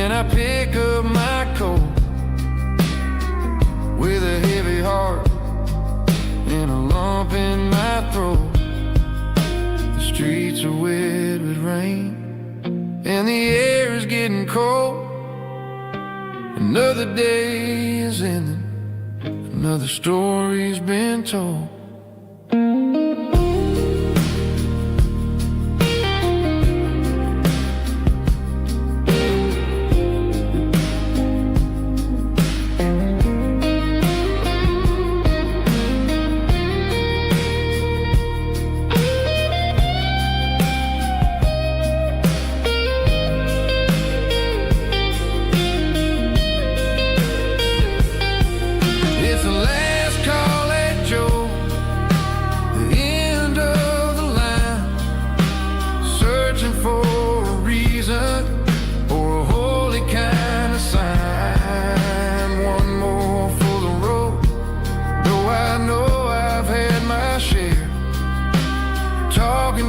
and I pick up my coat with a heavy heart and a lump in my throat. The streets are wet with rain and the air is getting cold. Another day is ending, another story's been told.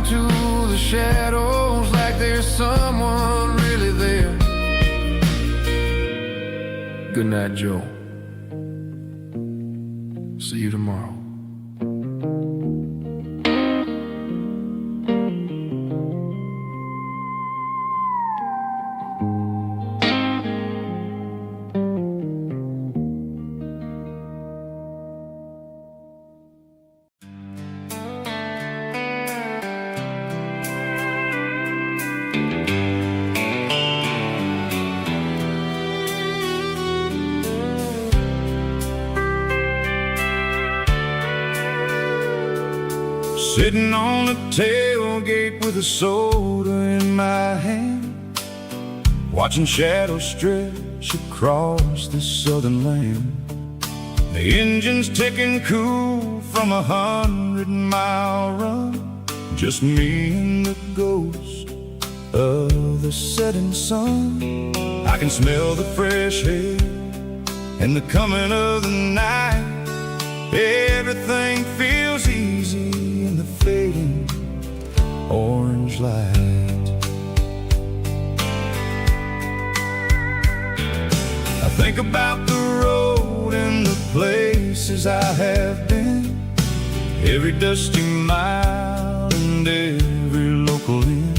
To the shadows like there's someone really there. Good night, Joe. See you tomorrow. Sitting on the tailgate with a soda in my hand, watching shadows stretch across this southern land. The engine's ticking cool from 100-mile run, just me and the ghost of the setting sun. I can smell the fresh air and the coming of the night. Everything feels easy in the fading orange light. I think about the road and the places I have been, every dusty mile and every local inn.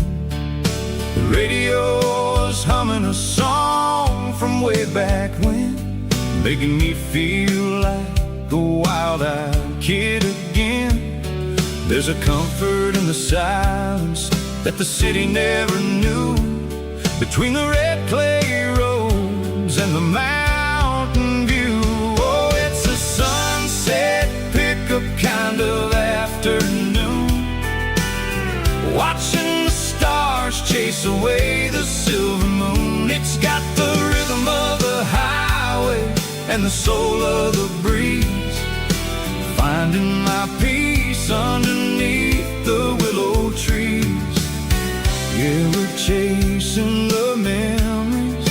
The radio is humming a song from way back when, making me feel like a wild-eyed kid again. There's a comfort in the silence that the city never knew, between the red clay roads and the mountain view. Oh, it's a sunset pickup kind of afternoon, watching the stars chase away the silver moon. It's got the rhythm of the highway and the soul of the breeze, finding my peace underneath the willow trees. Yeah, we're chasing the memories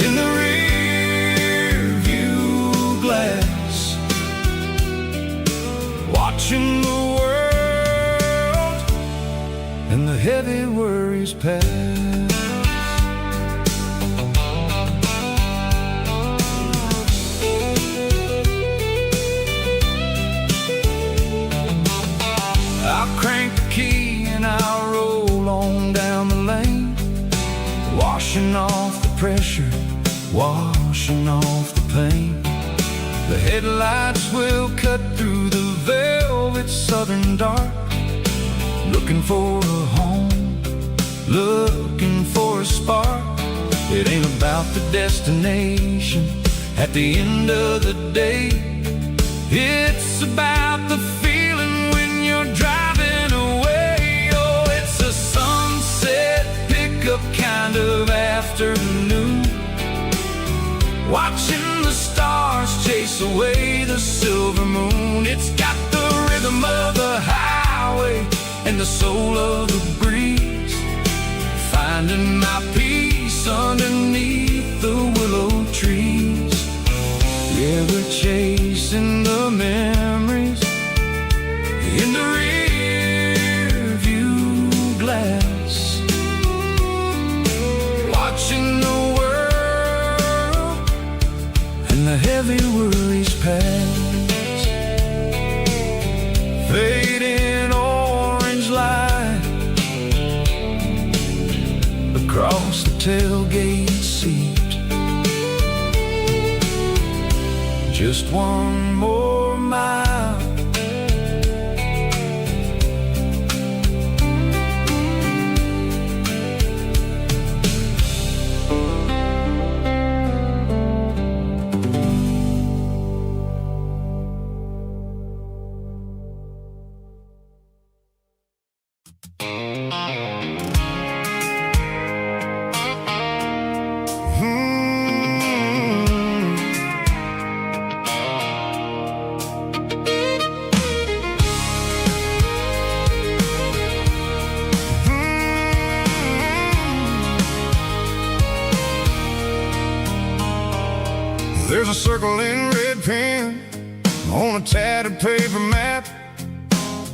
in the rear view glass, watching the world and the heavy worries pass. I'll crank the key and I'll roll on down the lane, washing off the pressure, washing off the pain. The headlights will cut through the velvet southern dark, looking for a home, looking for a spark. It ain't about the destination at the end of the day, it's about the feeling when you're driving away. Oh, it's a sunset pickup kind of afternoon, watching the stars chase away the silver moon. It's got the rhythm of the highway and the soul of the breeze, finding my peace underneath the willow trees. Yeah, we're chasing the memories in the rear view glass, watching the across the tailgate seat. Just one more mile. There's a circle in red pen on a tattered paper map,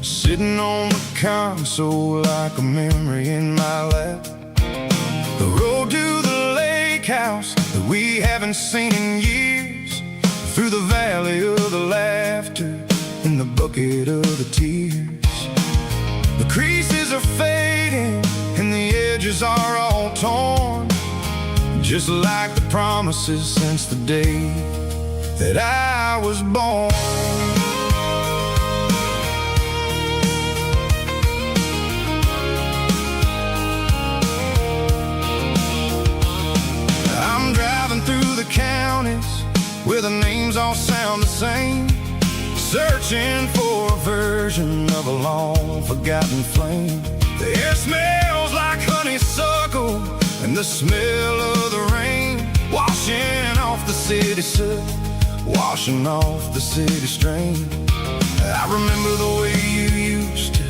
sitting on the console like a memory in my lap. The road to the lake house that we haven't seen in years, through the valley of the laughter and the bucket of the tears. The creases are fading and the edges are all torn, just like the promises since the day that I was born. I'm driving through the counties where the names all sound the same, searching for a version of a long forgotten flame. The air smells like honeysuckle and the smell of the rain, washing off the city soot, washing off the city strain. I remember the way you used to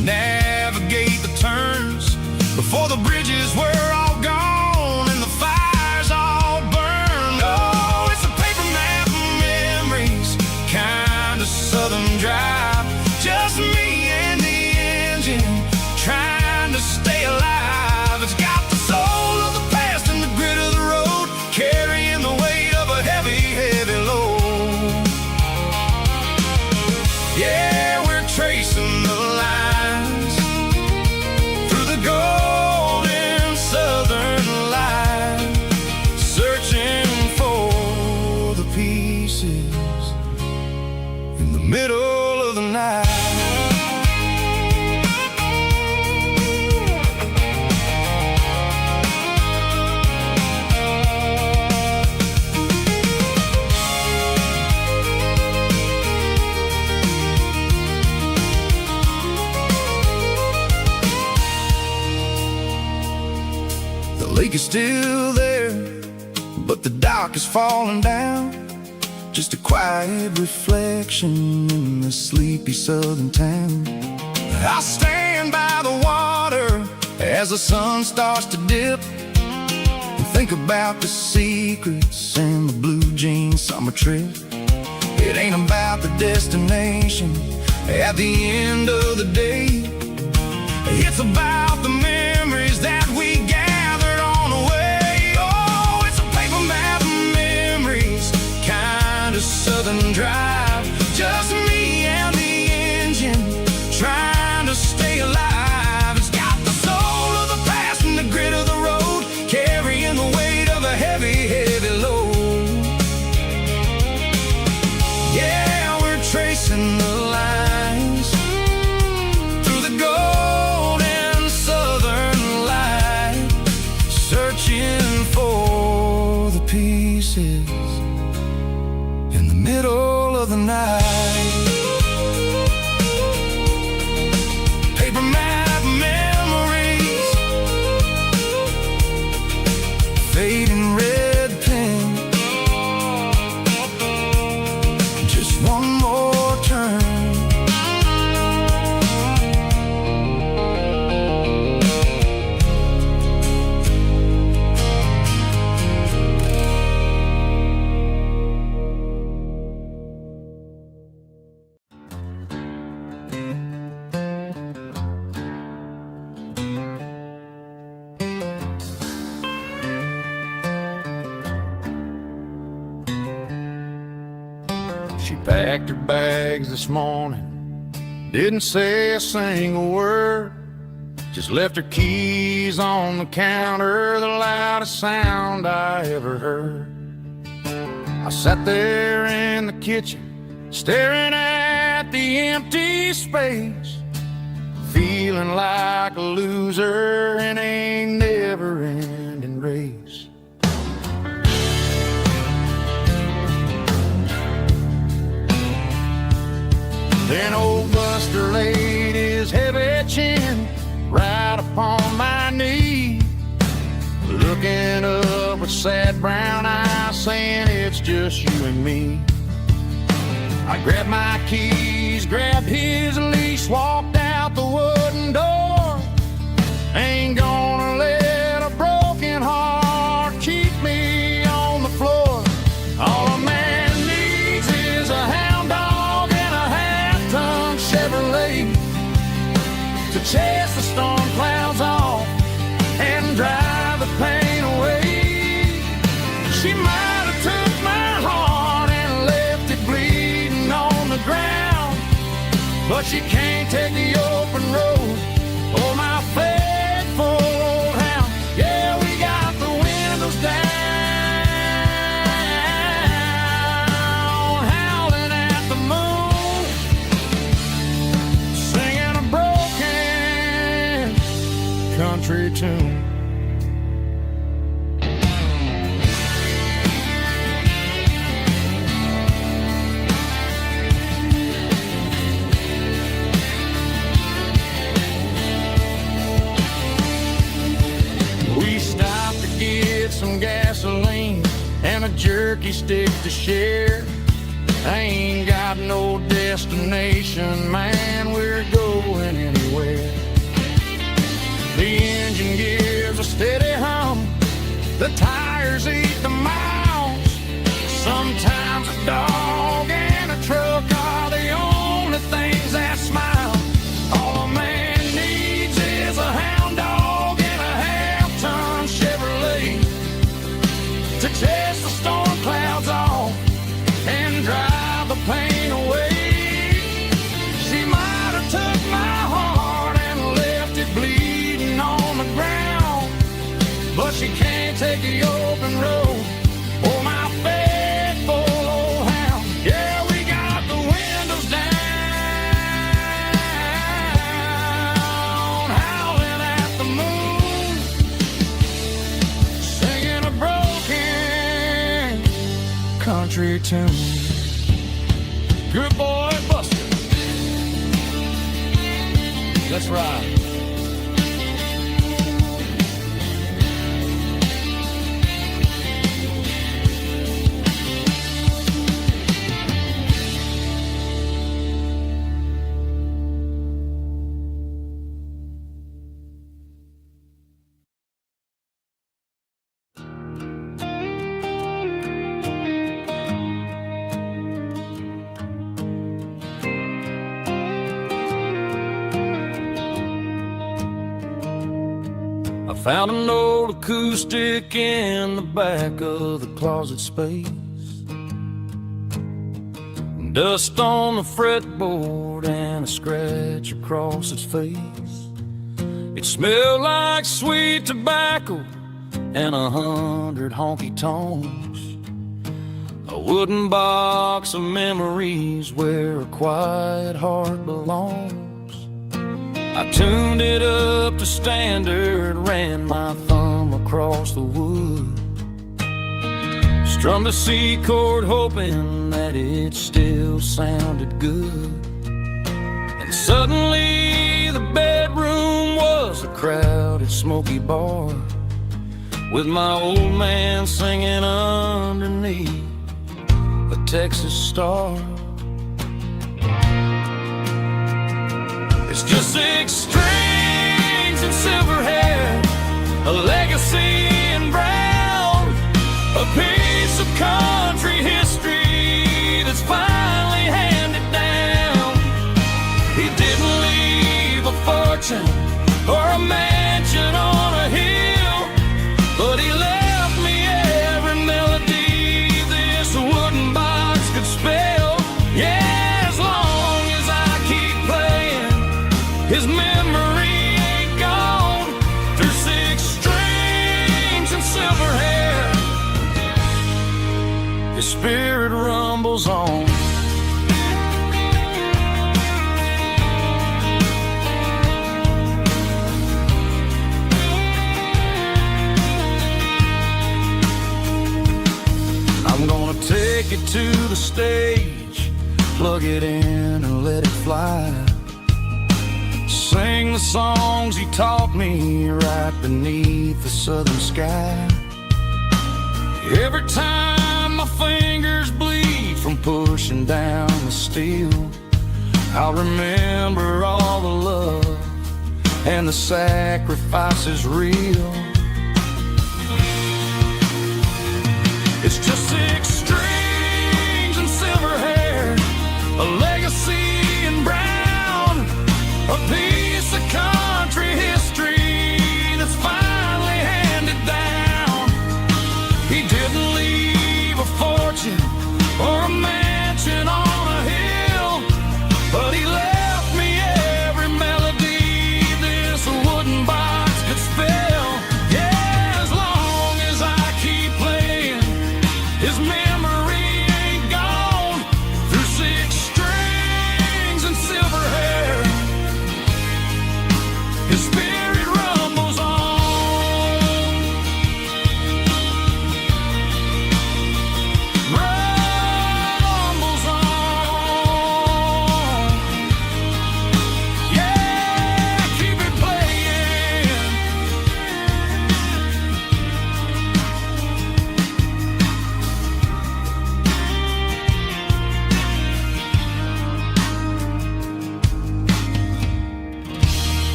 navigate the turns before the bridges were all gone and the fires all burned. Oh, it's a paper map of memories, kind of southern drive, just me and the engine trying to stay alive. It's got the soul of the past and the grit of the road, carrying the weight of a heavy, heavy load. Yeah, we're tracing the lines through the golden southern light, searching for the pieces in the middle of the night. The lake is still there, but the dock is falling down, just a quiet reflection in the sleepy southern town. I stand by the water as the sun starts to dip, and think about the secrets and the blue jean summer trip. It ain't about the destination at the end of the day, it's about the memories that we gathered on the way. Oh, it's a paper map of memories, kind of southern drive, just me and the engine trying to stay alive. It's got the soul of the past and the grit of the road, carrying the weight of a heavy, heavy load. Yeah, we're tracing the lines through the golden southern light, searching for the pieces in the middle of the night. Paper map memories, fading red pen, just one more turn. She packed her bags this morning, didn't say a single word, Just left her keys on the counter, the loudest sound I ever heard. I sat there in the kitchen, staring at the empty space, feeling like a loser in a never-ending race. Then old Buster laid his heavy chin right upon my knee, looking up with sad brown eyes, saying it's just you and me. I grabbed my keys, grabbed his leash, walked out the wooden door. Ain't gonna let a broken heart keep me on the floor. All a man needs is a hound dog and a half-ton Chevrolet to chase the storm clouds off and drive the pain away. She might have took my heart and left it bleeding on the ground, but she can't take the open road. Oh, my faithful old hound. Yeah, we got the windows down, howling at the moon, singing a broken country tune. We stopped to get some gasoline and a jerky stick to share. I ain't got no destination, man, we're going anywhere. The engine gives a steady hum, the tires eat the miles. Sometimes a dog and a truck are the only things that smile. All a man needs is a hound dog and a half-ton Chevrolet to chase the storm clouds off and drive the pain away. She might have took my heart and left it bleeding on the ground, but she can't take the open road. Oh, my faithful old hound. Yeah, we got the windows down, howling at the moon, singing a broken country tune. Good boy, Buster. Let's ride. I found an old acoustic in the back of the closet space, dust on the fretboard and a scratch across its face. It smelled like sweet tobacco and 100 honky-tonks, a wooden box of memories where a quiet heart belongs. I tuned it up to standard, ran my thumb across the wood, strummed a C chord hoping that it still sounded good. And suddenly the bedroom was a crowded, smoky bar, with my old man singing underneath the Texas star. It's just 6 strings and silver hair, a legacy in brown, a piece of country history that's finally handed down. He didn't leave a fortune or a mansion on a hill, but he left me every melody this wooden box could spell. Yeah, as long as I keep playing, his memory ain't gone. take it to the stage, plug it in and let it fly. Sing the songs he taught me right beneath the southern sky. Every time my fingers bleed from pushing down the steel, I'll remember all the love and the sacrifices real. It's just 6 strings and silver hair, a legacy in brown, a piece of country history that's finally handed down. He didn't leave a fortune or a mansion on a hill, but he left me every melody this wooden box could spell. Yeah, as long as I keep playing, his memory ain't gone. Through 6 strings and silver hair, his spirit rumbles on. Rumbles on. Yeah, keep it playing.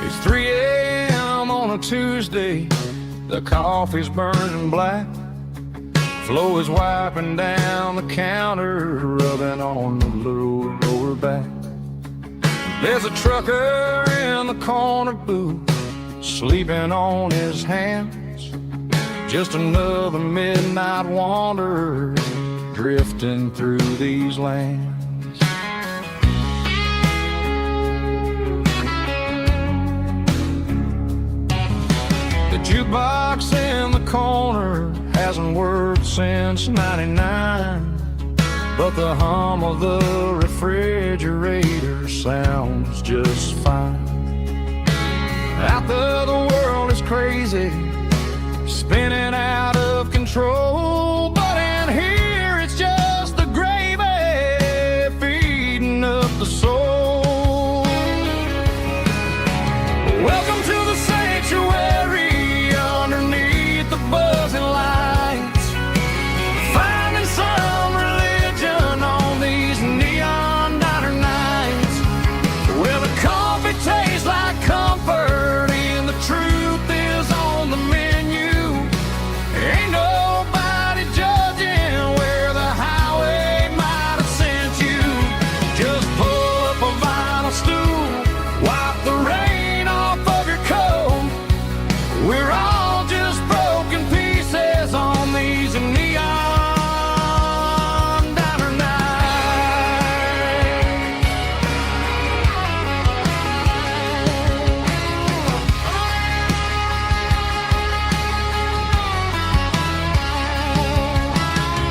It's 3 a.m. on a Tuesday, the coffee's burning black. Flo is wiping down the counter, rubbing on the lower back. There's a trucker in the corner booth, sleeping on his hands. Just another midnight wanderer, drifting through these lands. The jukebox in the corner hasn't worked since '99, but the hum of the refrigerator sounds just fine. Out there the world is crazy, spinning out of control, but in here it's just the gravy feeding up the soul. Welcome to the sanctuary underneath the buzzing lights, finding some religion on these neon diner nights, where the coffee tastes like comfort and the truth is on the menu. Ain't nobody judging where the highway might have sent you. Just pull up a vinyl stool, wipe the rain off of your coat. We're all just broken pieces on these neon diner nights.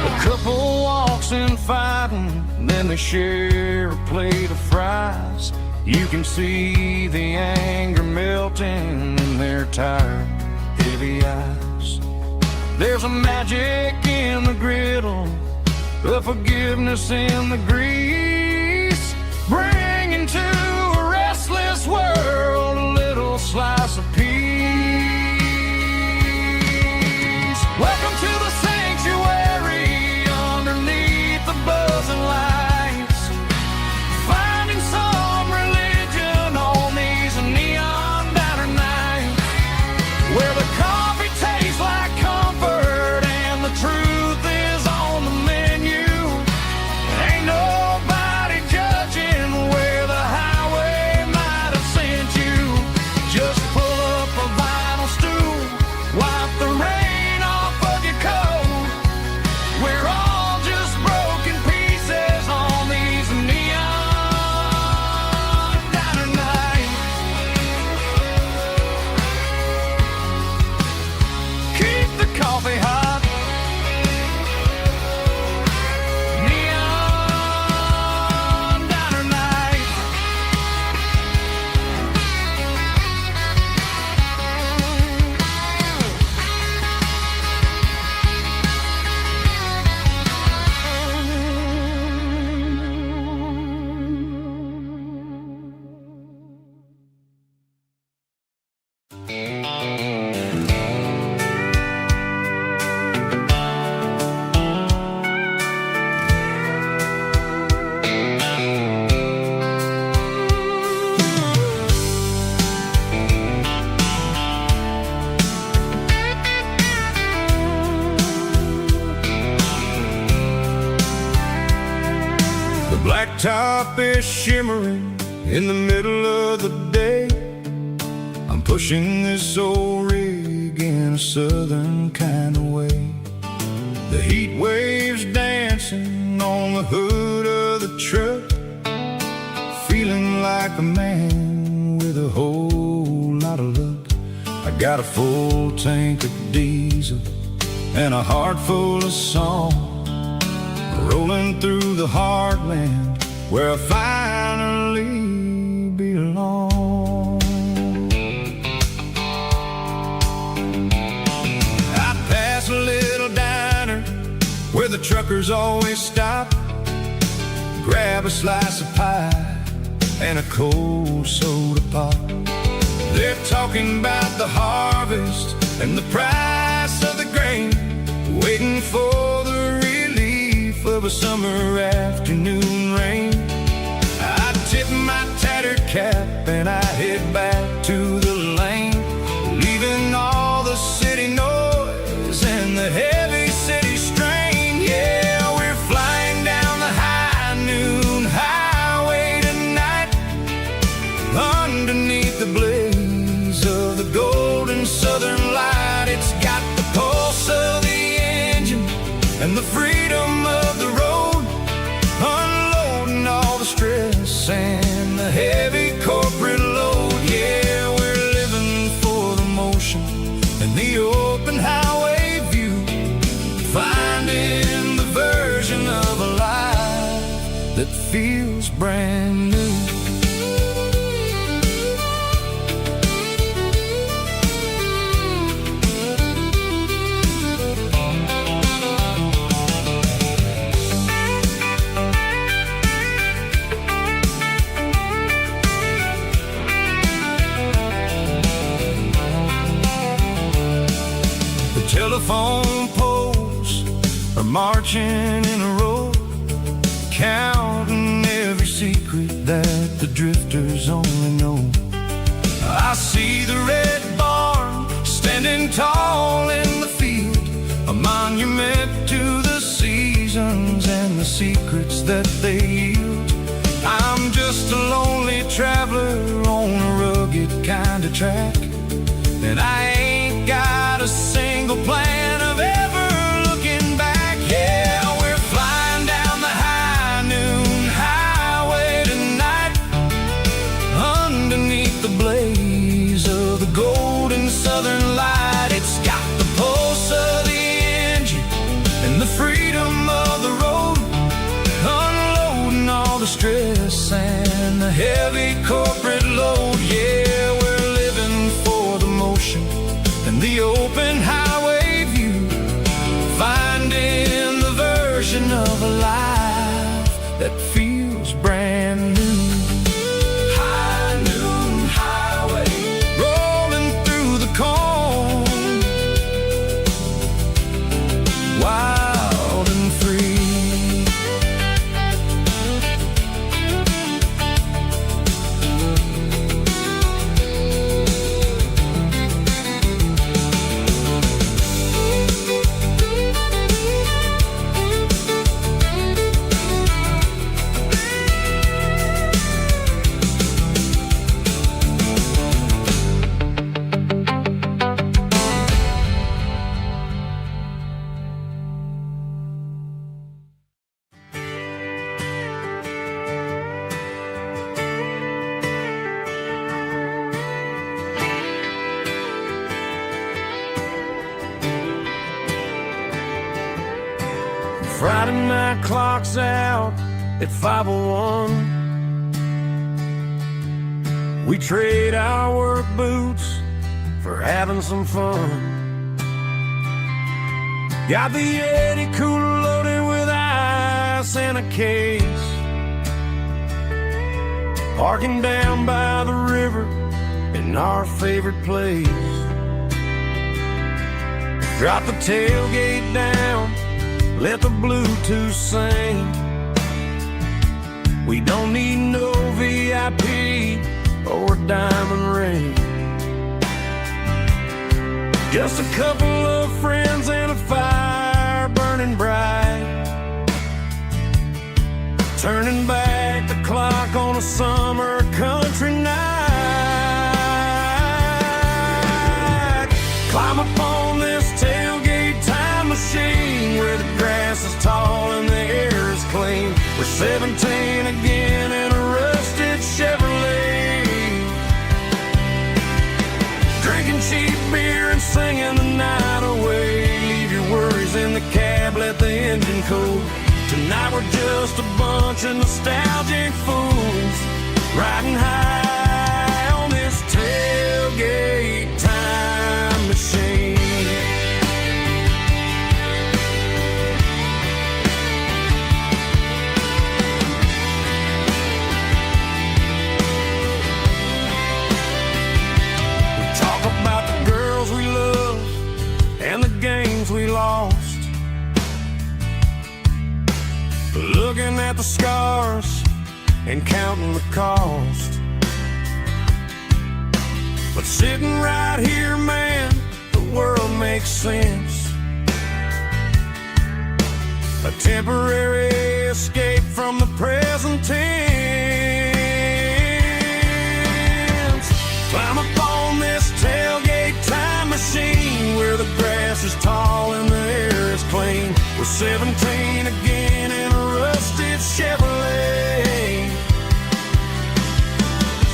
A couple walks in fighting, then they share a plate of fries. You can see the anger melting in their tired, heavy eyes. There's a magic in the griddle, a forgiveness in the grease, bringing to a restless world a little slice of peace. Welcome to the sanctuary underneath the buzzing lights, finding some religion on these neon diner nights, where the coffee tastes like comfort and the truth is on the menu. Ain't nobody top is shimmering in the middle of the day. I'm pushing this old rig in a southern kind of way. The heat waves dancing on the hood of the truck, feeling like a man with a whole lot of luck. I got a full tank of diesel and a heart full of song, rolling through the heartland where I finally belong. I pass a little diner where the truckers always stop, grab a slice of pie and a cold soda pop. They're talking about the harvest and the price of the grain, waiting for the relief of a summer afternoon rain. I tip my tattered cap and I head back to the lane, leaving all the city noise and the heavy city strain. Yeah, we're flying down the high noon highway tonight, underneath the blaze of the golden southern light. It's got the pulse of the engine and the freedom of the road, unloading all the stress and the heavy corporate load. Yeah, we're living for the motion and the open highway view, finding the version of a life that feels brand new. Telephone poles are marching in a row, counting every secret that the drifters only know. I see the red barn standing tall in the field, a monument to the seasons and the secrets that they yield. I'm just a lonely traveler on a rugged kind of track, and I ain't got a single plan of ever looking back. Yeah, we're flying down the high noon highway tonight, underneath the blaze of the golden southern light. It's got the pulse of the engine and the freedom of the road, unloading all the stress and the heavy corporate load. Yeah, we're living for the motion and the open highway view, finding the version of a life that feels brand new. High noon highway, rolling through the corn, wild and free. Friday night clock's out at 5:01. We trade our work boots for having some fun. Got the Yeti cooler loaded with ice and a case, parking down by the river in our favorite place. Drop the tailgate down, let the Bluetooth sing. We don't need no VIP or a diamond ring, just a couple of friends and a fire burning bright, turning back the o'clock on a summer country night. Climb up on this tailgate time machine where the grass is tall and the air is clean. We're 17 again in a rusted Chevrolet, drinking cheap beer and singing the night away. Leave your worries in the cab, let the engine cool. Tonight we're just a bunch of nostalgic fools riding high on this tailgate time machine. We talk about the girls we love and the games we lost, looking at the scars and counting the cost. But sitting right here, man, the world makes sense. A temporary escape from the present tense. Climb up on this tailgate time machine where the grass is tall and the air is clean. We're 17 again in a rusted Chevrolet,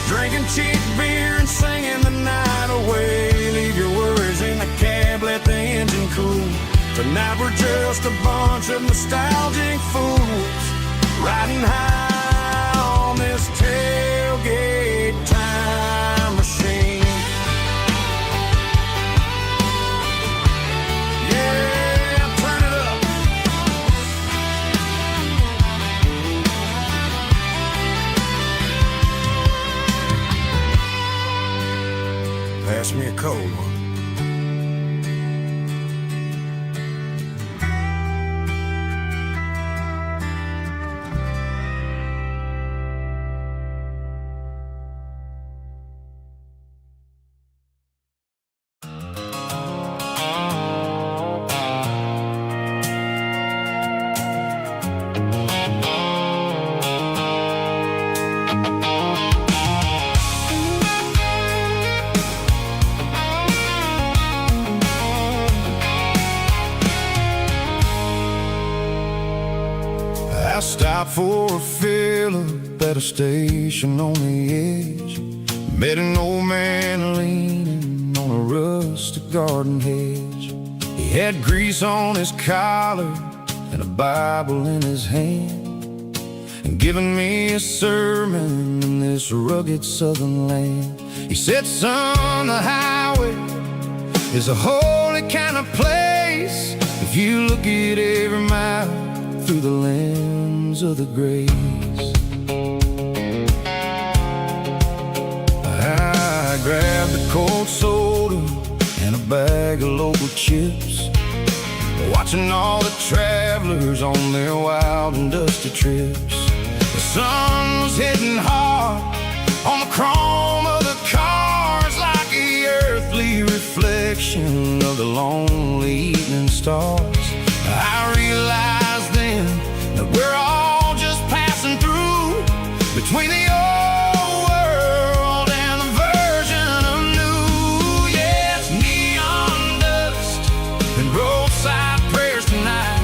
drinking cheap beer and singing the night away. Leave your worries in the cab, let the engine cool. Tonight we're just a bunch of nostalgic fools riding high on this tailgate time machine. Yeah, turn it up. Pass me a cold one. I stopped for a fill-up at a station on the edge. Met an old man leaning on a rustic garden hedge. He had grease on his collar and a Bible in his hand, and giving me a sermon in this rugged southern land. He said, son, the highway is a holy kind of place if you look at every mile through the lens of the grace. I grabbed a cold soda and a bag of local chips, watching all the travelers on their wild and dusty trips. The sun was hitting hard on the chrome of the cars, like the earthly reflection of the lonely evening stars. I realized then that we're all just passing through between the old world and the version of new. Yeah, it's neon dust and roadside prayers tonight,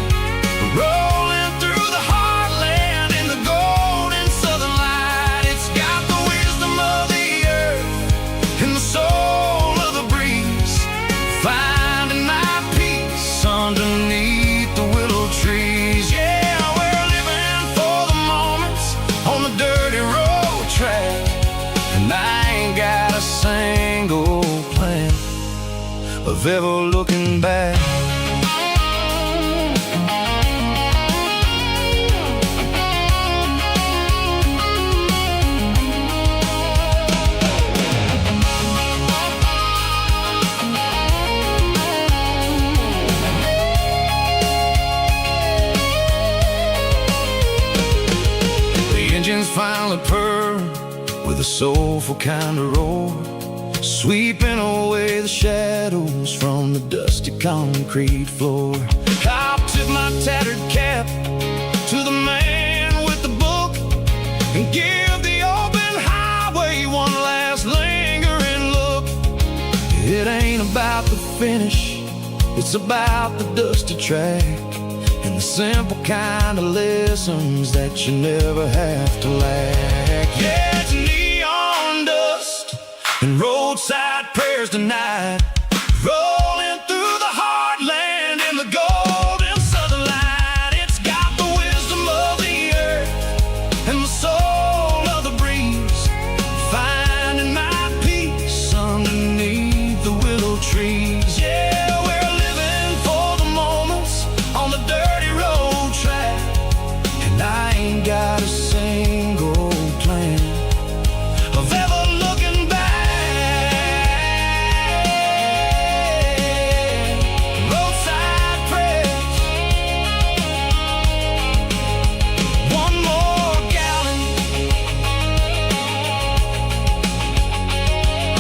rolling through the heartland in the golden southern light. It's got the wisdom of the earth and the soul of the breeze, finding my peace underneath the willow trees. Yeah, we're living for the moments on the dirty road track, and I ain't got a single plan of ever looking back. Engines finally purr with a soulful kind of roar, sweeping away the shadows from the dusty concrete floor. I'll tip my tattered cap to the man with the book and Give the open highway one last lingering look. It ain't about the finish, it's about the dusty track and the simple kind of lessons that you never have to lack. Yeah, it's neon dust and roadside prayers tonight, rolling through the heartland in the golden southern light. It's got the wisdom of the earth and the soul of the breeze, finding my peace underneath the willow trees. Yeah, we're living for the moments on the dirty road track, and I ain't got a single plan of ever looking back. Roadside prayers, one more gallon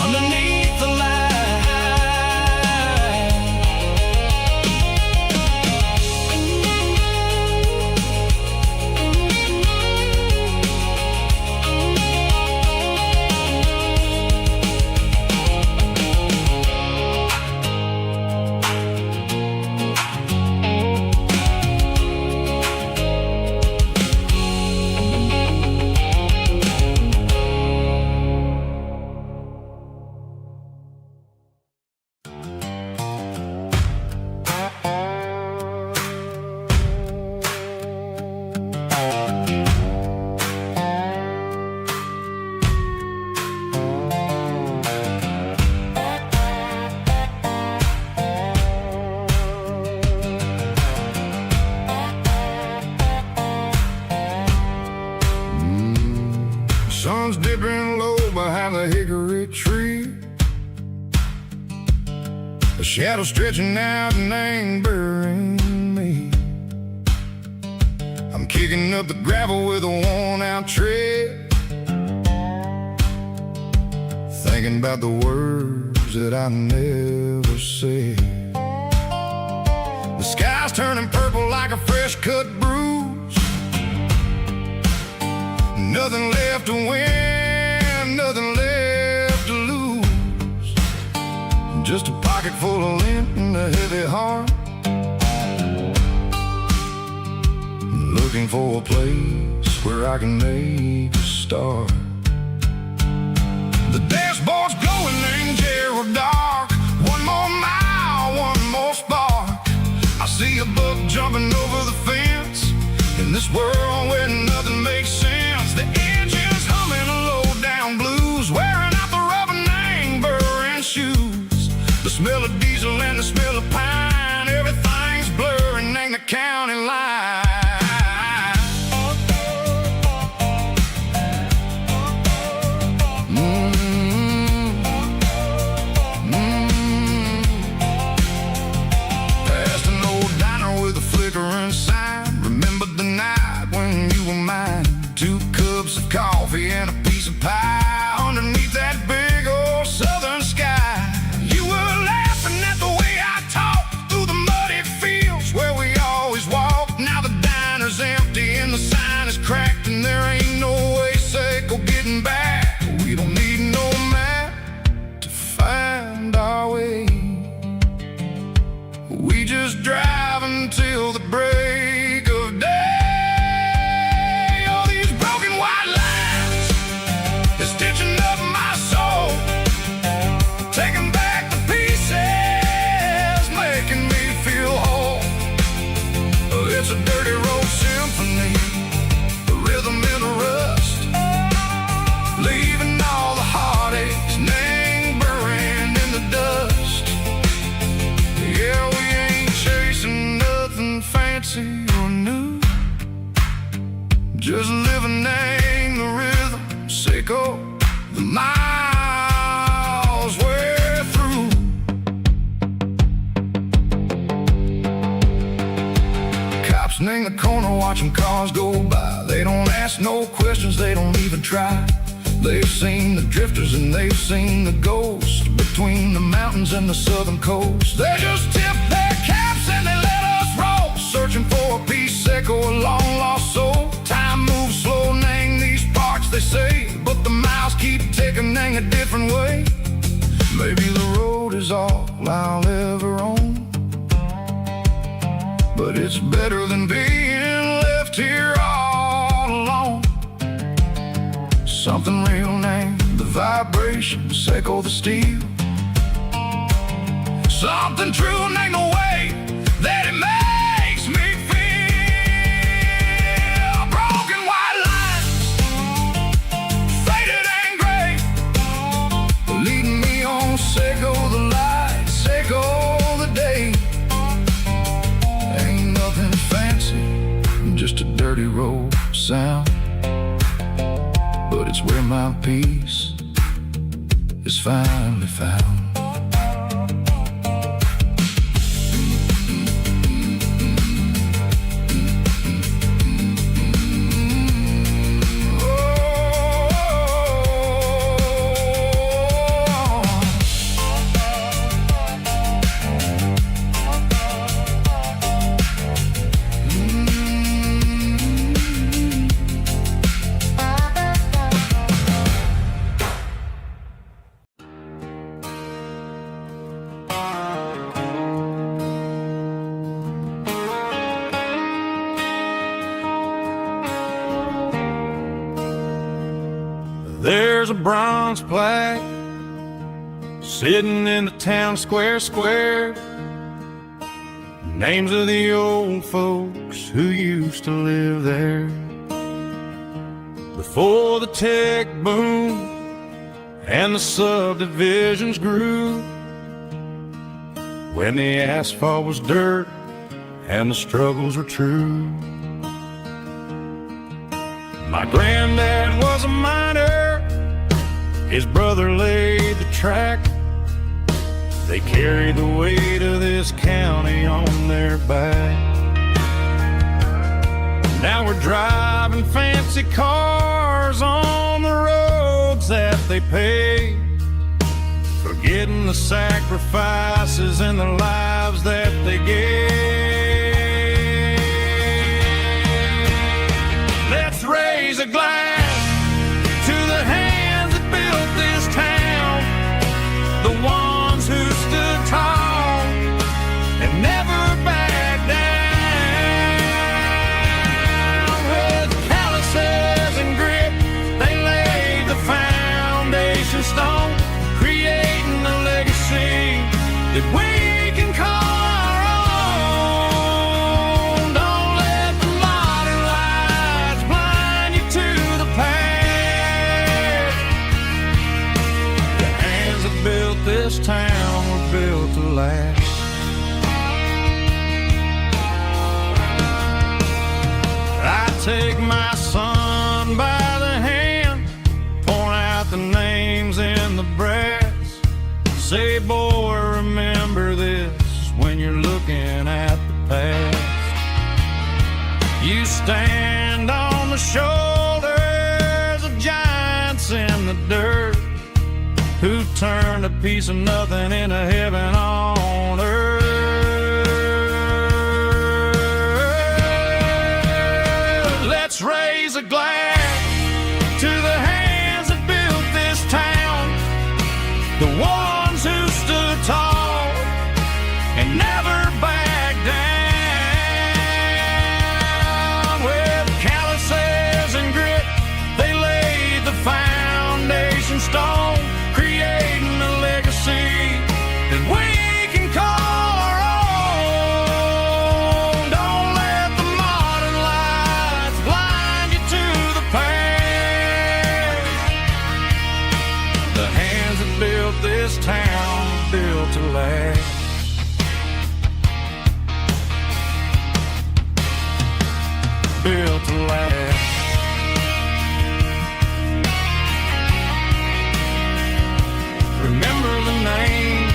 underneath the light. Sun's dipping low behind the hickory tree, a shadow stretching out and ain't burying me. I'm kicking up the gravel with a worn-out tread, thinking about the words that I never said. The sky's turning purple like a fresh-cut bruise. Nothing left to win, nothing left to lose. Just a pocket full of lint and a heavy heart, looking for a place where I can make a start. The dashboard's glowing angel dark. One more mile, one more spark. I see a buck jumping over the fence in this world where nothing makes sense. The engine's humming a low-down blues, wearing out the rubber name burring shoes. The smell of diesel and the smell of pine, everything's blurring, ain't the county line. Past an old diner with a flickering sign. Remember the night when you were mine? 2 cups of coffee and a piece of pie underneath that big old southern sky. You were laughing at the way I talked through the muddy fields where we always walked. Now the diner's empty and the sign is cracked, and there ain't no way safe or getting back. We don't need no map to find our way. We just drive until the break of day. Stitching up my soul, taking back the pieces, making me feel whole. It's a dirty road symphony, the rhythm in the rust, leaving all the heartaches, name buried in the dust. Yeah, we ain't chasing nothing fancy or new, just living in the rhythm, sicko. The miles we're through. Cops in the corner watching cars go by. They don't ask no questions, they don't even try. They've seen the drifters and they've seen the ghosts between the mountains and the southern coast. They just tip their caps and they let us roll, searching for a piece, echo, a long lost soul. Time moves slow, name these parts say, but the miles keep ticking in a different way. Maybe the road is all I'll ever own, but it's better than being left here all alone. Something real named the vibrations echo the steel. Something true named the way that it makes me feel. Broken white lines, faded and gray, leading me on, Seiko the light, Seiko the day. Ain't nothing fancy, just a dirty road sound, but it's where my peace is finally found. There's a bronze plaque sitting in the town square. Names of the old folks who used to live there before the tech boom and the subdivisions grew, when the asphalt was dirt and the struggles were true. My granddad was a miner, his brother laid the track. They carried the weight of this county on their back. Now we're driving fancy cars on the roads that they paved, forgetting the sacrifices and the lives that they gave. Let's raise a glass to the hands that built this town, the ones who stood tall and never backed down. With calluses and grit, they laid the foundation stone, creating a legacy that we can call our own. Don't let the modern lights blind you to the past. The hands that built this town were built to last. I take my son by the hand, point out the names in the brass, say, boy, remember this when you're looking at the past. You stand on the shoulders of giants in the dirt, who turned a piece of nothing into heaven on earth. Let's raise a glass to the hands that built this town, the ones who stood tall and never backed down. With calluses and grit, they laid the foundation stone, creating a legacy that we can call our own. Don't let the modern lights blind you to the past. The hands that built this town were built to last. Built to last. Remember the names.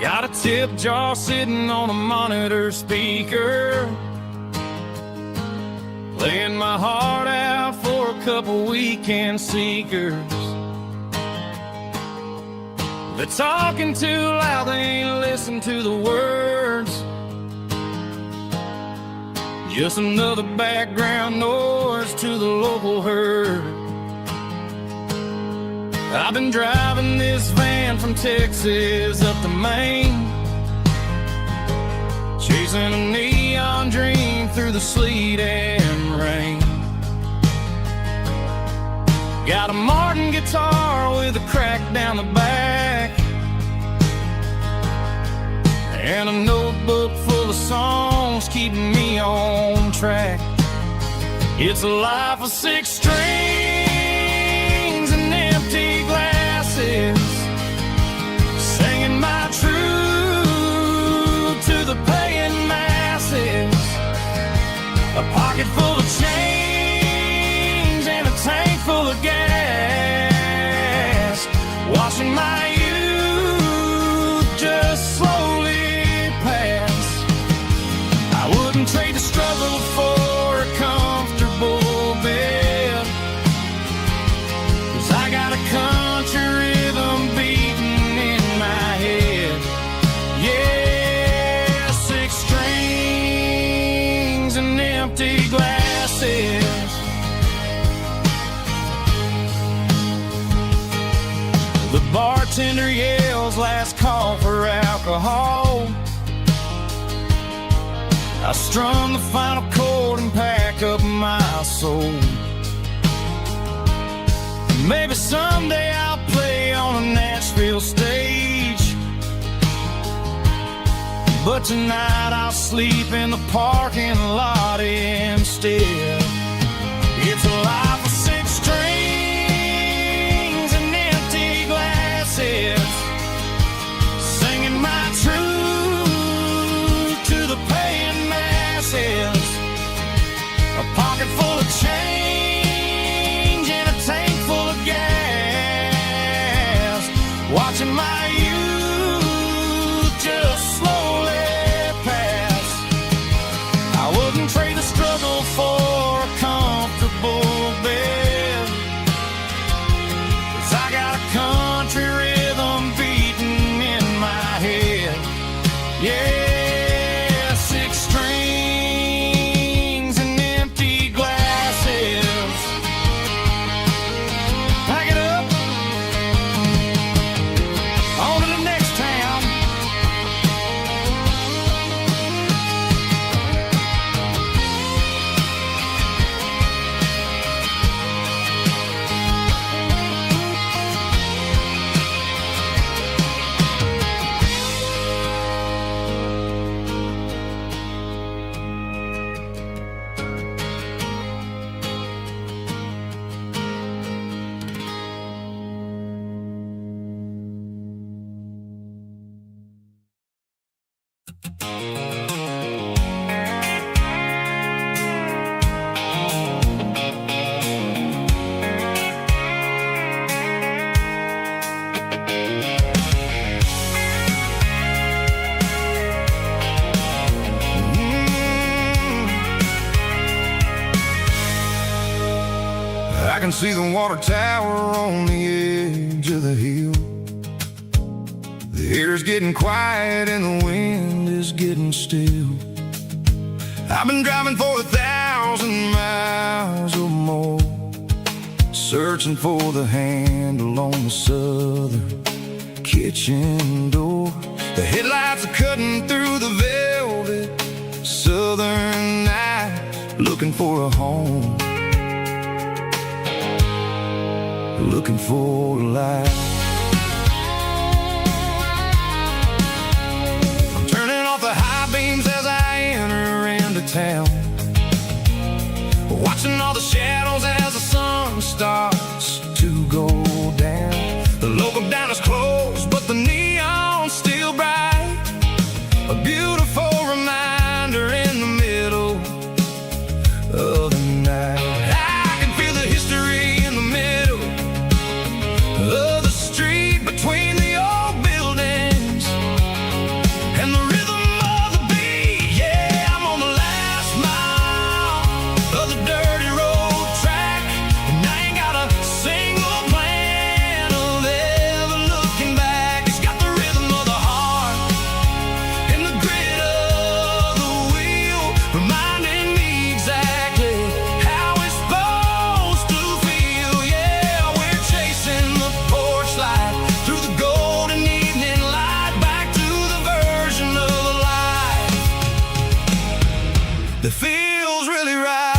Got a tip jar sitting on a monitor speaker, laying my heart out for a couple weekend seekers. They're talking too loud, they ain't listen to the words. Just another background noise to the local herd. I've been driving this van from Texas up to Maine, chasing a neon dream through the sleet and rain. Got a Martin guitar with a crack down the back, and a notebook full of songs keeping me on track. It's a life of 6 strings and empty glasses, singing my truth to the paying masses. A pocket full of change and a tank full of gas, watching my youth just slowly pass. I wouldn't trade the struggle for a comfortable bed, 'cause I got a country rhythm beating in my head. Yeah, 6 strings and empty glasses. The bartender yells last call for alcohol. I strum the final chord and pack up my soul. Maybe someday I'll play on a Nashville stage, but tonight I'll sleep in the parking lot instead. It's a life of 6 strings and empty glasses, singing my truth to the paying masses. A pocket full of change and a tank full of gas, watching my youth just slowly pass. I wouldn't trade the struggle for a comfortable bed, 'cause I got a country rhythm beating in my head. Yeah, 6 strings and empty glasses. Pack it up, on to the next town. I can see the water tower on the edge of the hill. The air's getting quiet and the wind is getting still. I've been driving for 1,000 miles or more, searching for the handle on the southern kitchen door. The headlights are cutting through the velvet southern night, looking for a home, looking for a life. I'm turning off the high beams as I enter into town, watching all the shadows as the sun starts to go down. The local diner's closed, but the neon's still bright, a beautiful reminder in the middle of the night. I can feel the history in the middle of the street, between the old buildings that feels really right.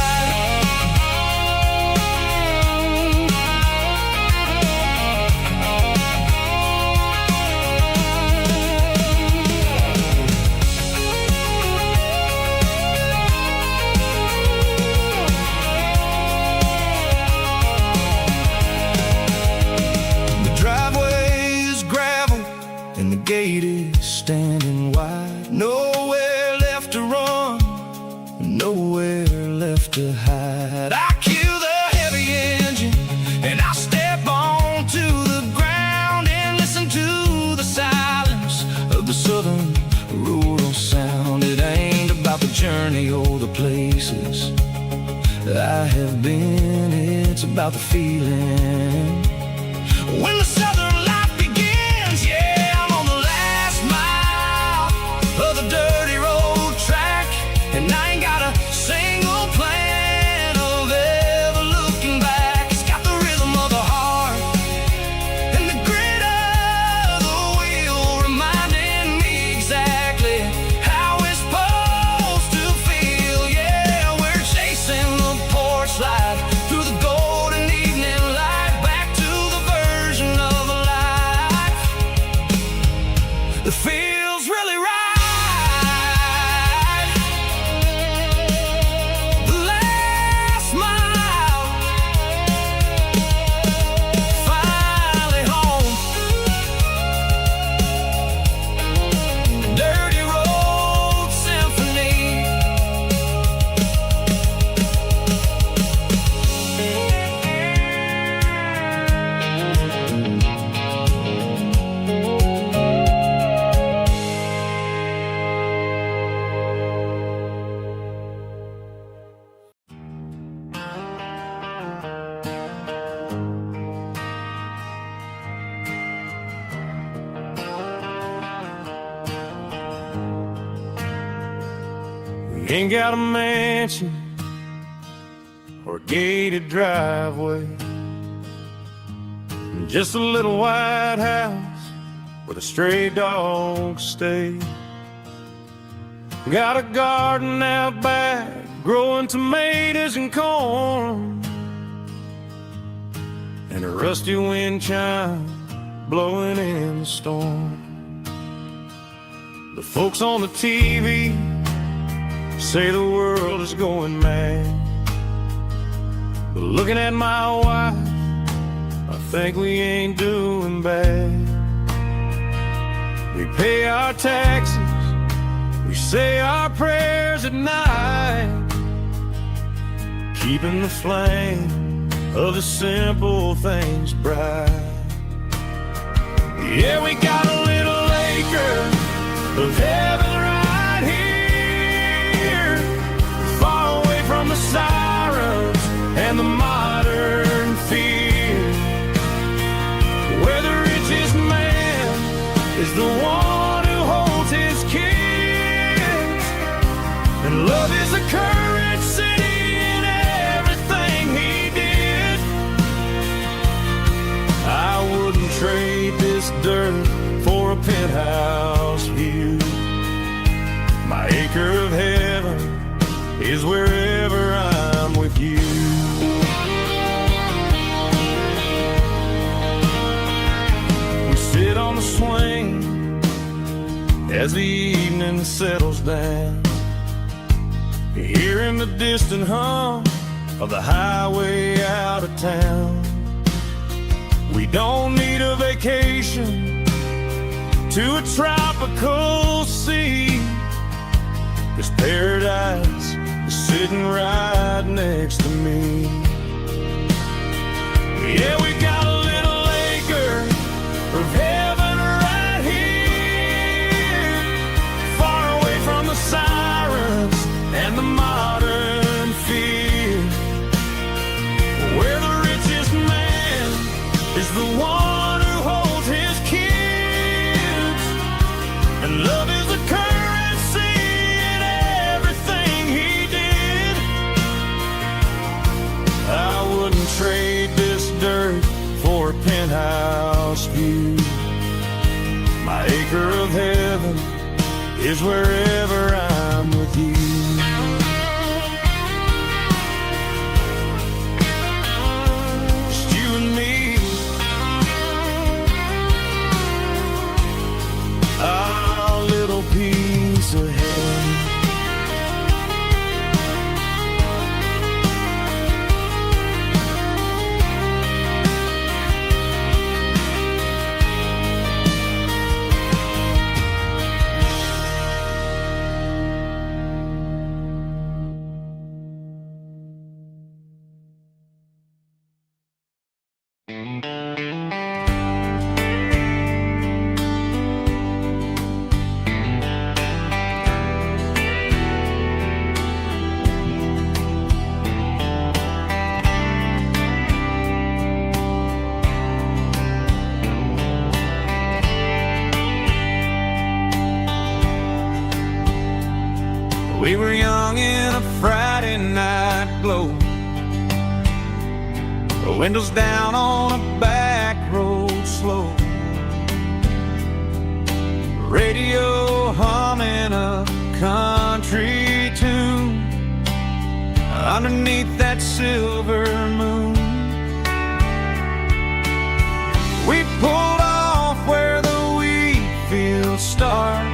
And the gate is standing wide. Nowhere left to run, nowhere left to hide. I kill the heavy engine and I step onto the ground and listen to the silence of the southern rural sound. It ain't about the journey or the places I have been, it's about the feeling when the southern life begins. Yeah, and I ain't got a single plan of ever looking back. It's got the rhythm of the heart and the grit of the wheel, reminding me exactly how it's supposed to feel. Yeah, we're chasing the porch light through the golden evening light, back to the version of life that feels really right. Ain't got a mansion or a gated driveway, just a little white house where the stray dogs stay. Got a garden out back growing tomatoes and corn, and a rusty wind chime blowing in the storm. The folks on the TV say the world is going mad, but looking at my wife, I think we ain't doing bad. We pay our taxes, we say our prayers at night, keeping the flame of the simple things bright. Yeah, we got a little acre of heaven right here, far away from the sirens and the modern fear, where the richest man is the one who holds his kids, and love is a currency in everything he did. I wouldn't trade this dirt for a penthouse view. My acre of heaven is wherever I'm with you. We sit on the swing as the evening settles down, hearing the distant hum of the highway out of town. We don't need a vacation to a tropical sea, 'cause paradise is sitting right next to me. Yeah, we got a little acre of heaven right here, far away from the sirens and the modern fear, where the richest man is the one who holds his kids, and love is a currency in everything he did. I wouldn't trade this dirt for a penthouse view. My acre of heaven is wherever I'm with you. were young in a Friday night glow. The windows down on a back road slow. Radio humming a country tune underneath that silver moon. We pulled off where the wheat fields start,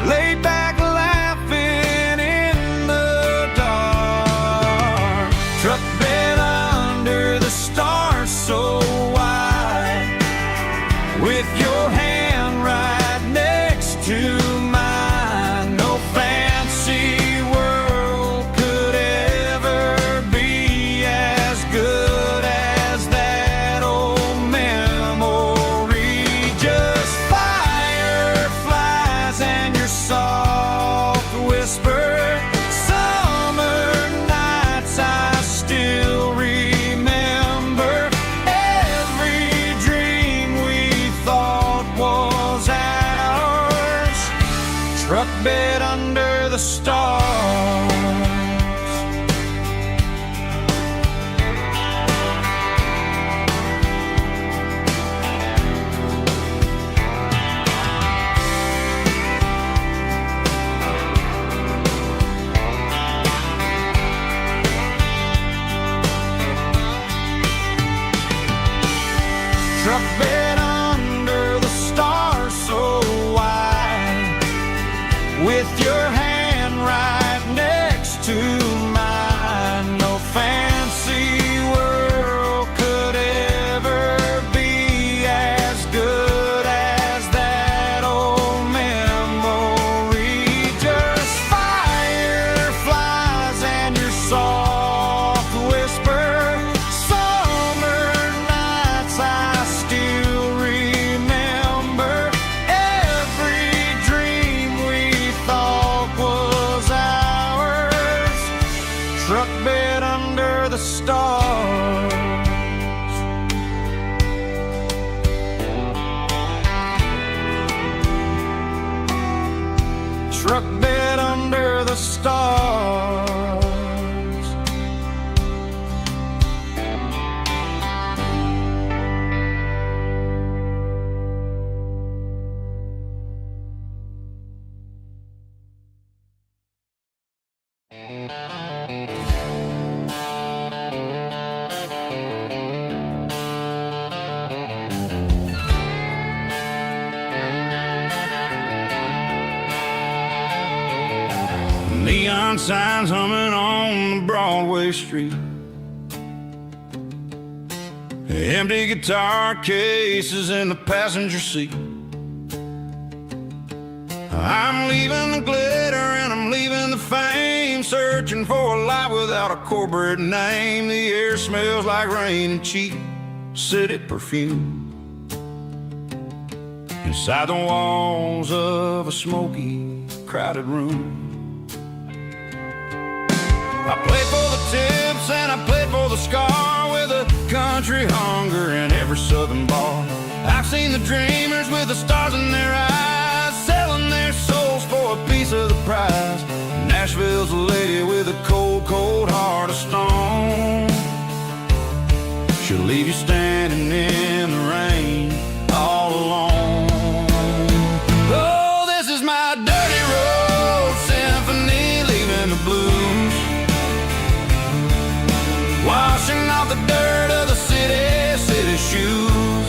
laid back laughing in the dark. Truck bed under the stars so wide, with your hand right next to mine. No fancy world could ever be as good as that old memory. Just fireflies and your soft whisper. Summer nights I still remember. Every dream we thought was ours. Truck bed under the stars. Truck bed under the stars so wide, with your hand right next to mine. No fancy world could ever be as good as that old memory. Just fireflies and your soft whisper. Summer nights I still remember. Every dream we thought was ours. Truck bed under the stars. Truck bed under the stars. Neon signs humming on the Broadway street. Empty guitar cases in the passenger seat. I'm leaving the glitter and I'm leaving the fame, searching for a life without a corporate name. The air smells like rain and cheap city perfume. Inside the walls of a smoky, crowded room, I played for the tips and I played for the scar, with a country hunger in every southern bar. I've seen the dreamers with the stars in their eyes, selling their souls for a piece of the prize. Nashville's a lady with a cold, cold heart of stone. She'll leave you standing in the rain all alone. Oh, this is my dirty road symphony, leaving the blues, washing off the dirt of the city shoes.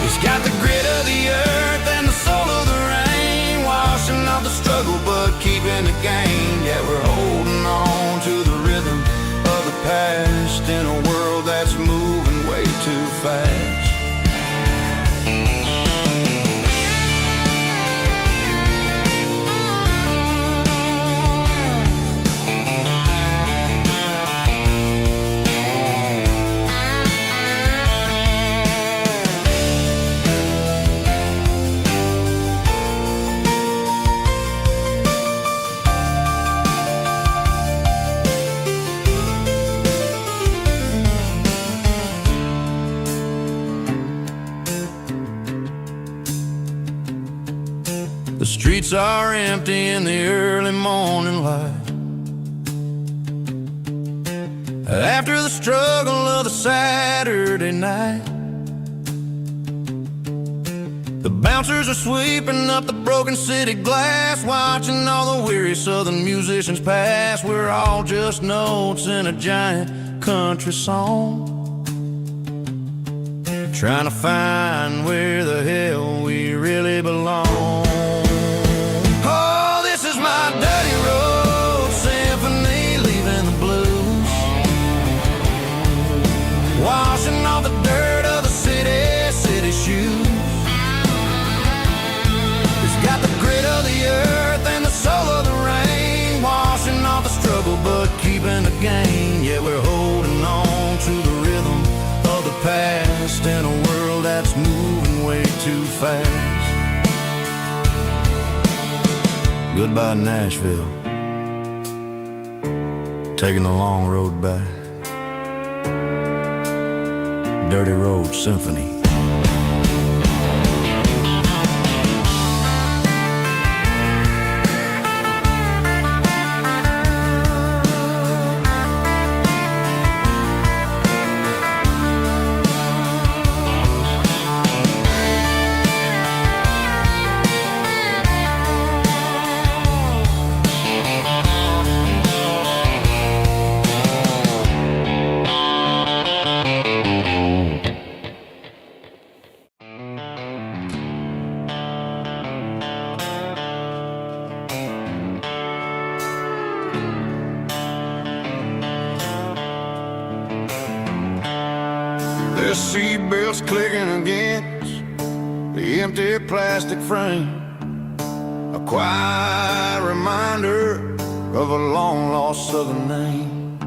It's got the grit of the earth and the soul of the rain, washing off the struggle but keeping the gain. Yeah, we're holding on to the rhythm of the past in a world that's moving way too fast. streets are empty in the early morning light. After the struggle of the Saturday night, the bouncers are sweeping up the broken city glass, watching all the weary southern musicians pass. We're all just notes in a giant country song, trying to find where the hell we really belong. Oh, this is my dirty road symphony, leaving the blues, washing off the dirt of the city shoes. It's got the grit of the earth and the soul of the rain, washing off the struggle but keeping the gain. Yeah, we're holding on to the rhythm of the past in a world that's moving way too fast. Goodbye Nashville, taking the long road back. Dirty Road Symphony. The seatbelts clicking against the empty plastic frame, a quiet reminder of a long-lost southern name.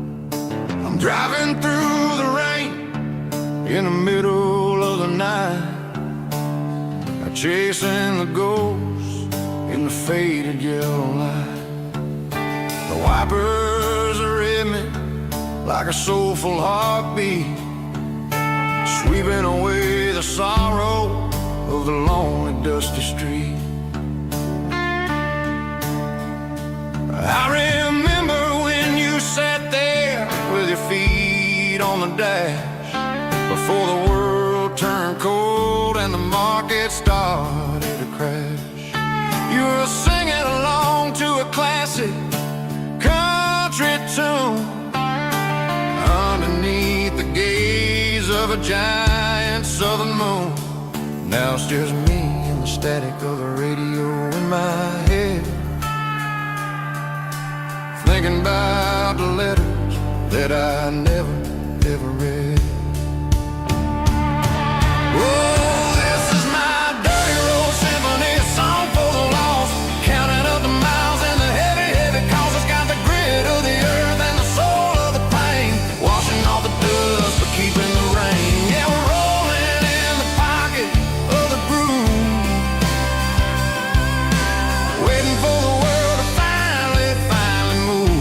I'm driving through the rain in the middle of the night, chasing the ghosts in the faded yellow light. The wipers are in me like a soulful heartbeat, sweeping away the sorrow of the lonely, dusty street. I remember when you sat there with your feet on the dash, before the world turned cold and the market started to crash. You were singing along to a classic country tune underneath the gaze of a giant southern moon. Now it's just me and the static of the radio in my head, thinking about the letters that I never, ever read. Oh, this is my dirty road symphony, a song for the lost, counting up the miles and the heavy, heavy calls. It's got the grit of the earth and the soul of the pain, washing off the dust but keeping the rain. Yeah, we're rolling in the pocket of the groove, waiting for the world to finally move.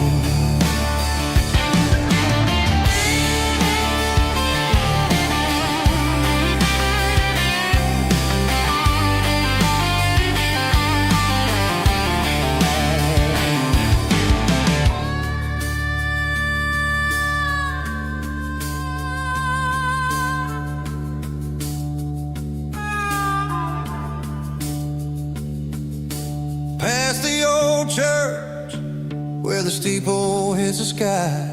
Past the old church where the steeple hits the sky,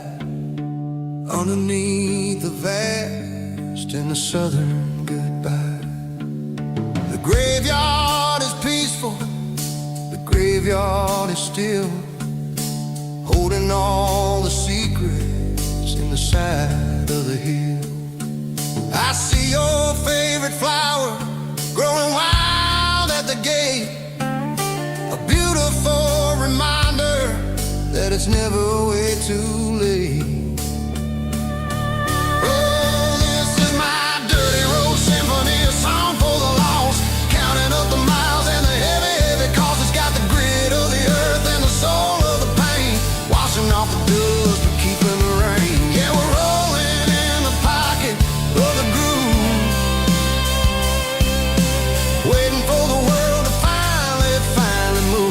underneath the vast and the southern goodbye. The graveyard is peaceful, the graveyard is still, holding all the secrets in the side of the hill. I see your favorite flower growing wild at the gate, a beautiful reminder that it's never way too late. Oh, this is my dirty road symphony, a song for the lost, counting up the miles and the heavy, heavy calls. It's got the grit of the earth and the soul of the pain, washing off the dust but keeping the rain. Yeah, we're rolling in the pocket of the groove, waiting for the world to finally move.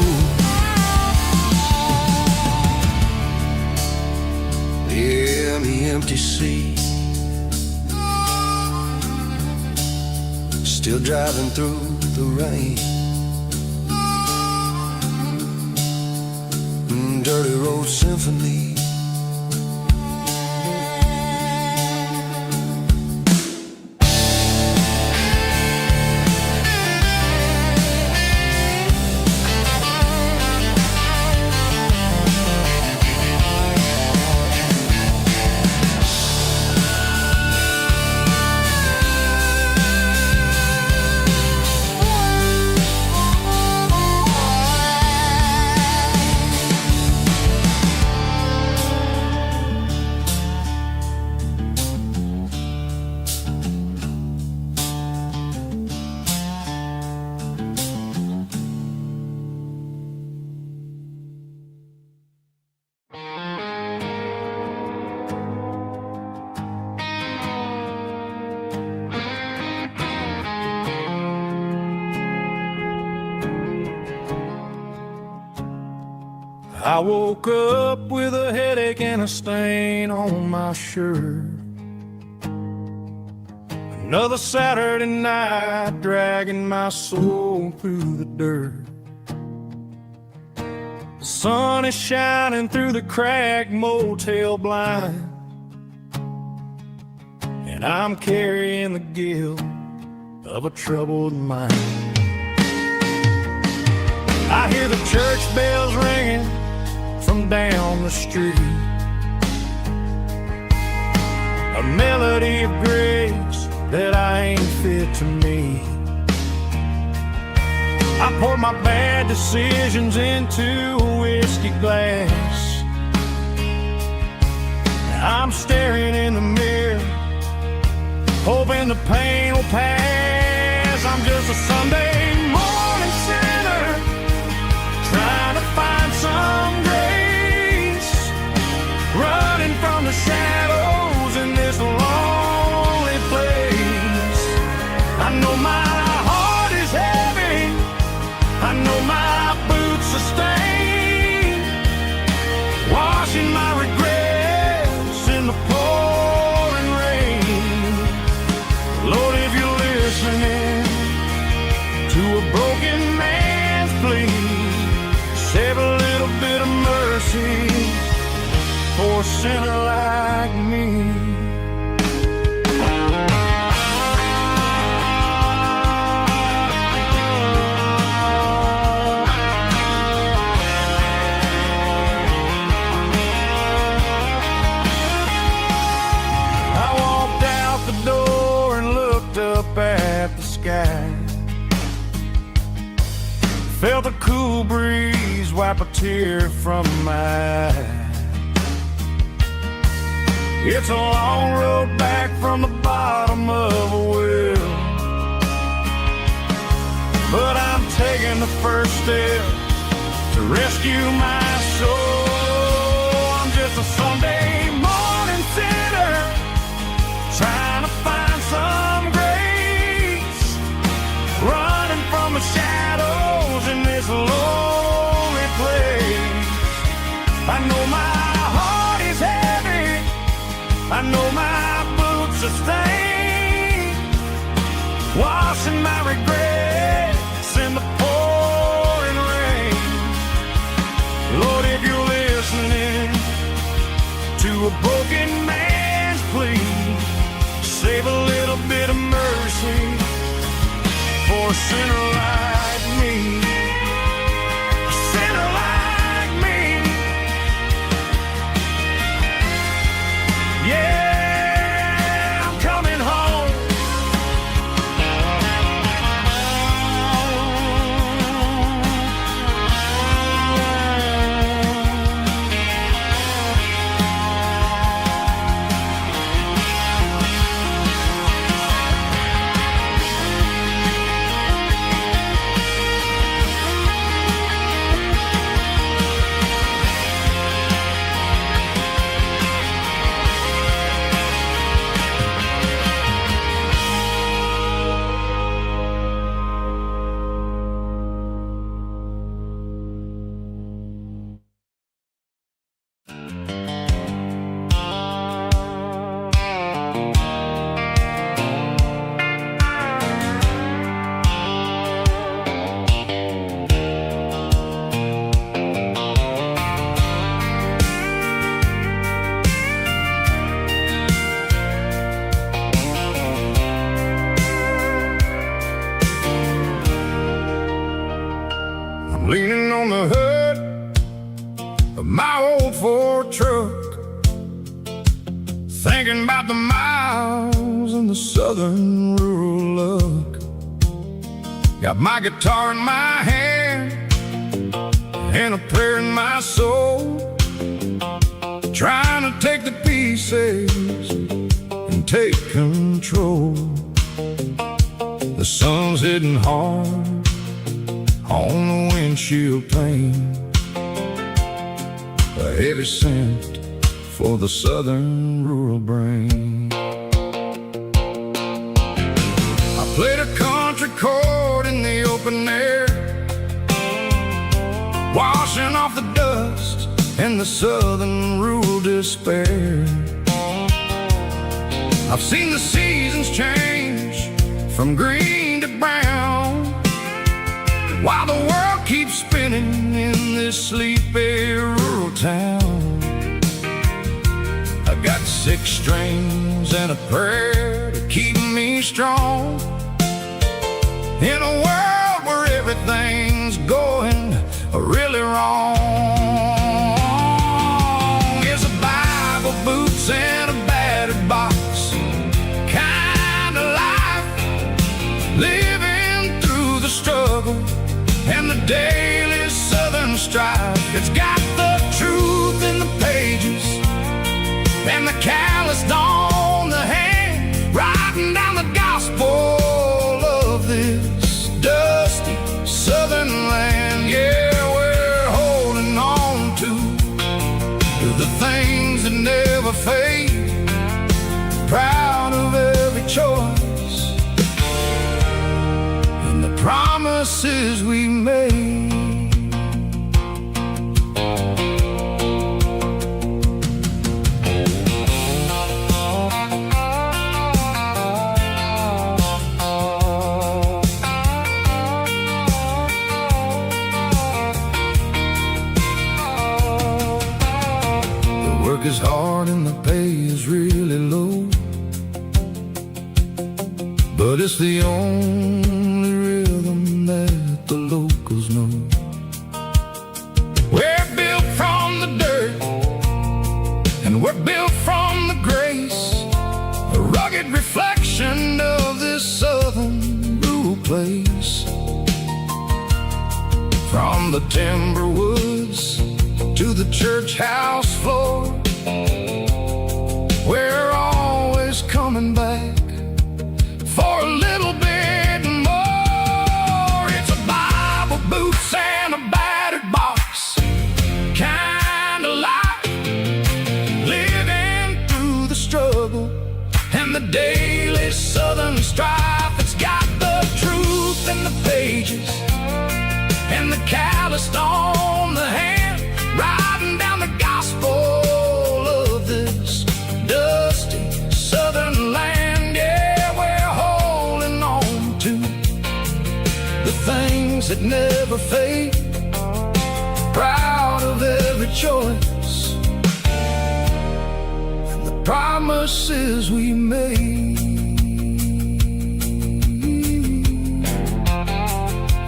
empty seat. Still driving through the rain. Dirty road symphony. I woke up with a headache and a stain on my shirt. Another Saturday night dragging my soul through the dirt. The sun is shining through the cracked motel blind, and I'm carrying the guilt of a troubled mind. I hear the church bells ringing from down the street, a melody of grace that I ain't fit to meet. I pour my bad decisions into a whiskey glass. I'm staring in the mirror, hoping the pain will pass. I'm just a Sunday morning sinner, trying to find some grace, running from the shadows in this lonely place. I know my heart is heavy, I know my boots are stained, washing my regrets in the pouring rain. Lord, if you're listening to a broken man's plea, save a little bit of mercy for a sinner like me. I walked out the door and looked up at the sky, felt a cool breeze wipe a tear from my eye. It's a long road back from the bottom of a well, but I'm taking the first step to rescue my soul. I'm just a Sunday morning sinner, trying to find some grace, running from the shadows in this lonely place. I know my heart is heavy, I know my boots are stained, washing my regrets in the pouring rain. Lord, if you're listening to a broken man's plea, save a little bit of mercy for a sinner like me. A sinner like me. Yeah, I'm coming home. my old Ford truck, thinking about the miles and the southern rural look. Got my guitar in my hand and a prayer in my soul, trying to take the pieces and take control. The sun's hitting hard on the windshield pane, a heavy scent for the southern rural brain. I played a country chord in the open air, washing off the dust and the southern rural despair. I've seen the seasons change from green to brown, while the world keeps spinning in this sleepy rural town. I got 6 strings and a prayer to keep me strong, in a world where everything's going really wrong. It's a Bible, boots, and a battered box kind of life, living through the struggle and the daily southern strife. It's got the truth in the pages and the calloused on the hand, writing down the gospel of this dusty southern land. Yeah, we're holding on to the things that never fade, proud of every choice and the promises we made. Work is hard and the pay is really low, but it's the only rhythm that the locals know. We're built from the dirt and we're built from the grace, a rugged reflection of this southern rural place. From the timber woods to the church house floor, we're always coming back for a little bit more. It's a Bible, boots, and a battered box kind of life, living through the struggle and the daily southern strife. It's got the truth in the pages and the calloused on the hand, writing down the gospel of this dusty southern land. Yeah, we're holding on to the things that never fade, proud of every choice and the promises we made.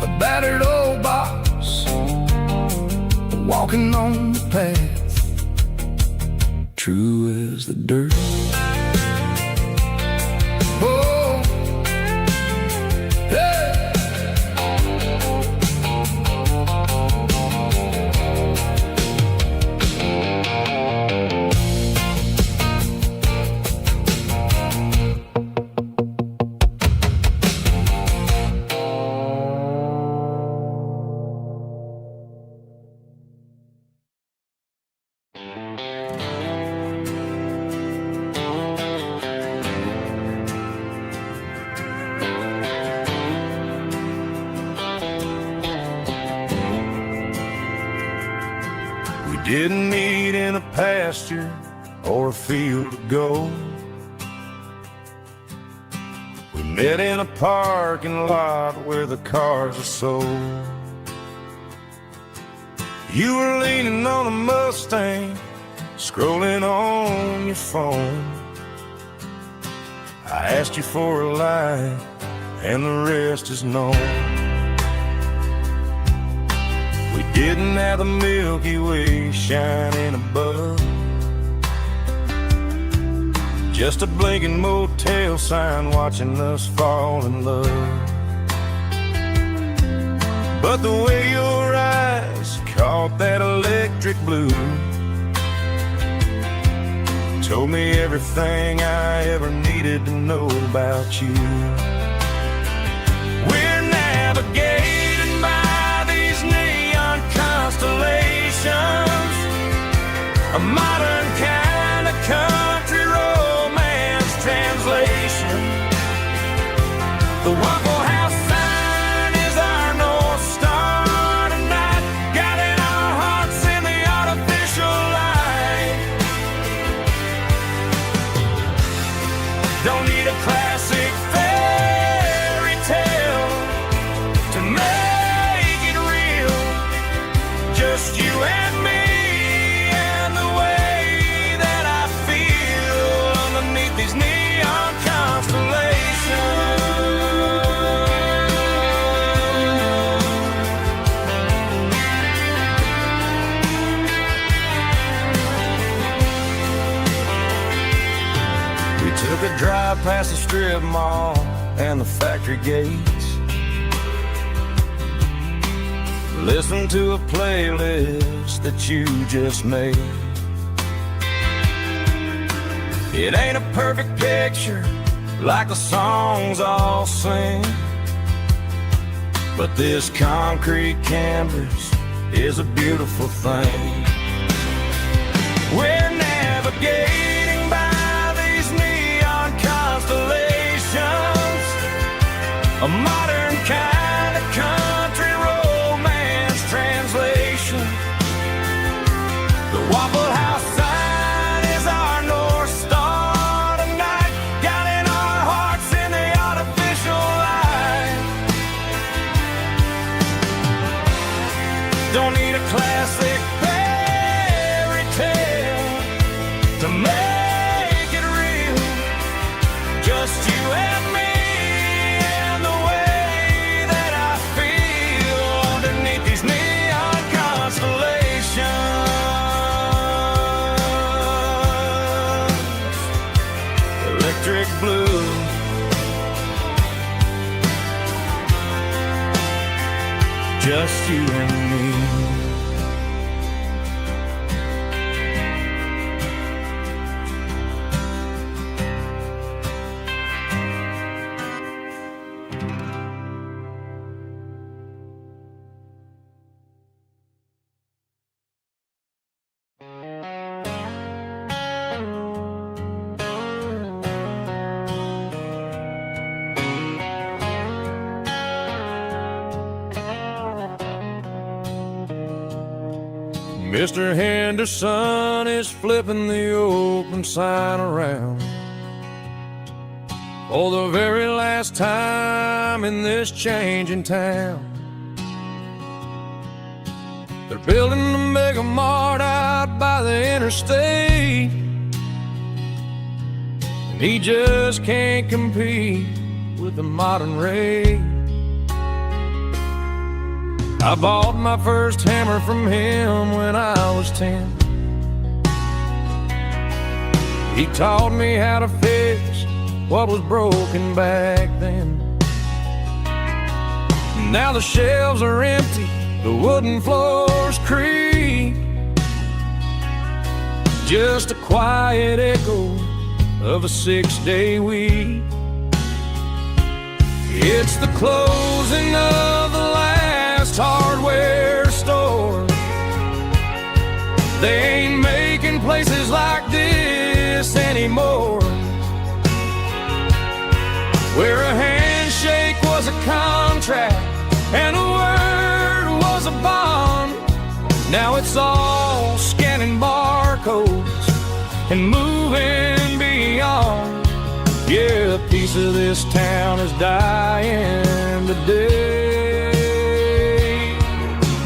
A battered old box, walking on the path, true as the dirt. Oh, hey. Didn't meet in a pasture or a field of gold. We met in a parking lot where the cars are sold. You were leaning on a Mustang, scrolling on your phone. I asked you for a light, and the rest is known. We getting at the Milky Way shining above. Just a blinking motel sign watching us fall in love. But the way your eyes caught that electric blue told me everything I ever needed to know about you. We're navigating by these neon constellations, a modern kind of country romance translation. The Waffle House sign is our North Star tonight, guiding our hearts in the artificial light. Don't need a classic fairy tale to make it real. Just you and me and the way that I feel underneath these neon constellations. We took a drive past the strip mall and the factory gates, listened to a playlist that you just made. It ain't a perfect picture like the songs all sing, but this concrete canvas is a beautiful thing. We're navigating by these neon constellations, a modern kind of country romance translation. The Waffle House sign is our North Star tonight, guiding our hearts in the artificial light. Don't need a classic fairy tale to make it real. Just you and me and the way that I feel underneath these neon constellations. Electric blue, just you and me. Mr. Henderson is flipping the open sign around for the very last time in this changing town. They're building a mega mart out by the interstate, and he just can't compete with the modern rate. I bought my first hammer from him when I was 10. He taught me how to fix what was broken back then. Now the shelves are empty, the wooden floors creak, just a quiet echo of a 6-day week. It's the closing of the last hardware store. They ain't making places like this anymore, where a handshake was a contract and a word was a bond. Now it's all scanning barcodes and moving beyond. Yeah, a piece of this town is dying today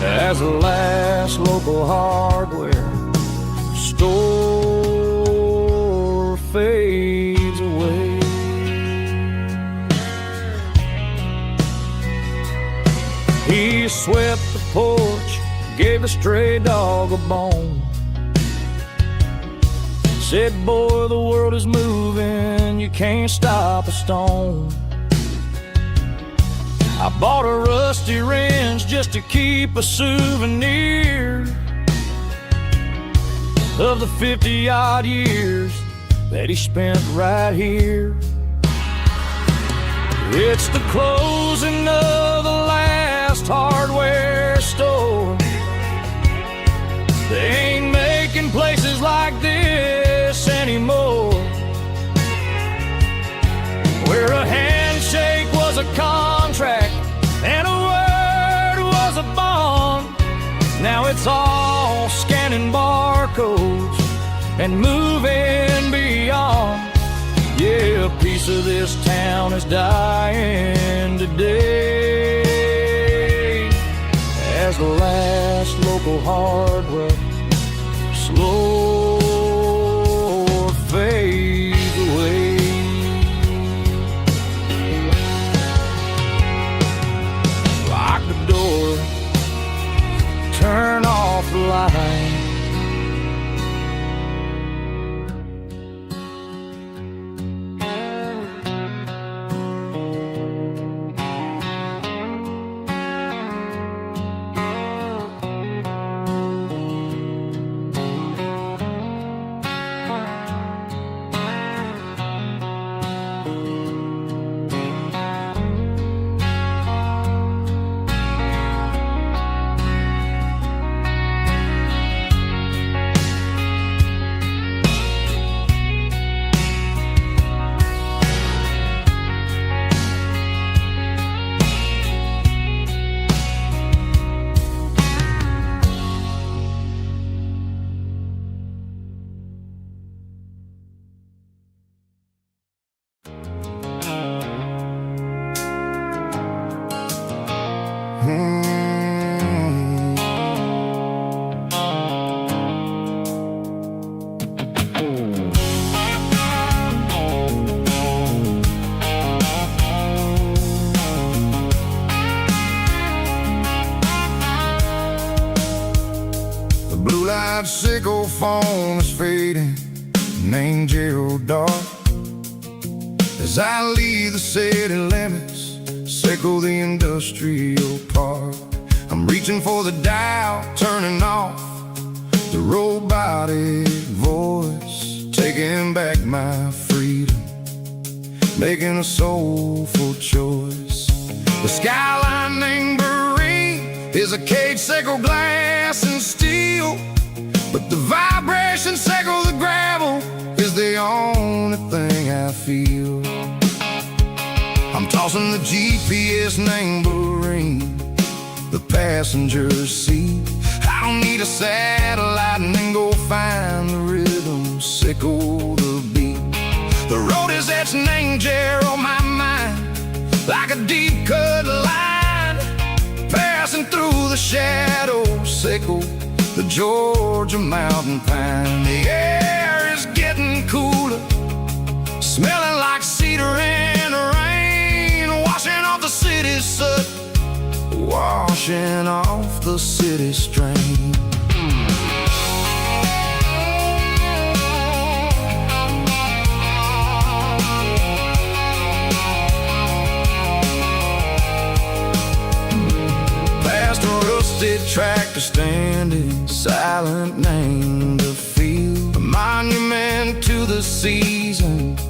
as the last local hardware store fades away. He swept the porch, gave the stray dog a bone. Said, boy, the world is moving, you can't stop a stone. I bought a rusty wrench just to keep a souvenir of the 50-odd years that he spent right here. It's the closing of the last hardware store. They ain't making places like this anymore, where a handshake was a contract and a word was a bond. Now it's all scanning barcodes and moving beyond. Yeah, a piece of this town is dying today as the last local hardware slow fades away. Lock the door, turn off the light. Blue-light sickle phone is fading, name Gerald Dark. As I leave the city limits, sickle the industrial park. I'm reaching for the dial, turning off the robotic voice, taking back my freedom, making a soulful choice. The skyline named Marine is a cage, sickle glass and steel, but the vibration sickle the gravel is the only thing I feel. I'm tossing the GPS named Marine, the passenger seat. I don't need a satellite and then go find the rhythm, sickle the beat. The road is etched named Jer on my mind, like a deep cut line, passing through the shadows, sickle the Georgia mountain pine. The air is getting cooler, smelling like cedar in the rain, washing off the city's soot, washing off the city strain. Past a rusted tractor standing silent, named the field, a monument to the seasons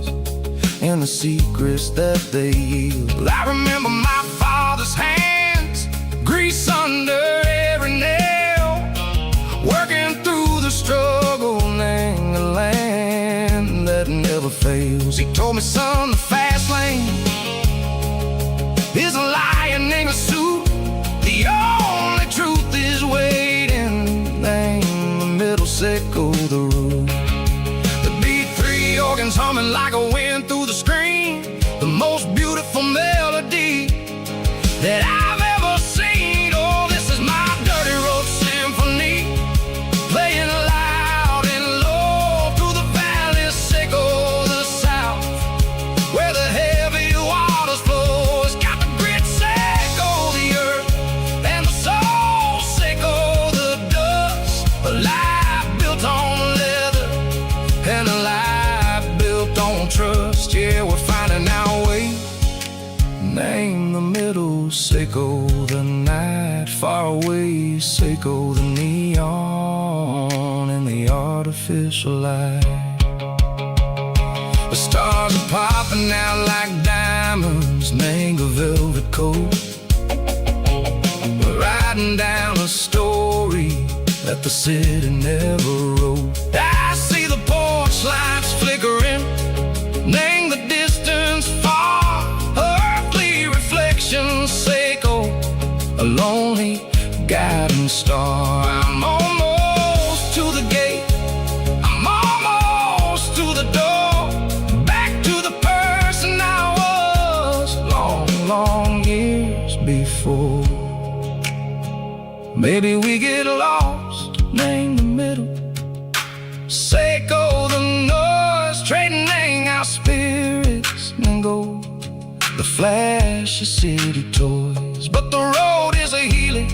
and the secrets that they yield. I remember my father's hands, grease under every nail, working through the struggle, name the land that never fails. He told me, son, the fast lane is a lion in a suit. The only truth is waiting, name the middle, sickle the root. The B3 organs humming like a wind through the screen, the most beautiful melody that I've ever seen. Oh, this is my dirty road symphony, playing loud and low through the valleys, sickle the south, where the heavy waters flow. It's got the grit, sickle the earth, and the soul, sickle the Name the middle, Seiko the night. Far away, Seiko the neon and the artificial light. The stars are popping out like diamonds, mango velvet coat. We're riding down a story that the city never wrote. I see the porch lights flickering, name the distance far, earthly reflections, Seiko, a lonely guiding star. I'm almost to the gate, I'm almost to the door, back to the person I was long, long years before. Maybe we get lost, name the middle, Seiko the noise, trading our spirits and gold, the flash of city toys. But the road is a healing,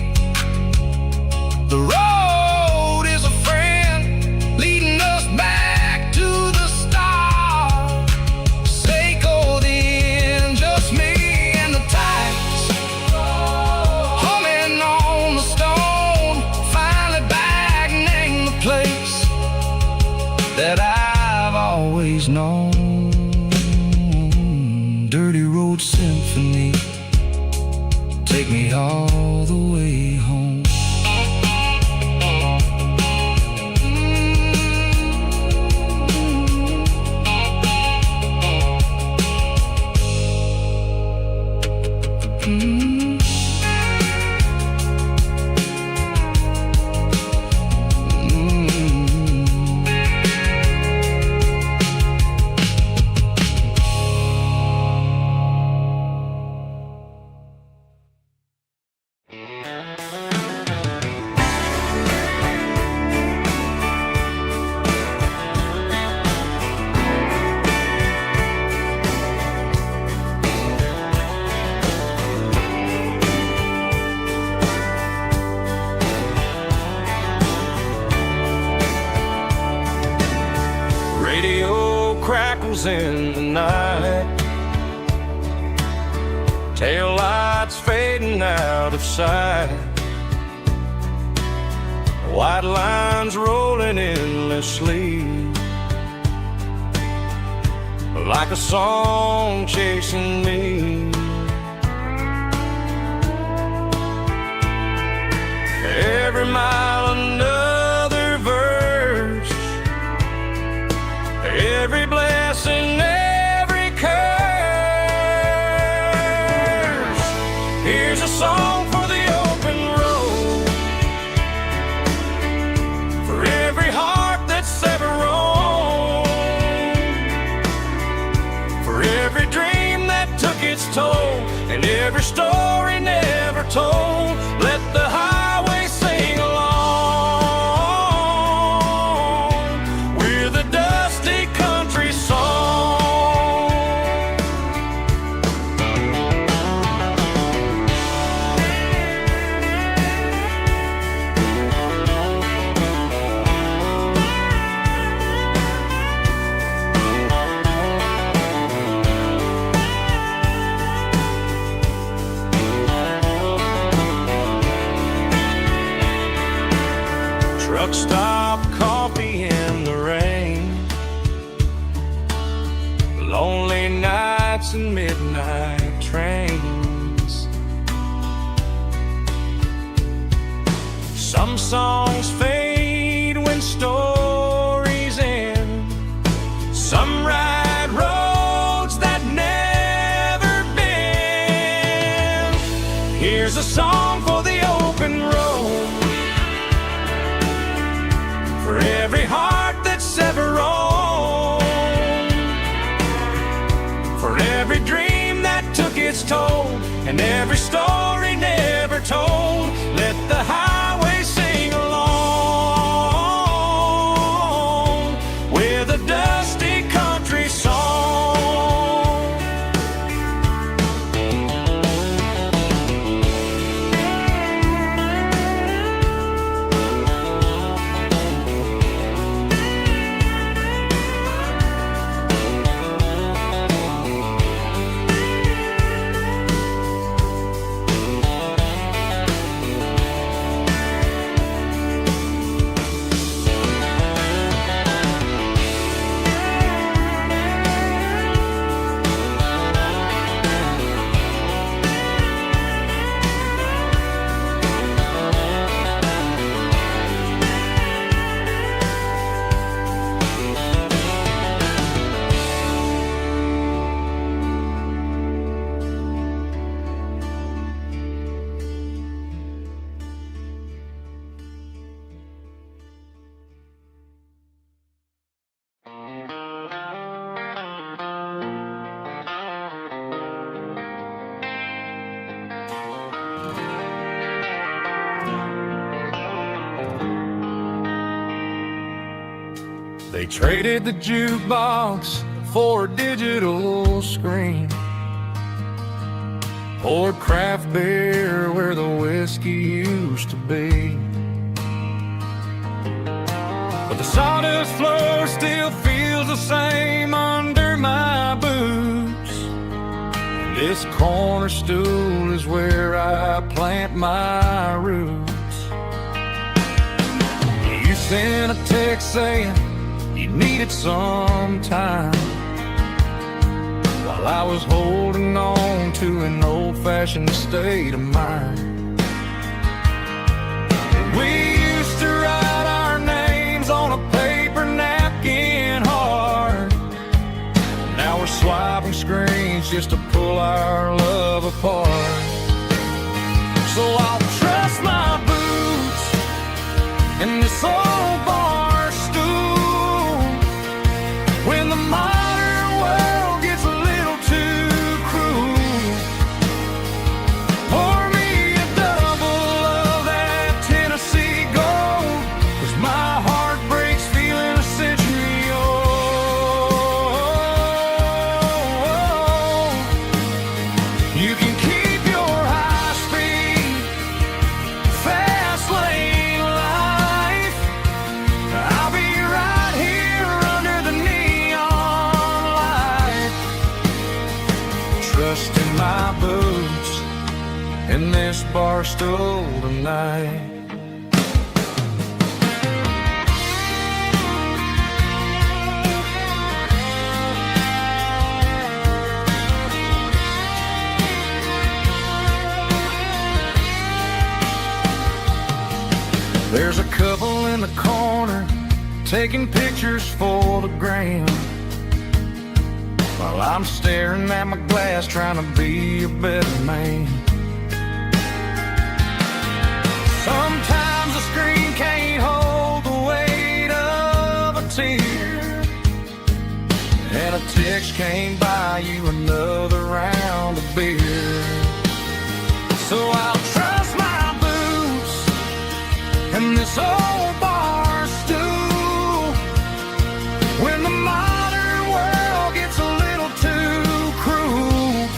the road is a friend, leading us back to the start. Seiko the end, just me and the tides, humming on the stone. Finally back, name the place that I've always known. Dirty Road Symphony, take me all the way home. Radio crackles in the night, tail lights fading out of sight, white lines rolling endlessly, like a song chasing me. Every mile another verse, every blessing, every curse. Here's a song for the open road, for every heart that's ever roamed, for every dream that took its toll, and every story never told. Let the highway sing along with a dusty country song. Truck stop, coffee in the rain, lonely nights and midnight trains. Some songs fade when stories end, some ride roads that never bend. Here's a song for the open road, for every heart that's ever roamed, for every dream that took its toll, and every story never told. Let the highway sing along with a dusty country song. They traded the jukebox for a digital screen, poured craft beer where the whiskey used to be. But the sawdust floor still feels the same under my boots. This corner stool is where I plant my roots. You sent a text saying you needed some time, while I was holding on to an old-fashioned state of mind. We used to write our names on a paper napkin hard. Now we're swiping screens just to pull our love apart. So I'll trust my boots in this old bar stool when the modern world gets a little too cruel. Pour me a double of that Tennessee Gold, 'cause my heart breaks feeling a century old. You can keep your high-speed, fast lane life. I'll be right here under the neon light, trusting my boots in this bar stool tonight. There's a couple in the corner taking pictures for the gram, while I'm staring at my glass trying to be a better man. Sometimes the screen can't hold the weight of a tear, and a text can't buy you another round of beer. So I'll trust my boots and this old bar stool when the modern world gets a little too cruel.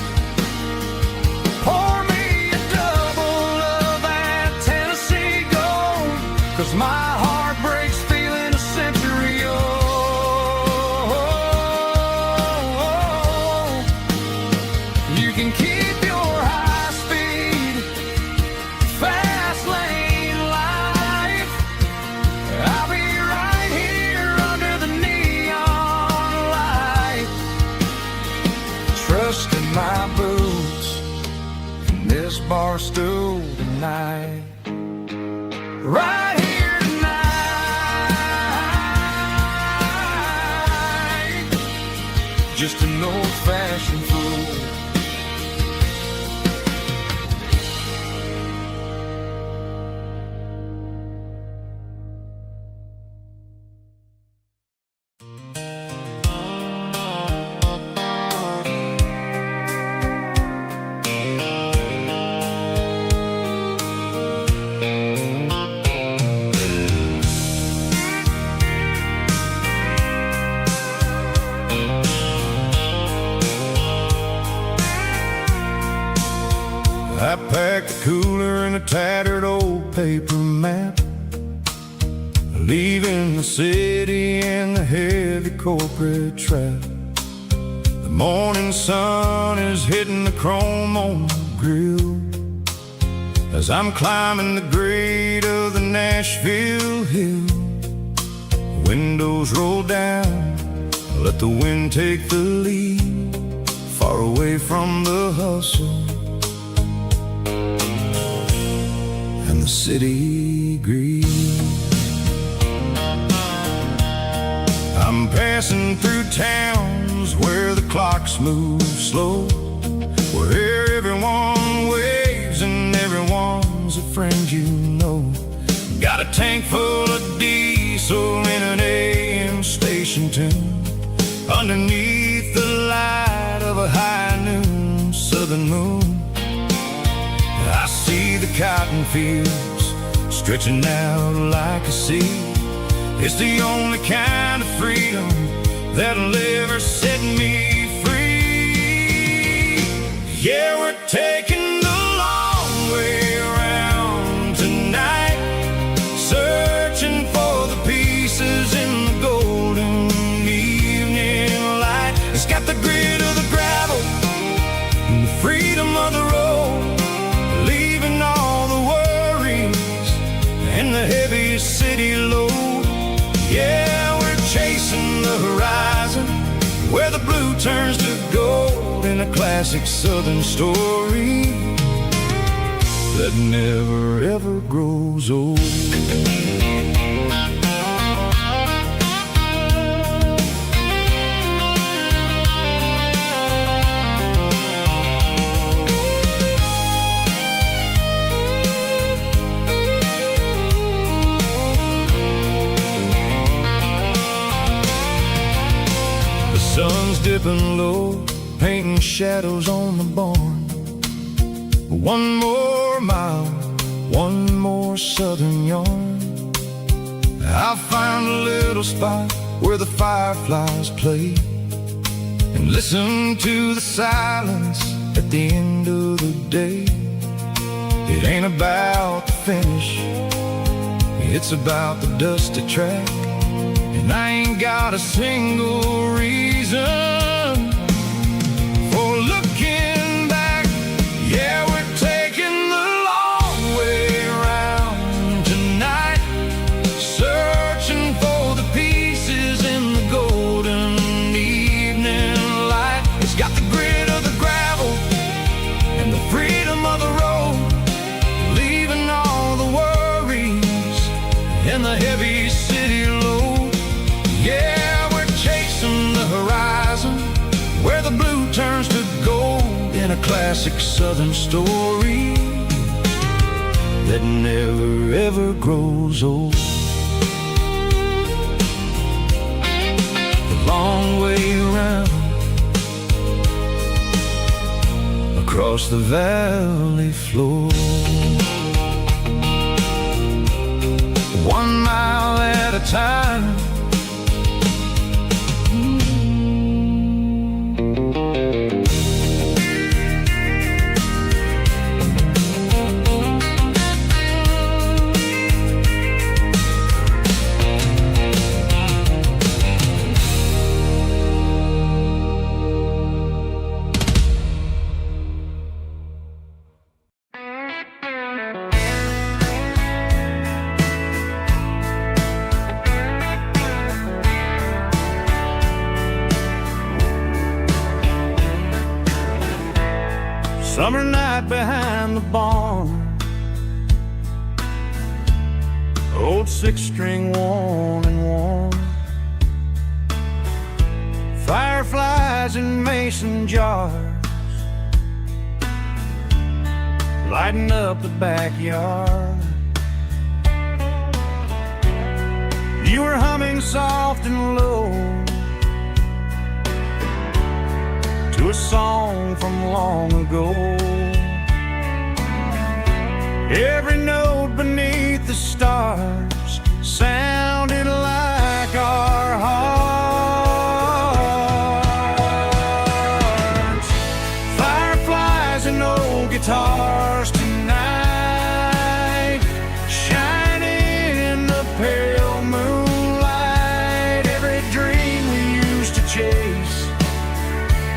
Pour me a double of that Tennessee Gold, 'cause my heart breaks feeling a century old. You can keep your high-speed, fast lane life. I'll be right here under the neon light, trusting my boots in this bar stool tonight. Right here tonight, just an old-fashioned fool. I packed the cooler in a tattered old paper map, leaving the city in the heavy corporate trap. The morning sun is hitting the chrome on the grill as I'm climbing the grade of the Nashville hill. Windows roll down, let the wind take the lead, far away from the hustle and the city greed. I'm passing through towns where the clocks move slow, where everyone waves and everyone's a friend you know. Got a tank full of diesel in an AM station tune, underneath the light of a high noon southern moon. I see the cotton fields stretching out like a sea, It's the only kind of freedom that'll ever set me free. Yeah, we're taking the long way around tonight, searching for the pieces in the golden evening light. It's got the grit of the gravel and the freedom of the road, leaving all the worries and the heavy city load. Yeah, we're chasing the horizon where the blue turns to gold, in a classic southern story that never ever grows old. Sun's dipping low, painting shadows on the barn. One more mile, one more southern yarn. I'll find a little spot where the fireflies play, and listen to the silence at the end of the day. It ain't about the finish, it's about the dusty track. And I ain't got a single reason for looking back. Yeah, we're taking the long way around tonight, searching for the pieces in the golden evening light. It's got the grit of the gravel and the freedom of the road, leaving all the worries and the heavy city load. Yeah, we're chasing the horizon where the blue turns to gold, in a classic southern story that never ever grows old. The long way around across the valley floor, 1 mile at a time. Summer night behind the barn, old 6-string worn and worn, fireflies in mason jars, lighting up the backyard. You were humming soft and low to a song from long ago. Every note beneath the stars sounded like our hearts. Fireflies and old guitars tonight, shining in the pale moonlight. Every dream we used to chase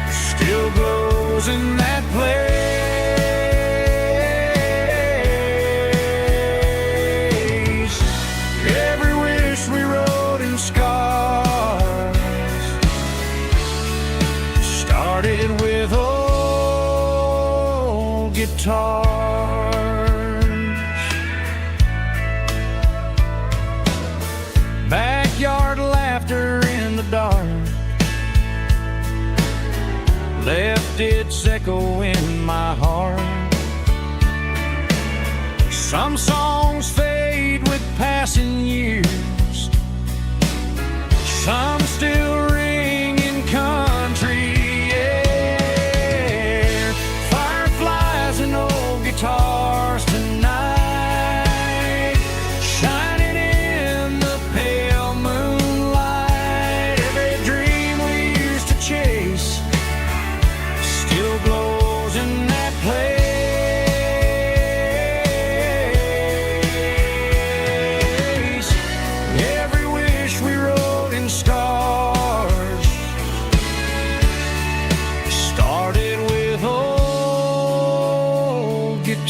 still glows in that place. Every wish we wrote in scars started with old guitars. Backyard laughter in the dark left its echo in my heart. Some songs fade with passing years, some still ring in country air. Fireflies and old guitars tonight, shining in the pale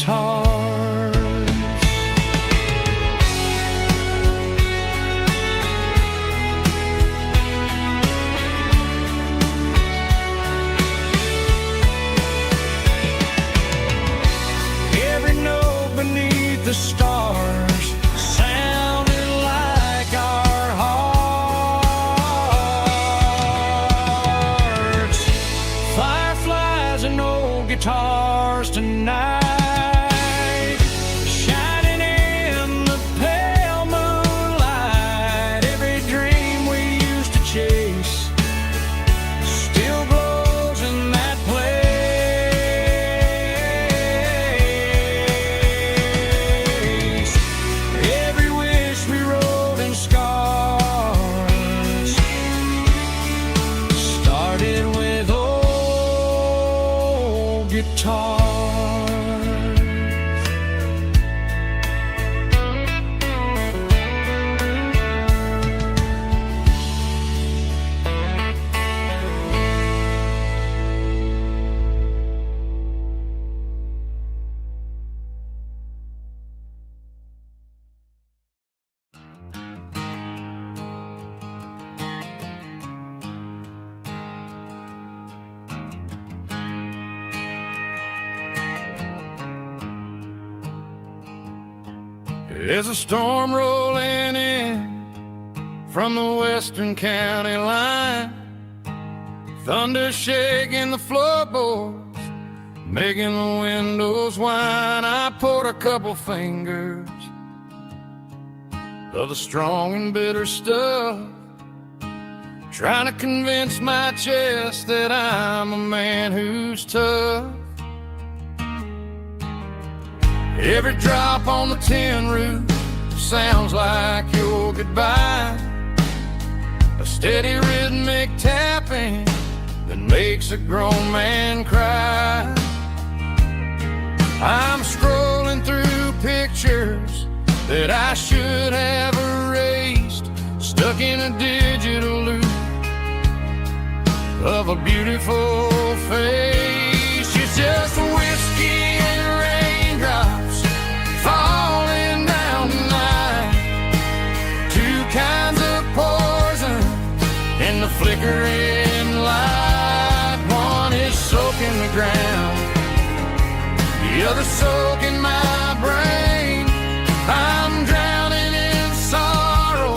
guitars. Every note beneath the stars sounded like our hearts. Fireflies and old guitars tonight, shining in the pale moonlight. Every dream we used to chase still glows in that place. Every wish we wrote in scars started with old guitars. There's a storm rolling in from the western county line, thunder shaking the floorboards, making the windows whine. I poured a couple fingers of the strong and bitter stuff, trying to convince my chest that I'm a man who's tough. Every drop on the tin roof sounds like your goodbye, a steady rhythmic tapping that makes a grown man cry. I'm scrolling through pictures that I should have erased, stuck in a digital loop of a beautiful face. It's just whiskey and raindrops falling down tonight, two kinds of poison in the flickering light. One is soaking the ground, the other soaking my brain. I'm drowning in sorrow,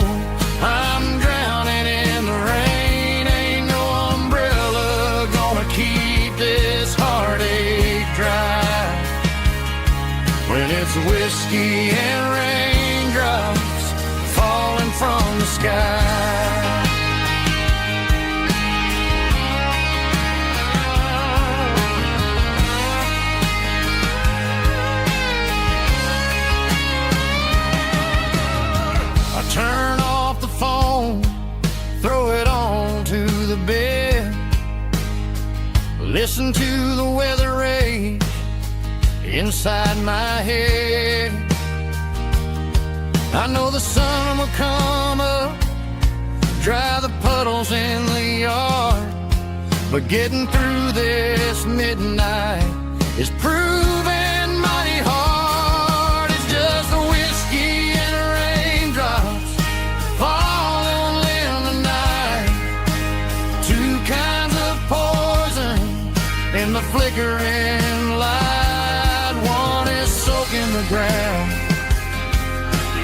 I'm drowning in the rain. Ain't no umbrella gonna keep this heartache dry when it's whiskey and raindrops falling from the sky. I turn off the phone, throw it on to the bed, listen to the weather rage inside my head. I know the sun will come up, dry the puddles in the yard, but getting through this midnight is proving mighty hard. It's just the whiskey and raindrops falling in the night, two kinds of poison in the flickering light. One is soaking the ground,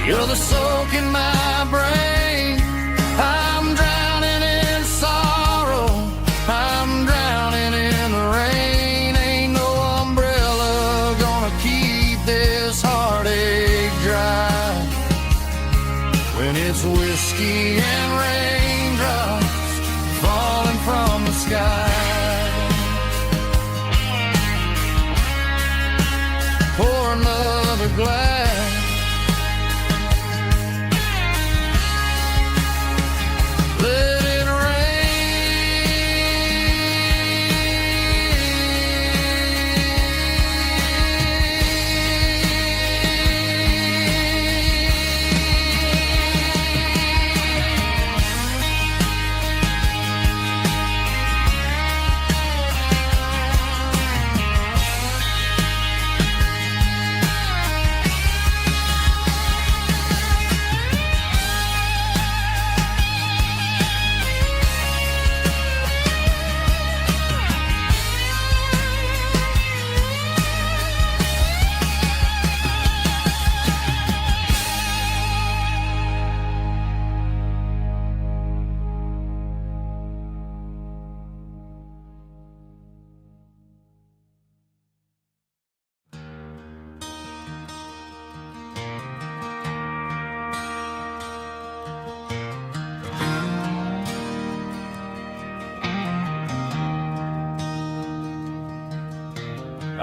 the other soaking my brain. I'm drowning in sorrow, I'm drowning in the rain. Ain't no umbrella gonna keep this heartache dry when it's whiskey and raindrops falling from the sky. Pour another glass,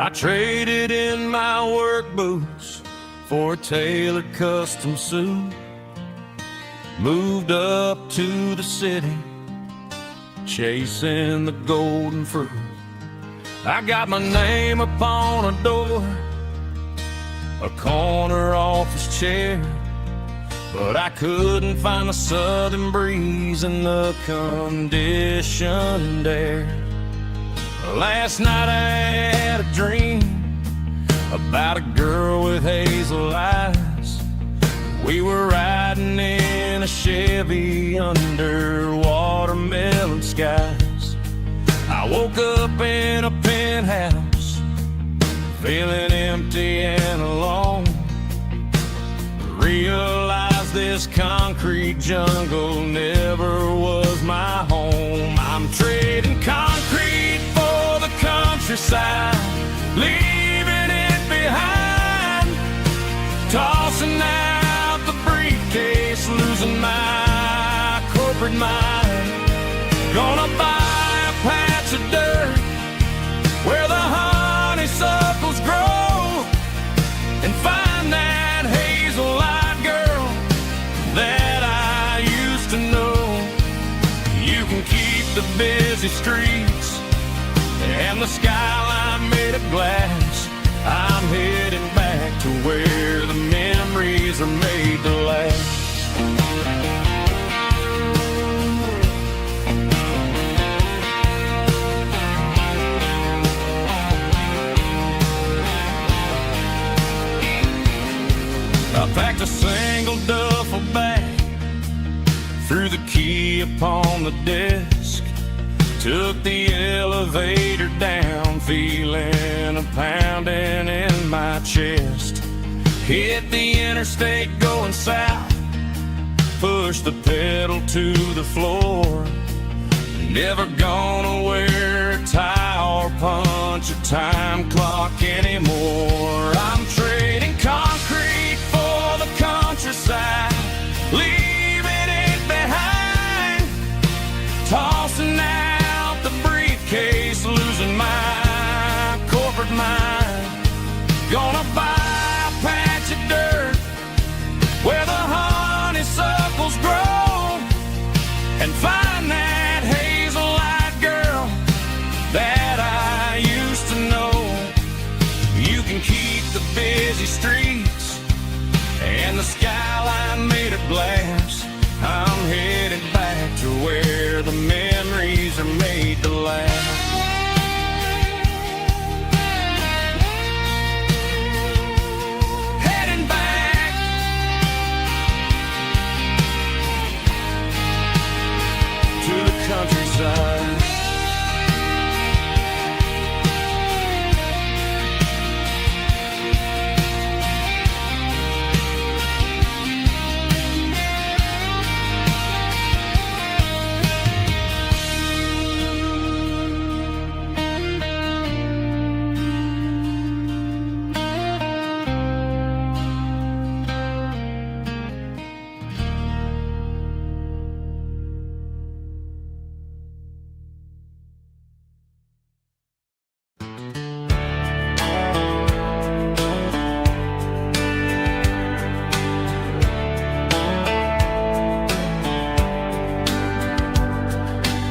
I traded in my work boots for a tailored custom suit. Moved up to the city, chasing the golden fruit. I got my name upon a door, a corner office chair, but I couldn't find the southern breeze in the conditioned air. Last night I had a dream about a girl with hazel eyes. We were riding in a Chevy under watermelon skies. I woke up in a penthouse, feeling empty and alone. Realized this concrete jungle never was my home. I'm trading concrete for the countryside, leaving it behind, tossing out the briefcase, losing my corporate mind. Gonna buy a patch of dirt where the honeysuckles grow and find that hazel-eyed girl that I used to know. You can keep the busy streets and the skyline made of glass. I'm heading back to where the memories are made to last. I packed a single duffel bag, threw the key upon the desk, took the elevator down, feeling a pounding in my chest. Hit the interstate going south, pushed the pedal to the floor. Never gonna wear a tie or punch a time clock anymore. I'm trading concrete for the countryside, leaving it behind, tossing out the briefcase, losing my corporate mind. Gonna buy a patch of dirt where the honeysuckles grow and find that hazel-eyed girl that I used to know. You can keep the busy streets and the skyline made of glass. I'm headed back to where the memories are made to last. Heading back to the countryside.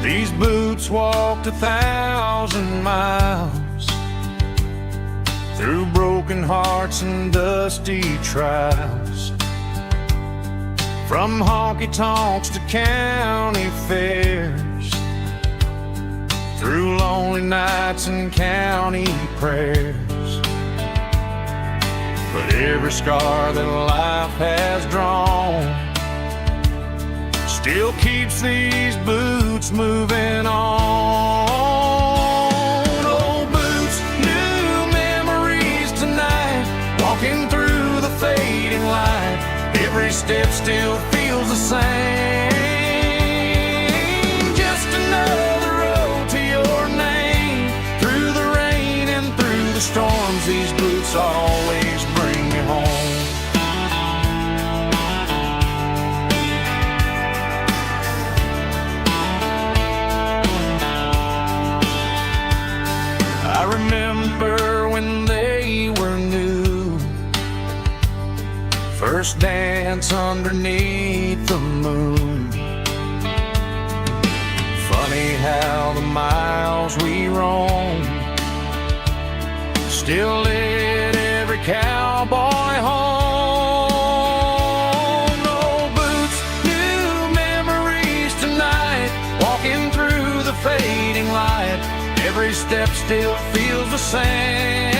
These boots walked 1,000 miles through broken hearts and dusty trials, from honky-tonks to county fairs, through lonely nights and county prayers. But every scar that life has drawn still keeps these boots moving on. Old boots, new memories tonight, walking through the fading light. Every step still feels the same. Just another road to your name. Through the rain and through the storms, these boots always bring me home. I remember when miles we roam still lit every cowboy home. Old boots, new memories tonight, walking through the fading light. Every step still feels the same.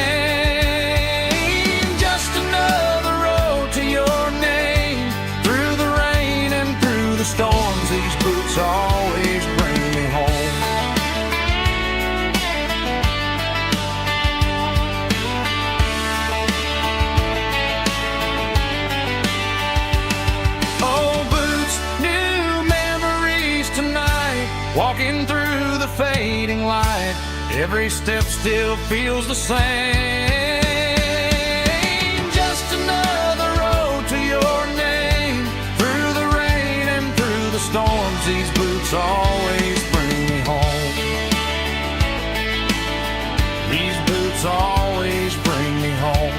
Just another road to your name. Through the rain and through the storms, these boots always bring me home. Old boots, new memories tonight, walking through the fading light. Every step still feels the same. Just another road to your name. Through the rain and through the storms, these boots always bring me home. These boots always bring me home.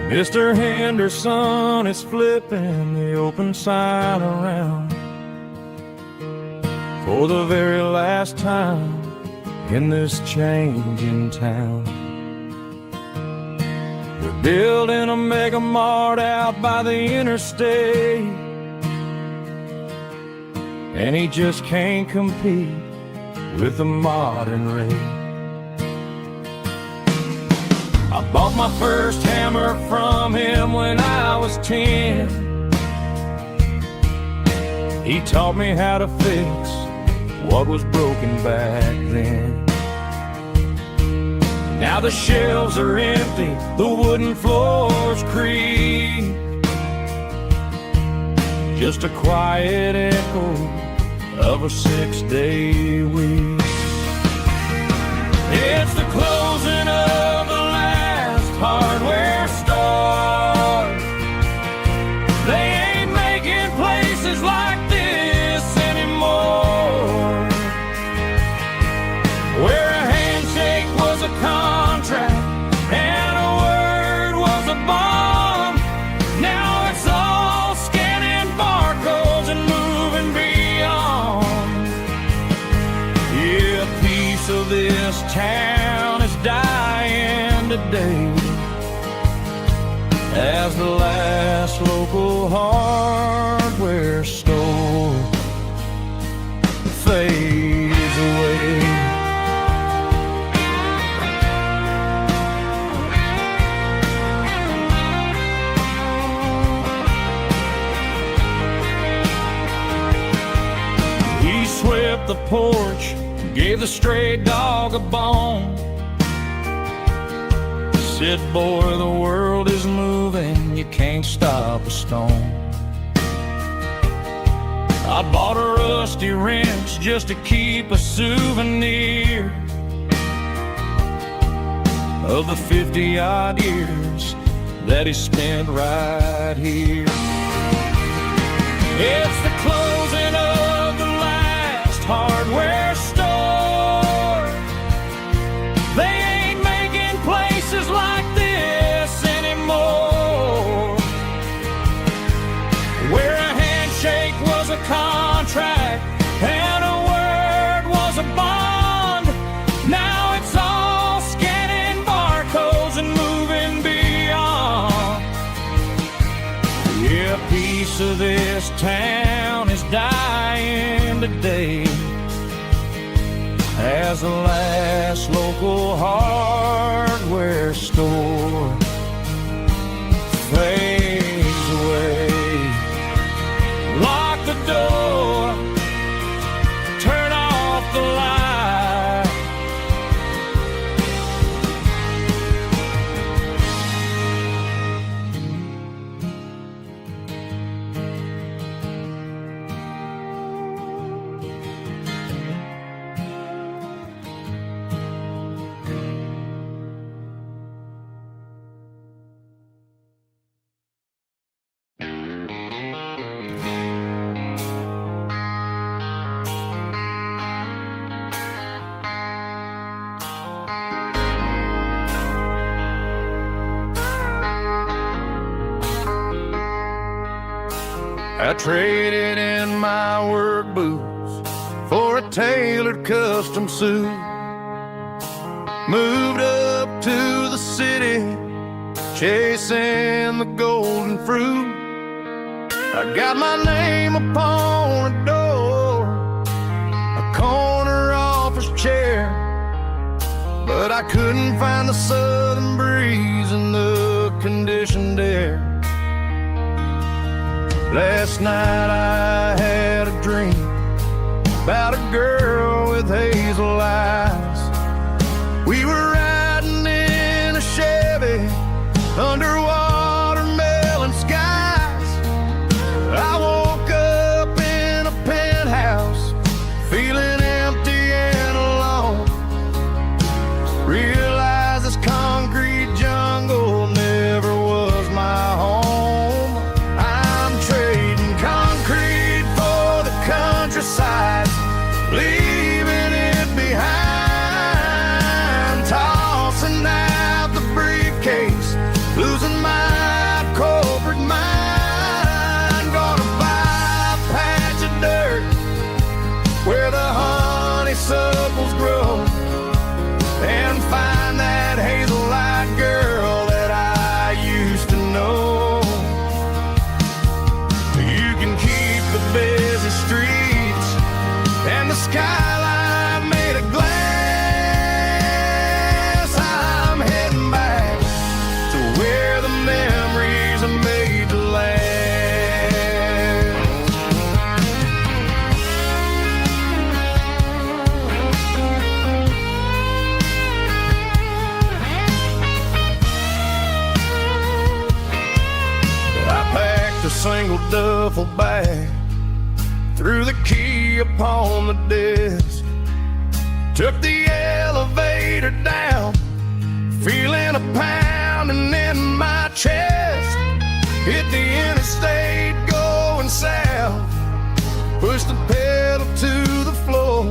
Mr. Henderson is flipping the open sign around for the very last time in this changing town. They're building a mega mart out by the interstate, and he just can't compete with the modern rate. I bought my first hammer from him when I was 10. He taught me how to fix what was broken back then. Now the shelves are empty, the wooden floors creak, just a quiet echo of a 6-day week. It's the closing of the hardware store. They ain't making places like this anymore, where a handshake was a contract and a word was a bond. Now it's all scanning barcodes and moving beyond. Yeah, a piece of this town is dying today as the last local hardware store fades away. He swept the porch, gave the stray dog a bone, said, boy, the world is moving, you can't stop a stone. I bought a rusty wrench just to keep a souvenir of the 50-odd years that he spent right here. It's the closing of the last hardware store. They ain't making places like this anymore, where a handshake was a contract and a word was a bond. Now it's all scanning barcodes and moving beyond. Yeah, a piece of this town is dying today as the last local hardware store fades away. Lock the door, turn off the light. I traded in my work boots for a tailored custom suit. Moved up to the city, chasing the golden fruit. I got my name upon a door, a corner office chair, but I couldn't find the southern breeze in the conditioned air. Last night I had a dream about a girl with hazel eyes. We were riding in a Chevy under watermelon skies. I woke up in a penthouse feeling empty and alone. Realized this concrete jungle never was my home. I'm trading concrete for the countryside, leaving it behind, tossing out the briefcase, losing my corporate mind. Gonna buy a patch of dirt where the honeysuckles grow, and find that hazel-eyed girl that I used to know. You can keep the busy streets and the skyline made of glass. I'm heading back to where the memories are made to last. I packed a single duffel bag, threw the key upon the desk, took the elevator down, feeling a pounding in my chest. Hit the interstate going south, pushed the pedal to the floor.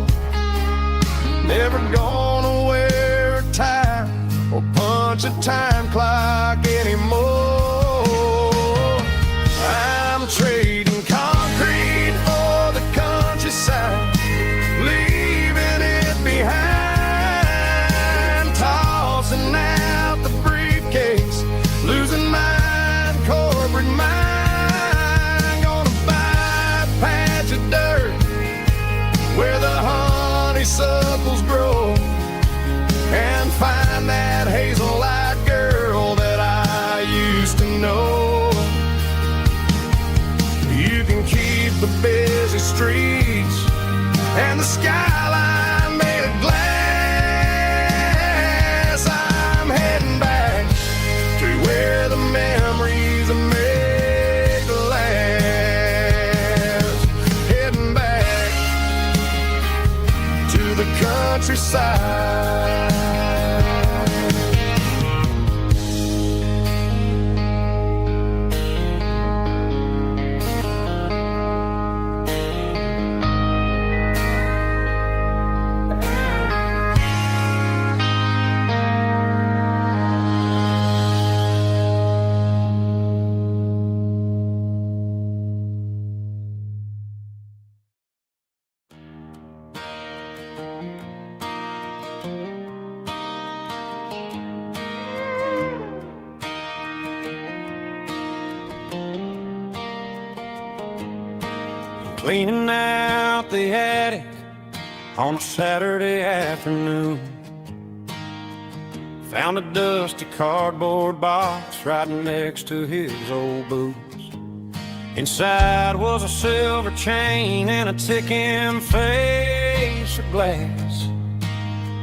Never gonna wear a tie or punch a time clock anymore. I'm trading concrete for the countryside, leaving it behind, tossing out the briefcase, losing my corporate mind. Gonna buy a patch of dirt where the honeysuckles grow, and find that hazel-eyed girl that I used to know. You can keep the busy streets and the skyline made of glass. I'm heading back to where the memories are made to last. Heading back to the countryside. Cleaning out the attic on a Saturday afternoon, found a dusty cardboard box right next to his old boots. Inside was a silver chain and a ticking face of glass.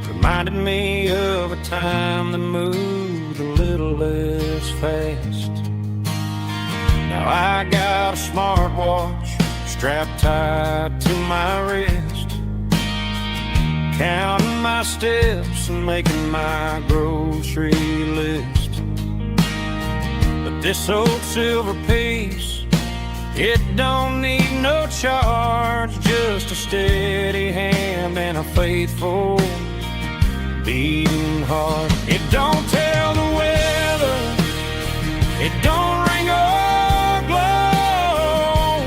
Reminded me of a time that moved a little less fast. Now I got a smartwatch strapped tight to my wrist, counting my steps and making my grocery list. But this old silver piece, it don't need no charge, just a steady hand and a faithful beating heart. It don't tell the weather, it don't ring or glow,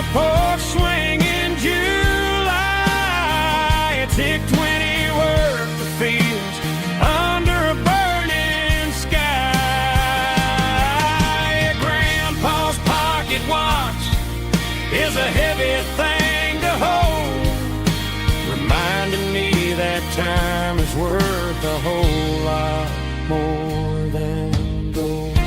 a porch swing in July. It took 20 work the fields under a burning sky. Grandpa's pocket watch is a heavy thing to hold, reminding me that time is worth a whole lot more than gold.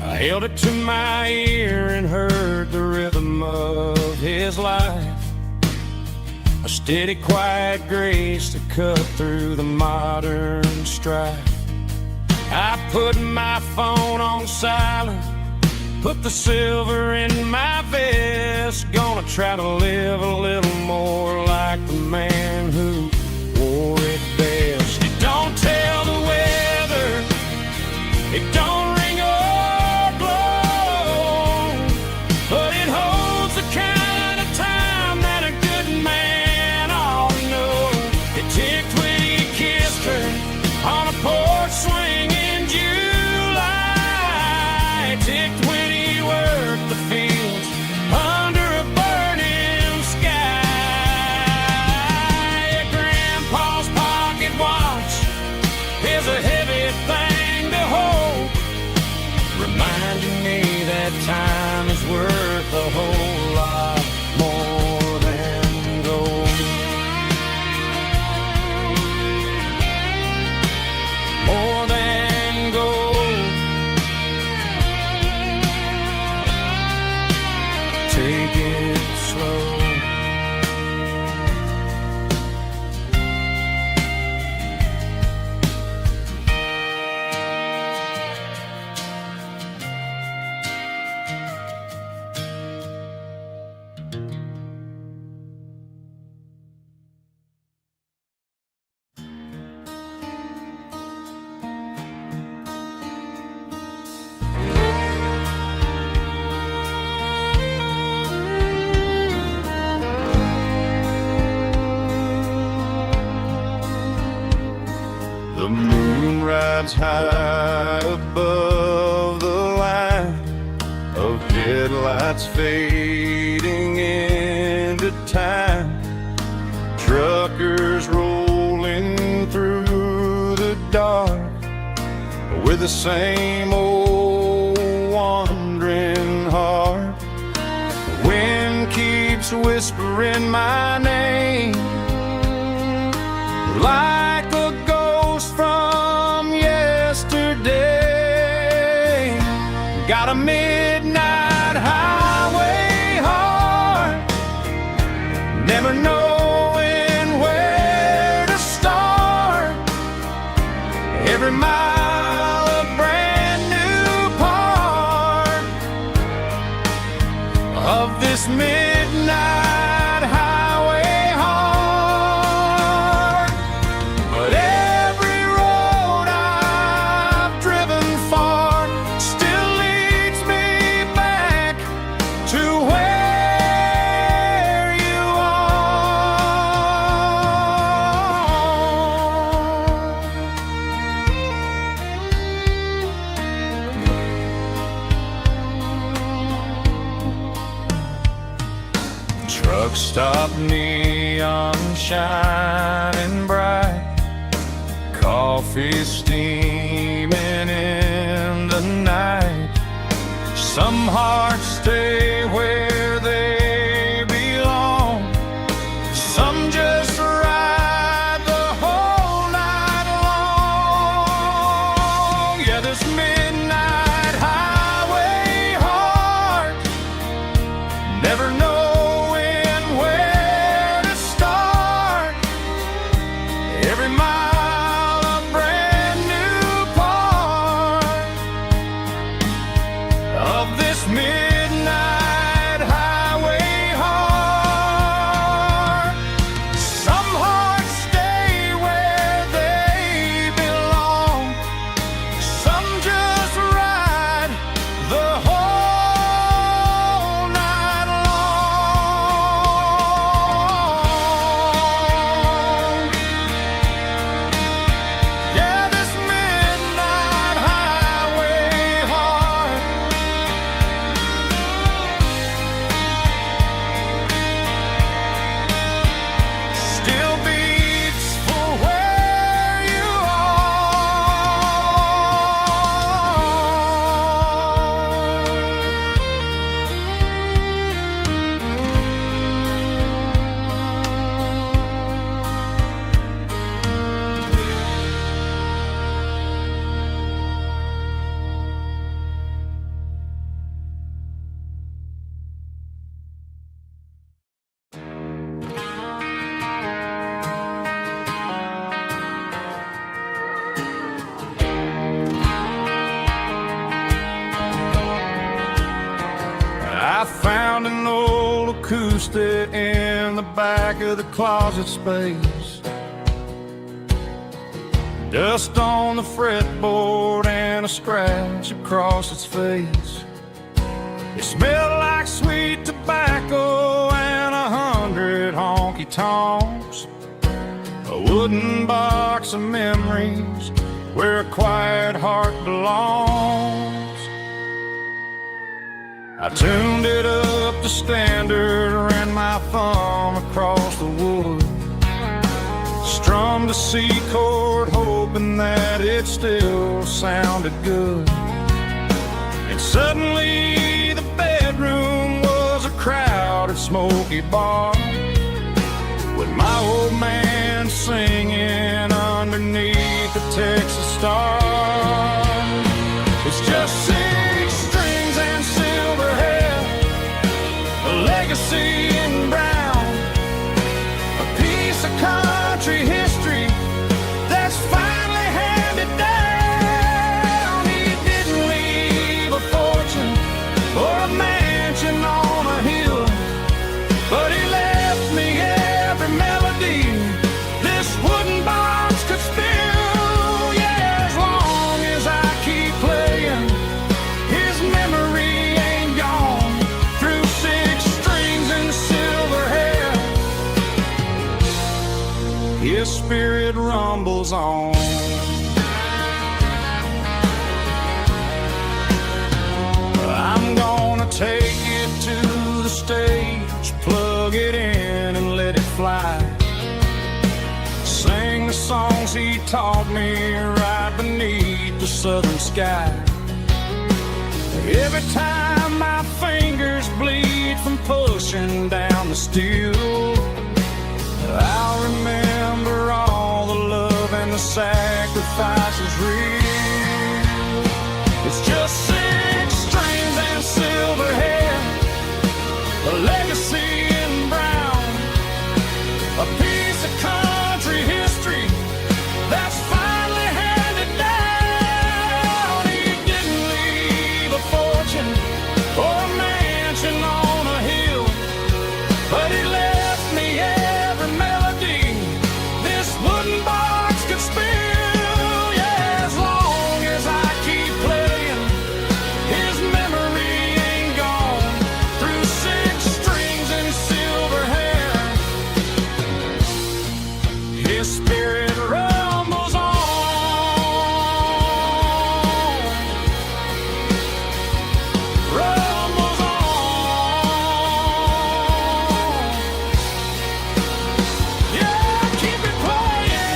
I held it to my ear and heard the rhythm of his life, a steady, quiet grace to cut through the modern strife. I put my phone on silent, put the silver in my vest. Gonna try to live a little more like the man who wore it best. It don't tell the weather, it don't ring or blow, but it holds the kind of time that a good man ought to know. It ticked when he kissed her on a porch swing in July. It ticked when he worked the fields under a burning sky. Grandpa's pocket watch is a heavy thing to hold, reminding me that time is worth a whole lot more than gold. More than gold. Take it slow. The moon rides high above the line of headlights fading into time. Truckers rolling through the dark with the same old wandering heart. The wind keeps whispering my name like a ghost from yesterday. Got a midnight highway heart, never knowing where to start. Every mile a brand new part of this midnight highway heart. But every road I've driven far still leads me back to where you are. Truck stop, neon shining bright, coffee steaming in the night. Some hearts stay where they belong, some just ride the whole night long. Yeah, this midnight highway heart, never knowing where to start. Every mile a brand new part of this midnight roosted in the back of the closet space. Dust on the fretboard and a scratch across its face. It smelled like sweet tobacco and 100 honky-tonks. A wooden box of memories where a quiet heart belongs. I tuned it up to standard, ran my thumb across the wood, strummed a C chord, hoping that it still sounded good. And suddenly the bedroom was a crowded, smoky bar, with my old man singing underneath the Texas star. It's just 6 strings and silver hair, a legacy in brown, a piece of country history that's finally handed down. He didn't leave a fortune or a mansion on a hill, but he left me every melody this wooden box could spill. Yeah, as long as I keep playing, his memory ain't gone. Through 6 strings and silver hair, his spirit rumbles on. I'm gonna take it to the stage, plug it in and let it fly. Sing the songs he taught me right beneath the southern sky. Every time my fingers bleed from pushing down the steel, I'll remember all the love and the sacrifices real. It's just 6 strings and silver hair, a legacy in brown, a piece of country history that's finally handed down. He didn't leave a fortune or a mansion on a hill, but he left me every melody this wooden box could spill. Yeah, as long as I keep playing, his memory ain't gone. Through 6 strings and silver hair, his spirit rumbles on. Rumbles on. Yeah, keep it playing.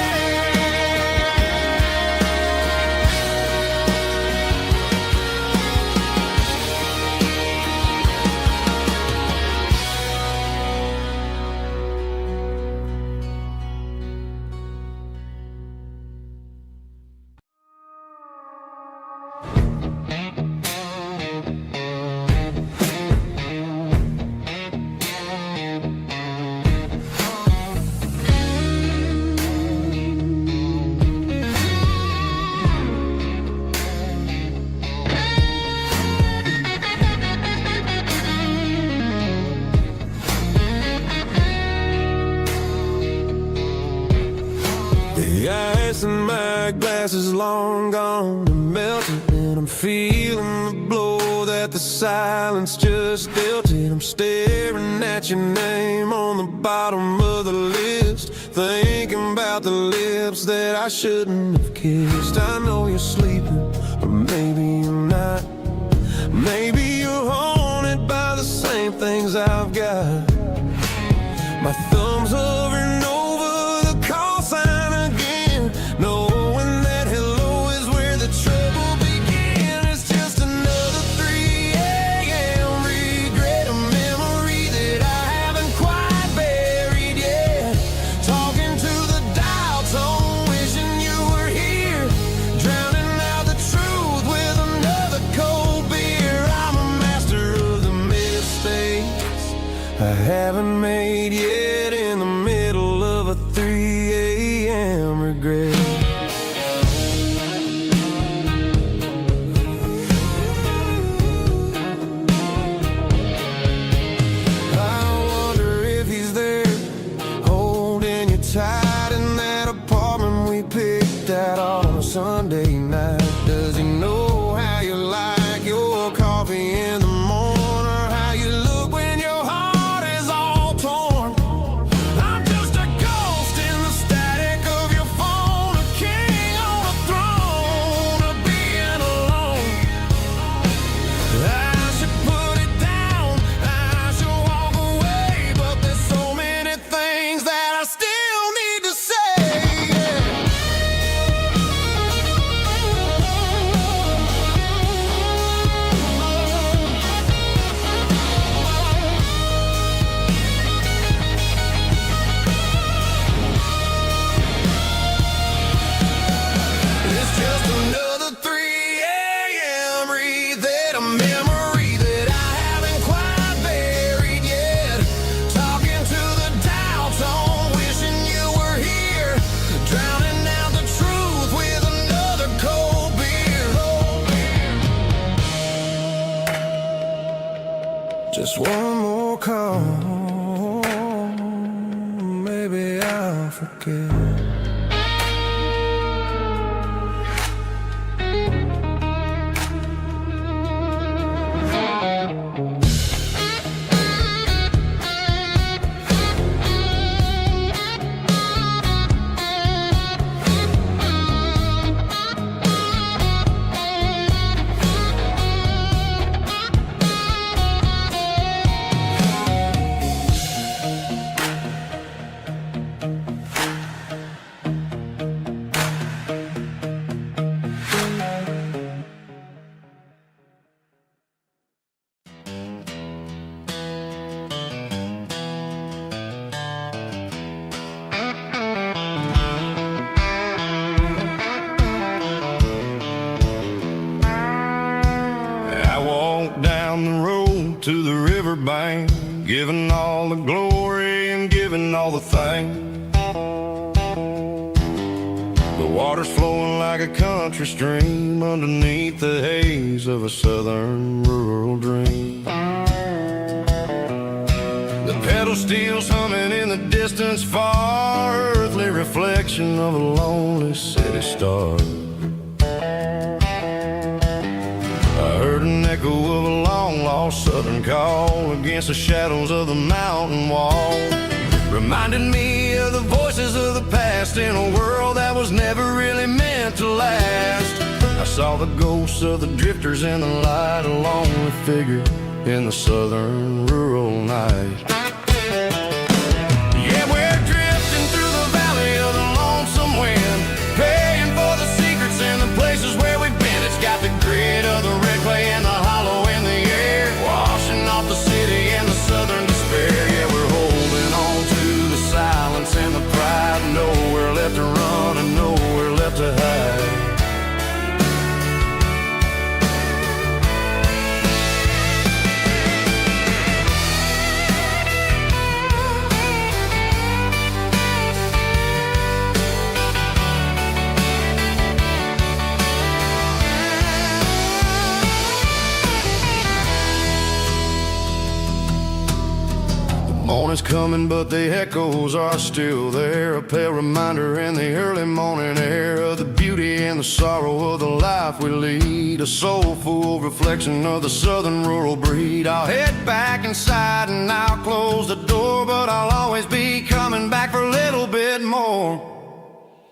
The ice in my glass is long gone and melted, and I'm feeling the blow that the silence just dealt it. I'm staring at your name on the bottom of the list, thinking about the lips that I shouldn't have kissed. I know you're sleeping, but maybe you're not. Maybe you're haunted by the same things I've got. My thumb's hovering over the call sign again, knowing that hello is where the trouble began. It's just another 3 a.m. regret, a memory that I haven't quite buried yet. Talking to the dial tone, wishing you were here, drowning out the truth with another cold beer. I'm a master of the mistakes I haven't made yet, in the middle of a 3 a.m. regret. I wonder Just one more call, maybe I'll forget. Down the road to the riverbank, giving all the glory and giving all the thanks. The water's flowing like a country stream underneath the haze of a southern rural dream. The pedal steel's humming in the distance far, earthly reflection of a lonely city star. I heard an echo of a long-lost southern call against the shadows of the mountain wall, reminded me of the voices of the past in a world that was never really meant to last. I saw the ghosts of the drifters in the light, a lonely figure in the southern rural night. Yeah, we're drifting through the valley of the lonesome wind, paying for the secrets and the places where we've been. It's got the grit of the red clay and the hollow in the air, washing off the city and the southern despair. Yeah, we're holding on to the silence and the pride, nowhere left to run and nowhere left to hide. Morning's coming, but the echoes are still there, a pale reminder in the early morning air of the beauty and the sorrow of the life we lead, a soulful reflection of the southern rural breed. I'll head back inside and I'll close the door, but I'll always be coming back for a little bit more.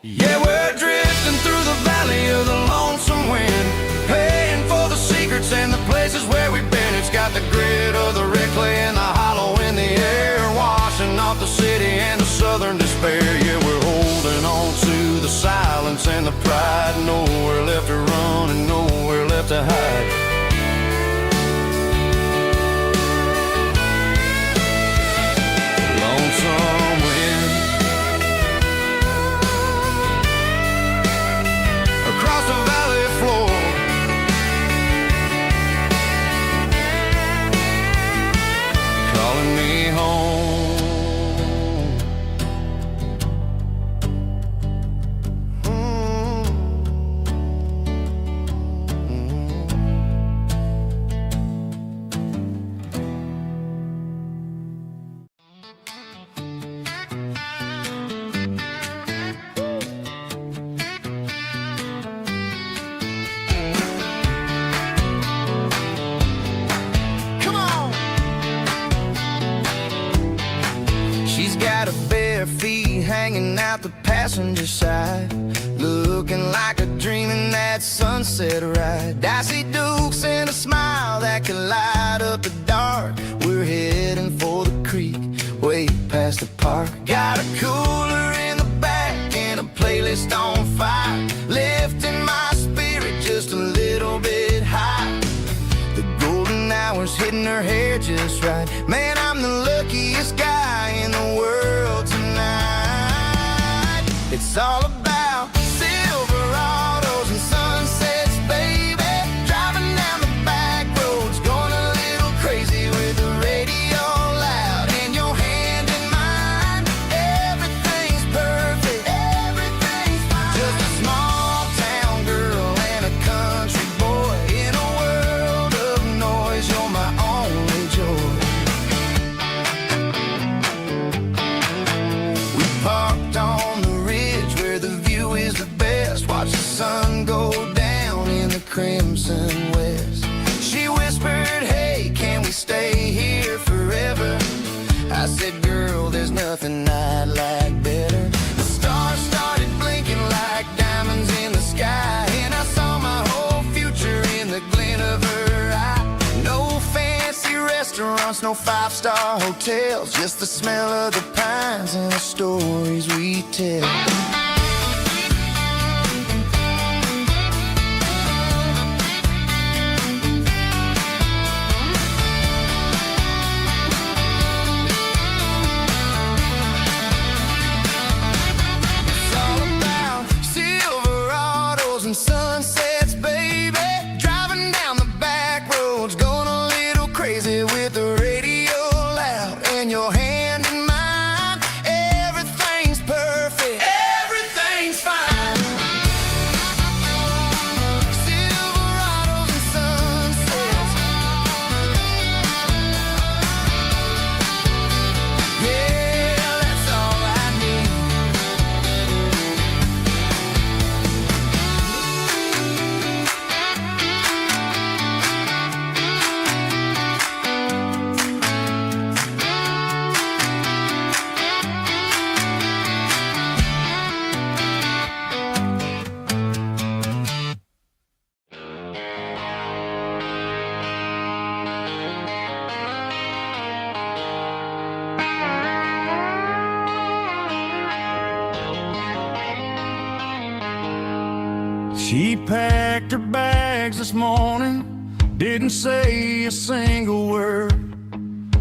Yeah, we're drifting through the valley of the lonesome wind, paying for the secrets and the places where we've been. It's got the grit of the red clay and the hollow in the air, washing off the city and the southern despair. Yeah, we're holding on to the silence and the pride, nowhere left to run and nowhere left to hide. Lonesome wind across the valley floor, calling me home. Got her bare feet hanging out the passenger side, looking like a dream in that sunset ride. I see Dukes and a smile that can light up the dark. We're heading for the creek, way past the park. Got a cooler in the back and a playlist on fire, lifting my spirit just a little bit high. The golden hours hitting her hair just right. Man, I'm the luckiest guy in the world tonight. It's all about Silverados and sunsets, baby. Driving down the back roads, going a little crazy with the radio loud and your hand in mine. Everything's perfect, everything's fine. Just a small town girl and a country boy in a world of noise. You're my only joy. night like better. The stars started blinking like diamonds in the sky, and I saw my whole future in the glint of her eye. No fancy restaurants, no five-star hotels, just the smell of the pines and the stories we tell. Sunsets, baby, driving down the back roads, going a little crazy with the radio loud, and your hand in mine. Everything's perfect, everything's fine. Silverados and sunsets, yeah, that's all I need. She packed her bags this morning, didn't say a single word,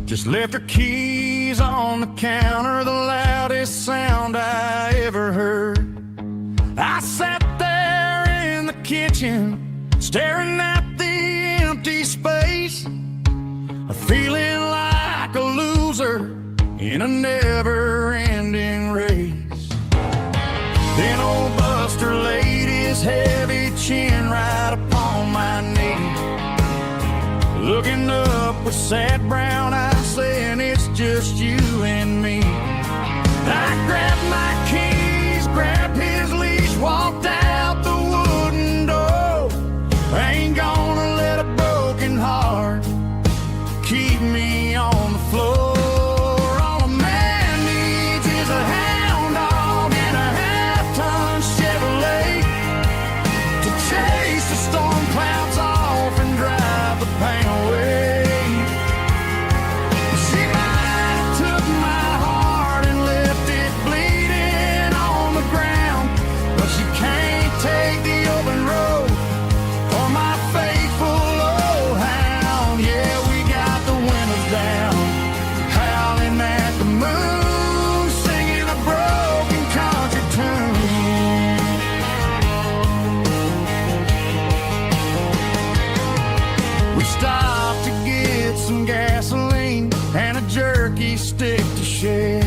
just left her keys on the counter, the loudest sound I ever heard. I sat there in the kitchen, staring at the empty space, feeling like a loser in a never-ending race. Then old Buster laid his heavy chin right upon my knee, looking up with sad brown eyes, saying it's just you and me. I grabbed my keys, grabbed his leash, walked out the wooden door. I ain't gonna let a broken heart keep me on the floor. All a man needs is a hound dog and a half-ton Chevrolet to chase the storm clouds off and drive the pain away. She might have took my heart and left it bleeding on the ground, but she can't take the open road or my faithful old hound. Yeah, we got the windows down, howling at the moon, singing a broken country tune. We stopped to get some gasoline and a jerky stick to share.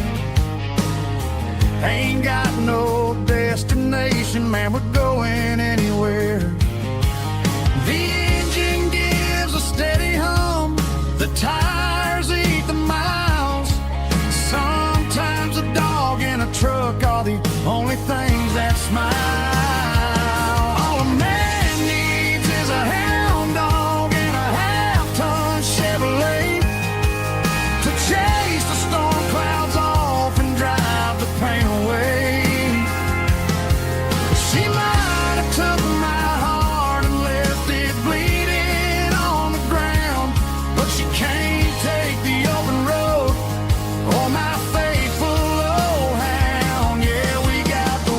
Ain't got no destination, man, we're going anywhere. The engine gives a steady hum, the tires eat the miles. Sometimes a dog and a truck are the only things that smile. All a man needs is a hound dog and a half-ton Chevrolet to chase the storm clouds off and drive the pain away. She might have took my heart and left it bleeding on the ground, but she can't take the open road or my faithful old hound. Yeah, we got the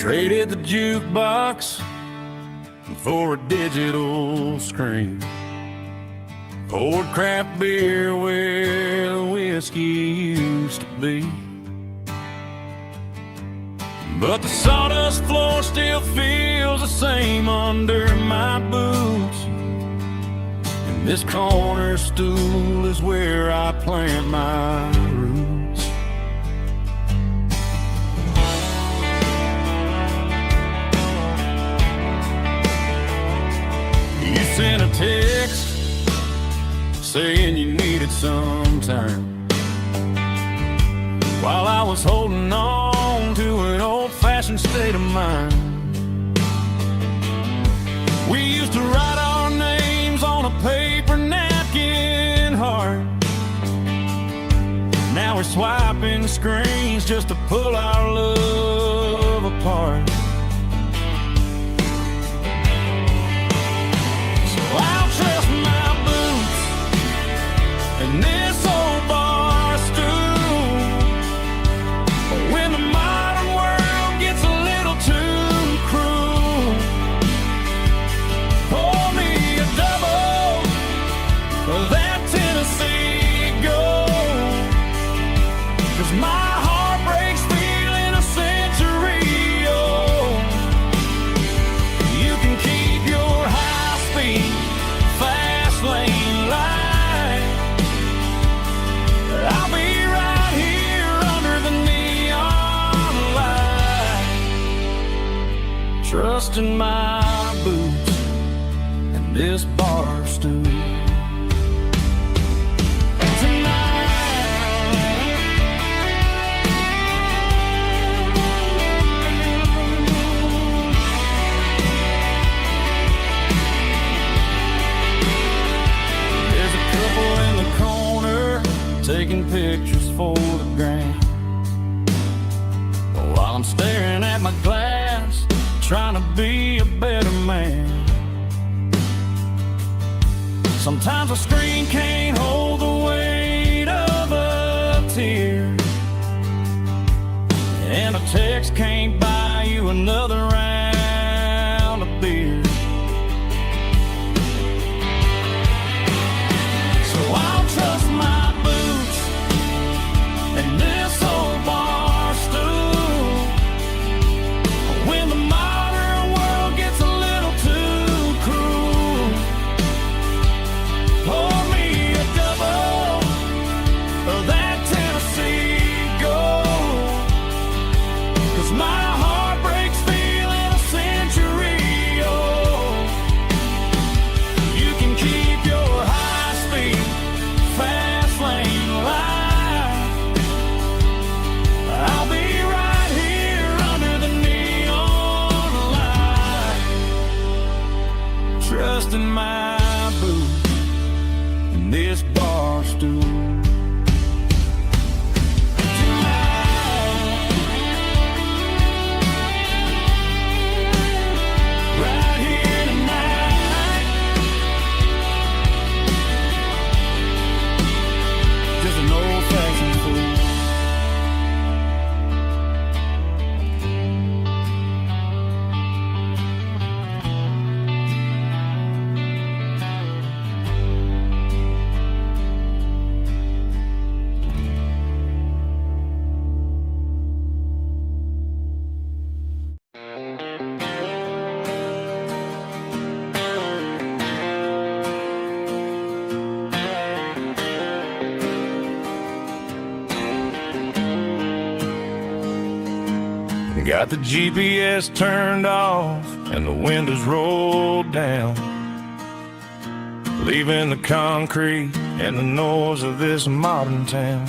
Traded the jukebox for a digital screen. Poured craft beer where the whiskey used to be. But the sawdust floor still feels the same under my boots. And this corner stool is where I plant my roots. You sent a text saying you needed some time, while I was holding on to an old-fashioned state of mind. We used to write our names on a paper napkin heart. Now we're swiping screens just to pull our love apart. So I'll trust my boots and this old bar stool. When the modern world gets a little too cruel, pour me a double of that Tennessee Gold. 'Cause my heart breaks feeling a century old. You can keep your high-speed, fast lane light. I'll be right here under the neon light, trusting my boots and this bar stool. There's a couple in the corner taking pictures for the gram, while I'm staring at my glass, trying to be a better man. Sometimes a screen can't hold the weight of a tear, and a text can't buy you another round of beer. So I'll trust my boots and this old bar stool. When the modern world gets a little too cruel, pour me a double of that Tennessee Gold. 'Cause my heart breaks feeling a century old. You can keep your high-speed, fast lane light. I'll be right here under the neon light, trusting my boots and this bar stool. Right here tonight, just an old-fashioned fool. Got the GPS turned off and the windows rolled down, leaving the concrete and the noise of this modern town.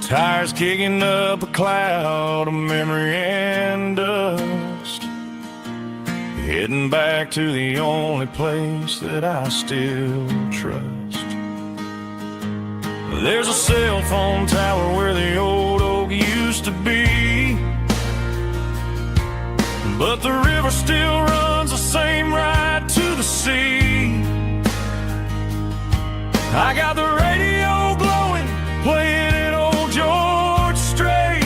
Tires kicking up a cloud of memory and dust, heading back to the only place that I still trust. There's a cell phone tower where the old oak used to be, but the river still runs the same right to the sea. I got the radio glowing, playing an old George Strait,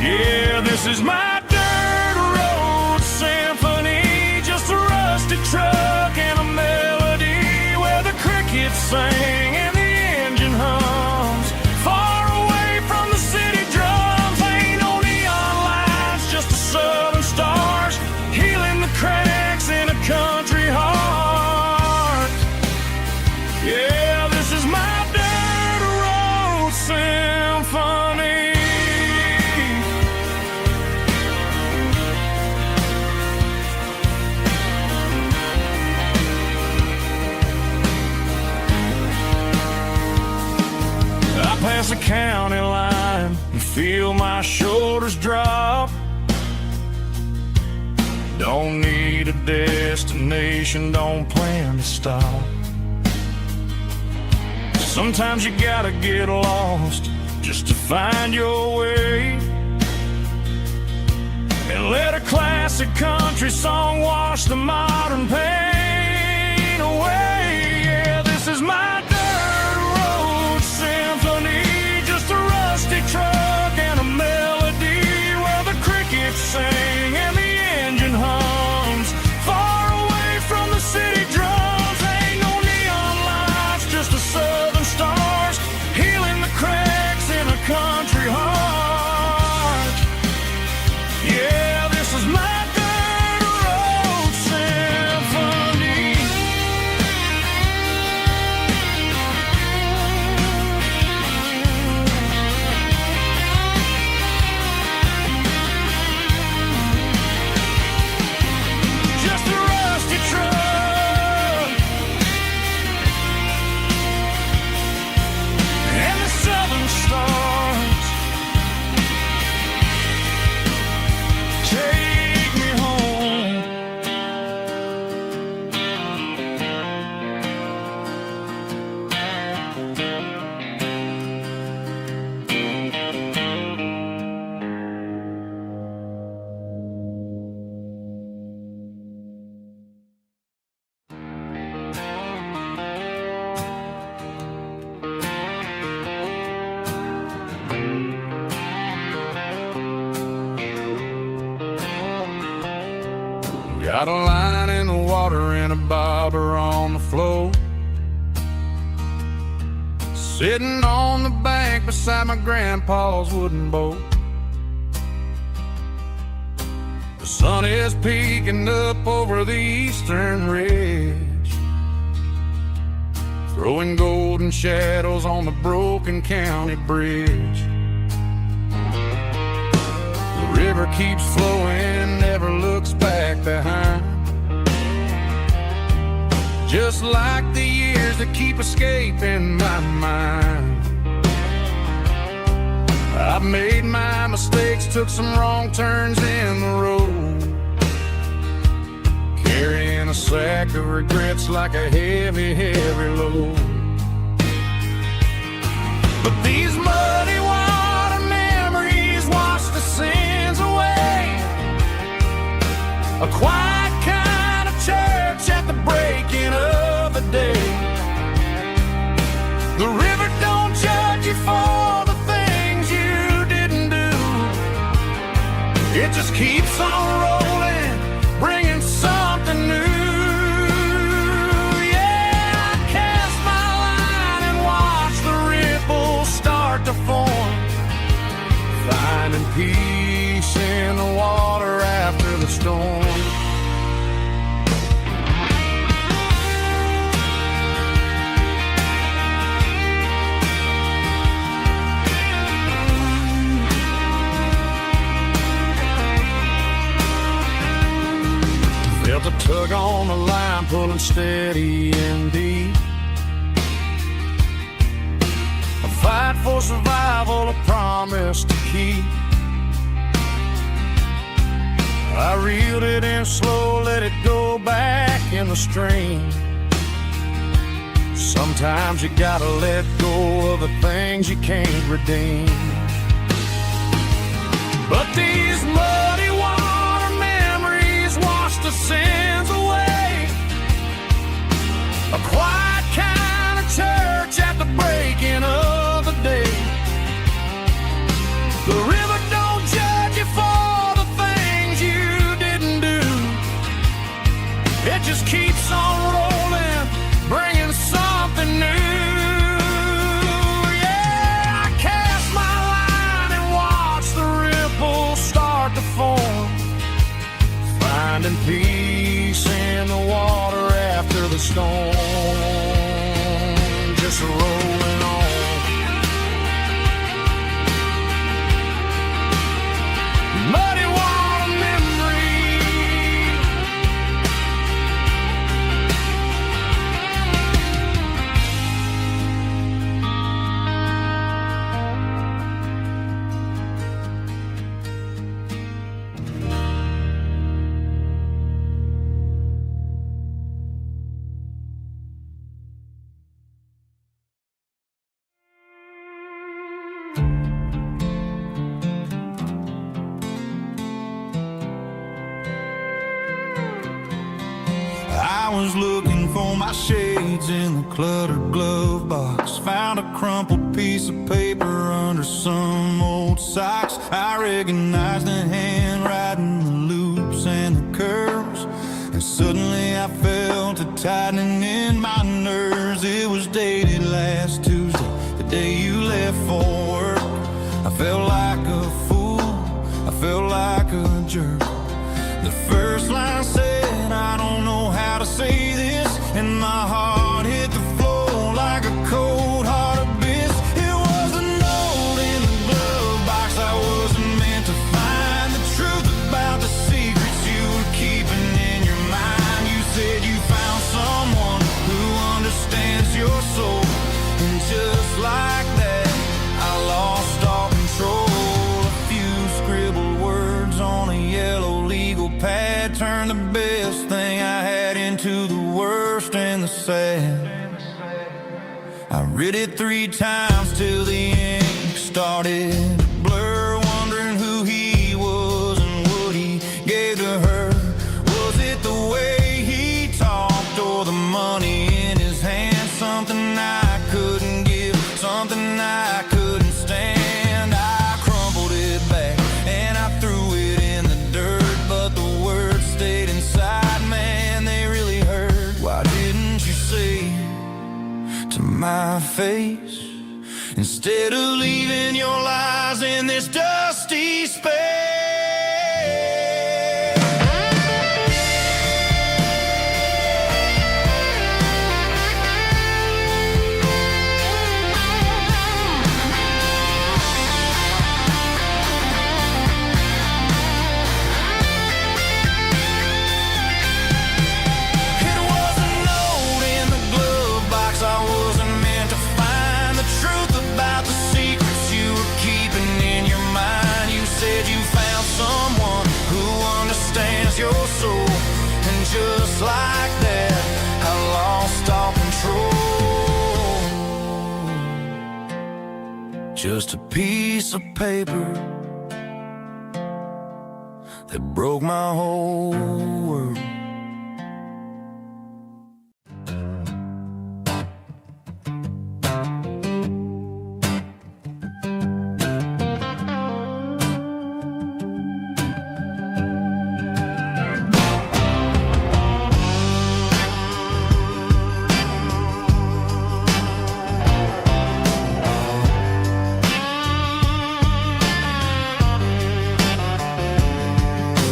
Yeah, this is my dirt road symphony, just a rusty truck and a melody where the crickets sing and the engine hums. Far away from the city drums, ain't no neon lights, just the southern stars healing the cracks in a country heart. Yeah, this is my dirt road symphony. Past the county line and feel my shoulders drop. Don't need a destination, don't plan to stop. Sometimes you gotta get lost just to find your way, and let a classic country song wash the modern pain away. Yeah, this is my truck and a melody where the crickets sing and the engine hums. Far away from the city drums, ain't no neon lights, just the southern stars healing the cracks in a country heart. Yeah, this is my dirt road symphony. Got a line in the water and a bobber on the floor, sitting on the bank beside my grandpa's wooden boat. The sun is peeking up over the eastern ridge, throwing golden shadows on the broken county bridge. The river keeps flowing, never looks back behind, just like the years that keep escaping my mind. I've made my mistakes, took some wrong turns in the road, carrying a sack of regrets like a heavy, heavy load. But these muddy water memories wash the sins away. A quiet kind of church at the breaking of the day. The river don't judge you for the things you didn't do. It just keeps on rolling, bringing something new. Yeah, I cast my line and watch the ripples start to form, finding peace in the water after the storm. Felt a tug on the line, pulling steady and deep. A fight for survival, a promise to keep. I reeled it in slow, let it go back in the stream. Sometimes you gotta let go of the things you can't redeem. But these muddy water memories wash the sins away. A quiet kind of church at the breaking of the day. The river don't judge finding peace in the water after the storm, just rolling on. Muddy water memory. I was looking for my shades in the cluttered glove box. Found a crumpled piece of paper under some old socks. I recognized the handwriting, the loops and the curves, and suddenly I felt a tightening in my nerves. It was dated last Tuesday, the day you left for work. I felt like a fool, I felt like a jerk. The first line said, I don't know how to say this, and my heart hit the floor like a cold heart abyss. It was a note in the glove box I wasn't meant to find. The truth about the secrets you were keeping in your mind. You said you found someone who understands your soul, and just like that, I lost all control. A few scribbled words on a yellow legal pad turned the best thing I had into the worst and the sad. I read it 3 times till the ink started to blur, wondering who he was and what he gave to her. Was it the way he talked or the money in his hand? Something I couldn't give, something I couldn't stand. I crumpled it back and I threw it in the dirt, but the words stayed inside, man, they really hurt. Why didn't you say to my face, instead of leaving your lies in this dusty space? Your soul, and just like that, I lost all control. Just a piece of paper that broke my whole world.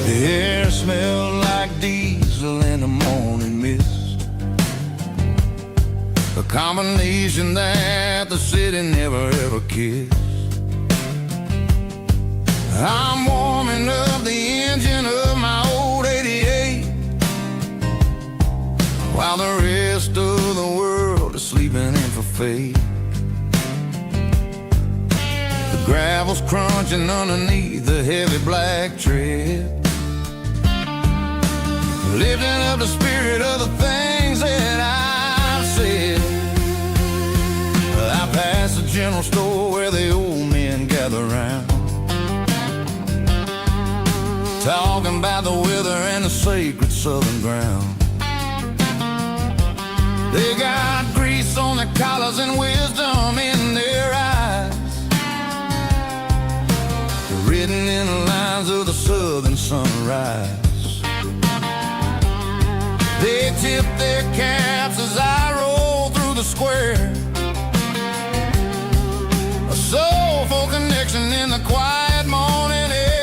The air smelled like diesel in the morning mist, a combination that the city never ever kissed. I'm warming up the engine of my old 88, while the rest of the world is sleeping in for fate. The gravel's crunching underneath the heavy black tread, lifting up the spirit of the things that I've said. I passed the general store where the old men gather round, talking about the weather and the sacred southern ground. They got grease on their collars and wisdom in their eyes, written in the lines of the southern sunrise. They tip their caps as I roll through the square, a soulful connection in the quiet morning air.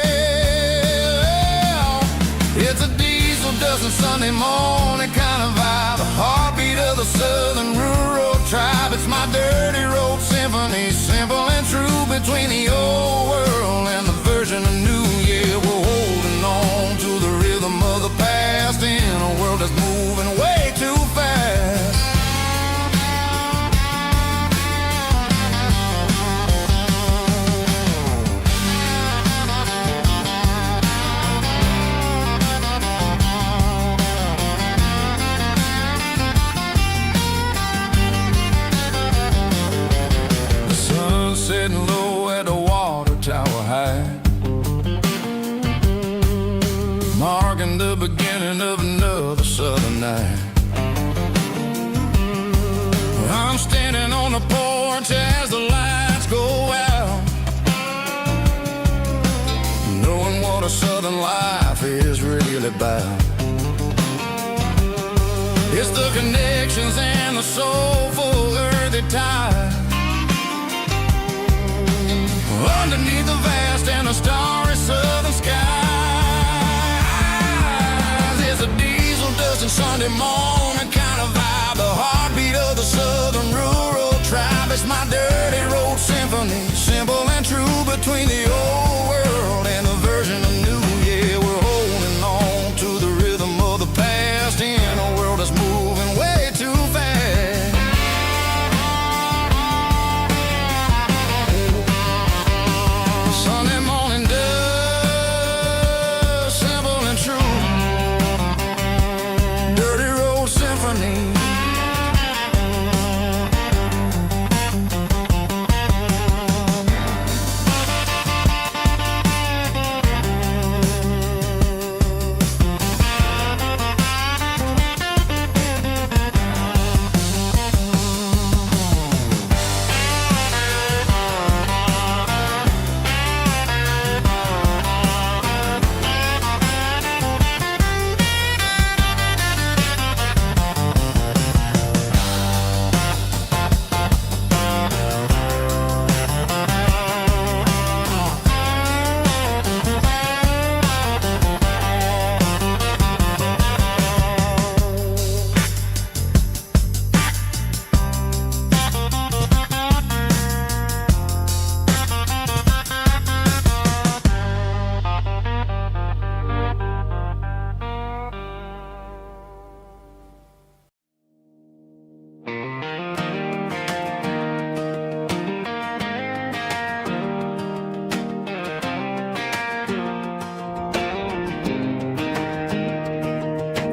It's a diesel a Sunday morning kind of vibe, the heartbeat of the southern rural tribe. It's my dirty road symphony, simple and true, between the old world and the version of new. Yeah, we're holding on to the rhythm of the past in a world that's moving way too fast. Sitting low at the water tower high, marking the beginning of another southern night. I'm standing on the porch as the lights go out, knowing what a southern life is really about. It's the connections and the soulful earthy ties underneath the vast and the starry southern skies. It's a diesel dusting Sunday morning kind of vibe, the heartbeat of the southern rural tribe. It's my dirty road symphony, simple and true, between the old world and the version of new. Yeah, we're holding on to the rhythm of the past in a world that's moving way too fast. Sunday morning dust, simple and true, dirty road symphony.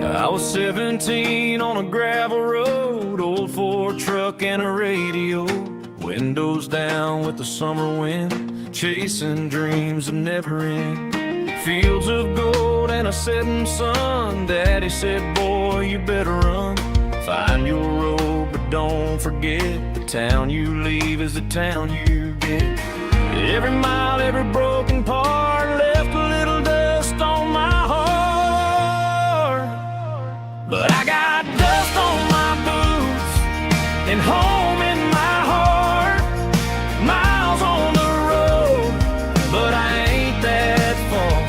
I was 17 on a gravel road, old Ford truck and a radio, windows down with the summer wind, chasing dreams that never end. Fields of gold and a setting sun. Daddy said, boy, you better run. Find your road, but don't forget, the town you leave is the town you get. Every mile, every broken part left a little dust on my heart. But I got dust on my boots and home in my heart. Miles on the road, but I ain't that far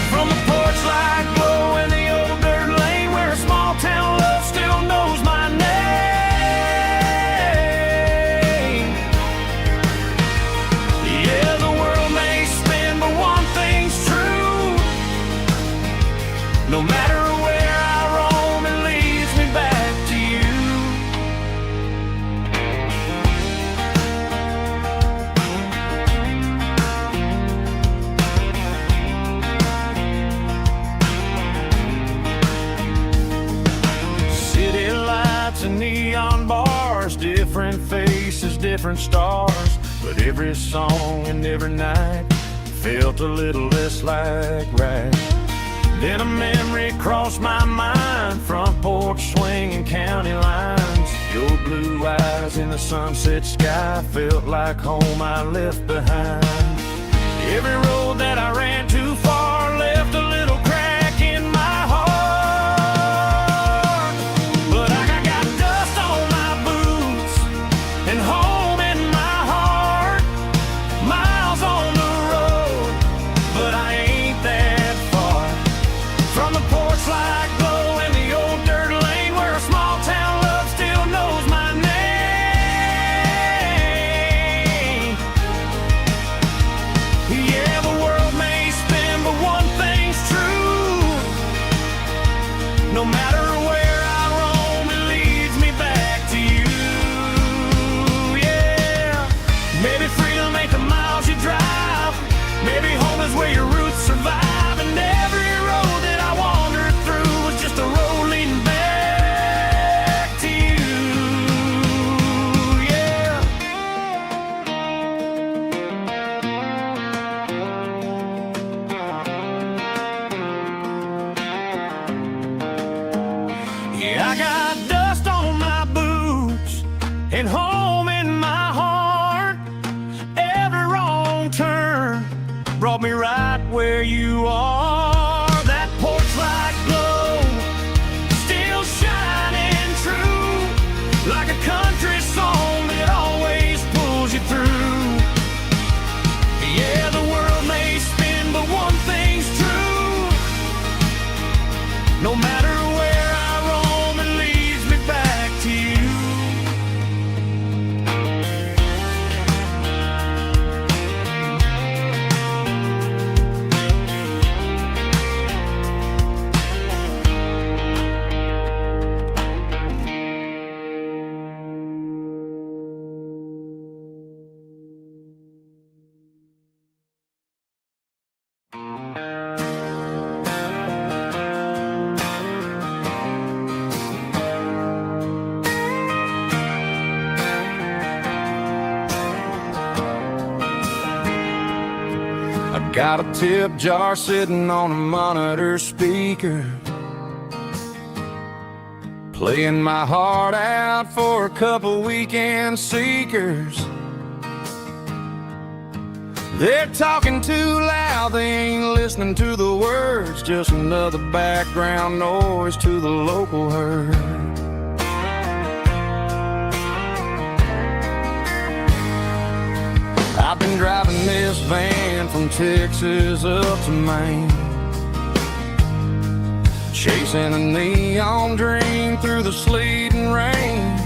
from the porch light glow in the old dirt lane, where a small town love still knows my name. Yeah, the world may spin, but one thing's true: no matter where I roam, it leads me back to you. City lights and neon bars, different faces, different stars, but every song and every night felt a little less like right. Then a memory crossed my mind, front porch swinging county lines. Your blue eyes in the sunset sky felt like home I left behind. Every road that I ran too far left a little crack in my heart. But I got dust on my boots and home in my heart. Miles on the road, but I ain't that far from the porch like and home in my heart. Every wrong turn brought me right where you are. That porch light glow, still shining true, like a country song that always pulls you through. Yeah, the world may spin, but one thing's true. No matter where I roam, it leads me back to you. Got a tip jar sitting on a monitor speaker, playing my heart out for a couple weekend seekers. They're talking too loud, they ain't listening to the words, just another background noise to the local herd. I've been driving this van from Texas up to Maine, chasing a neon dream through the sleet and rain.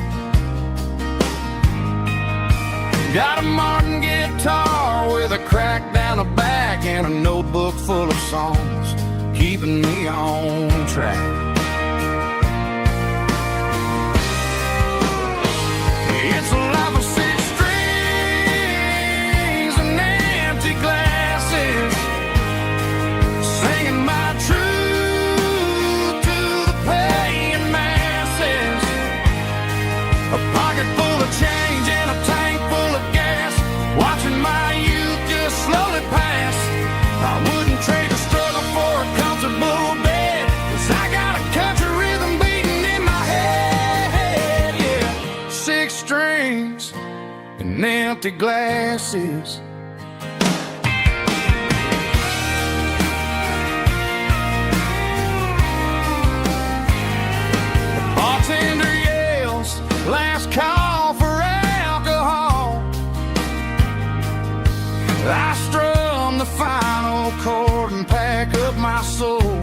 Got a Martin guitar with a crack down the back and a notebook full of songs, keeping me on track. It's a life of six strings and empty glasses, singing my truth to the paying masses. A pocket full of change and a tank full of gas, watching my youth just slowly pass. I wouldn't trade the struggle for a comfortable bed, 'cause I got a country rhythm beating in my head. Yeah, six strings and empty glasses. The bartender yells, last call for alcohol. I strum the final chord and pack up my soul.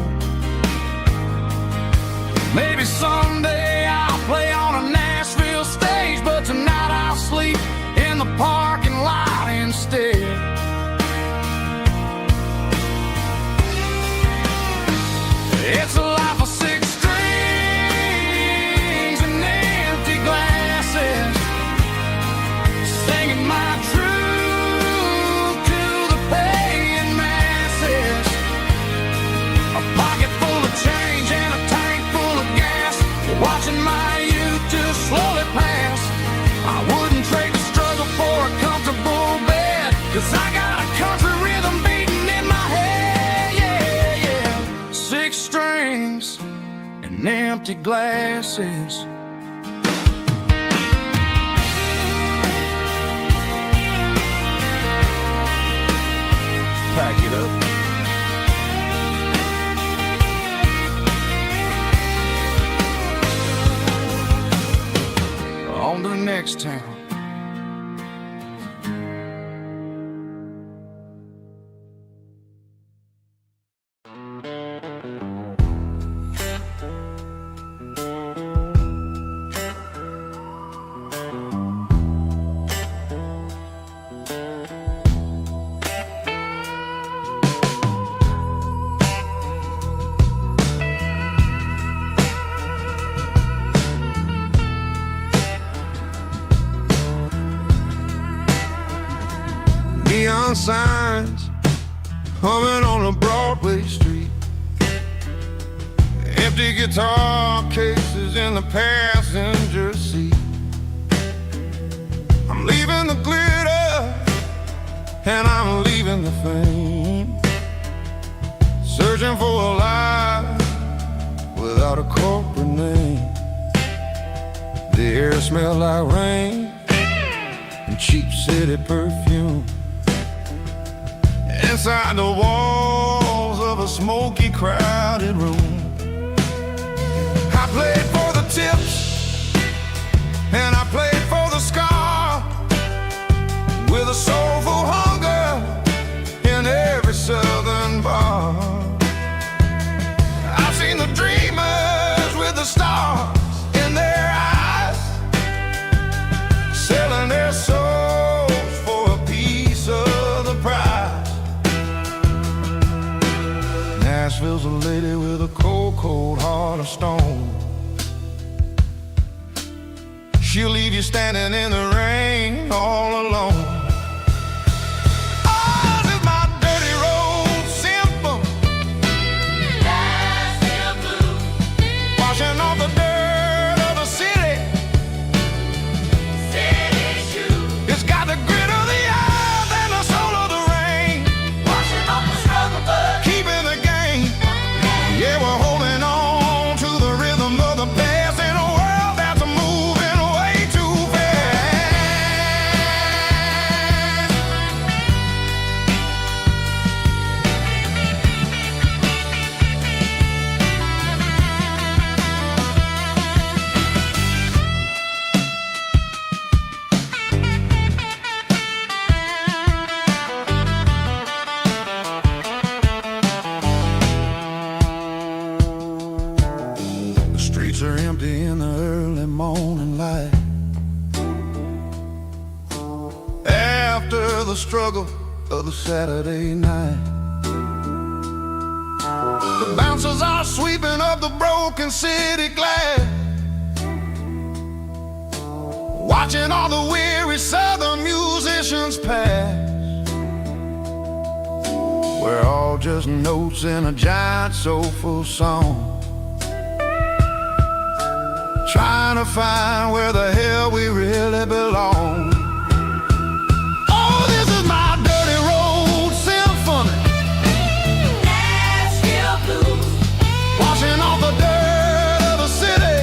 Maybe someday I'll play on a Nashville stage, but tonight I'll sleep in the parking lot instead. It's a life of six strings and empty glasses, singing my truth to the paying masses. A pocket full of change and a tank full of gas, watching my youth just slowly pass. I wouldn't trade the struggle for a comfortable bed, 'cause I got a country rhythm beating in my head. Yeah, yeah. Six strings and empty glasses. Pack it up. On to the next town. Neon signs humming on a Broadway street, empty guitar cases in the passenger seat. I'm leaving the glitter and I'm leaving the fame, searching for a life without a corporate name. The air smells like rain, cheap city perfume. Inside the walls of a smoky, crowded room, I played for the tips and I played for the scar, with a soulful hunger in every southern bar. I've seen the dreamers with the stars in their eyes, selling their souls for a piece of the prize. Nashville's a lady with a cold, cold heart of stone. She'll leave you standing in the rain all alone. Oh, this is my dirty road symphony, Nashville blues, washing off the dirt of the city, city shoes. It's got the grit of the earth and the soul of the rain, washing off the struggle bug, keeping the game. Yeah, we're holding on to the rhythm of the past in a world that's moving way too fast. The streets are empty in the early morning light, after the struggle of the Saturday night. The bouncers are sweeping up the broken city glass, watching all the weary southern musicians pass. We're all just notes in a giant soulful song, trying to find where the hell we really belong. Oh, this is my dirty road symphony, Nashville blues, washing off the dirt of the city,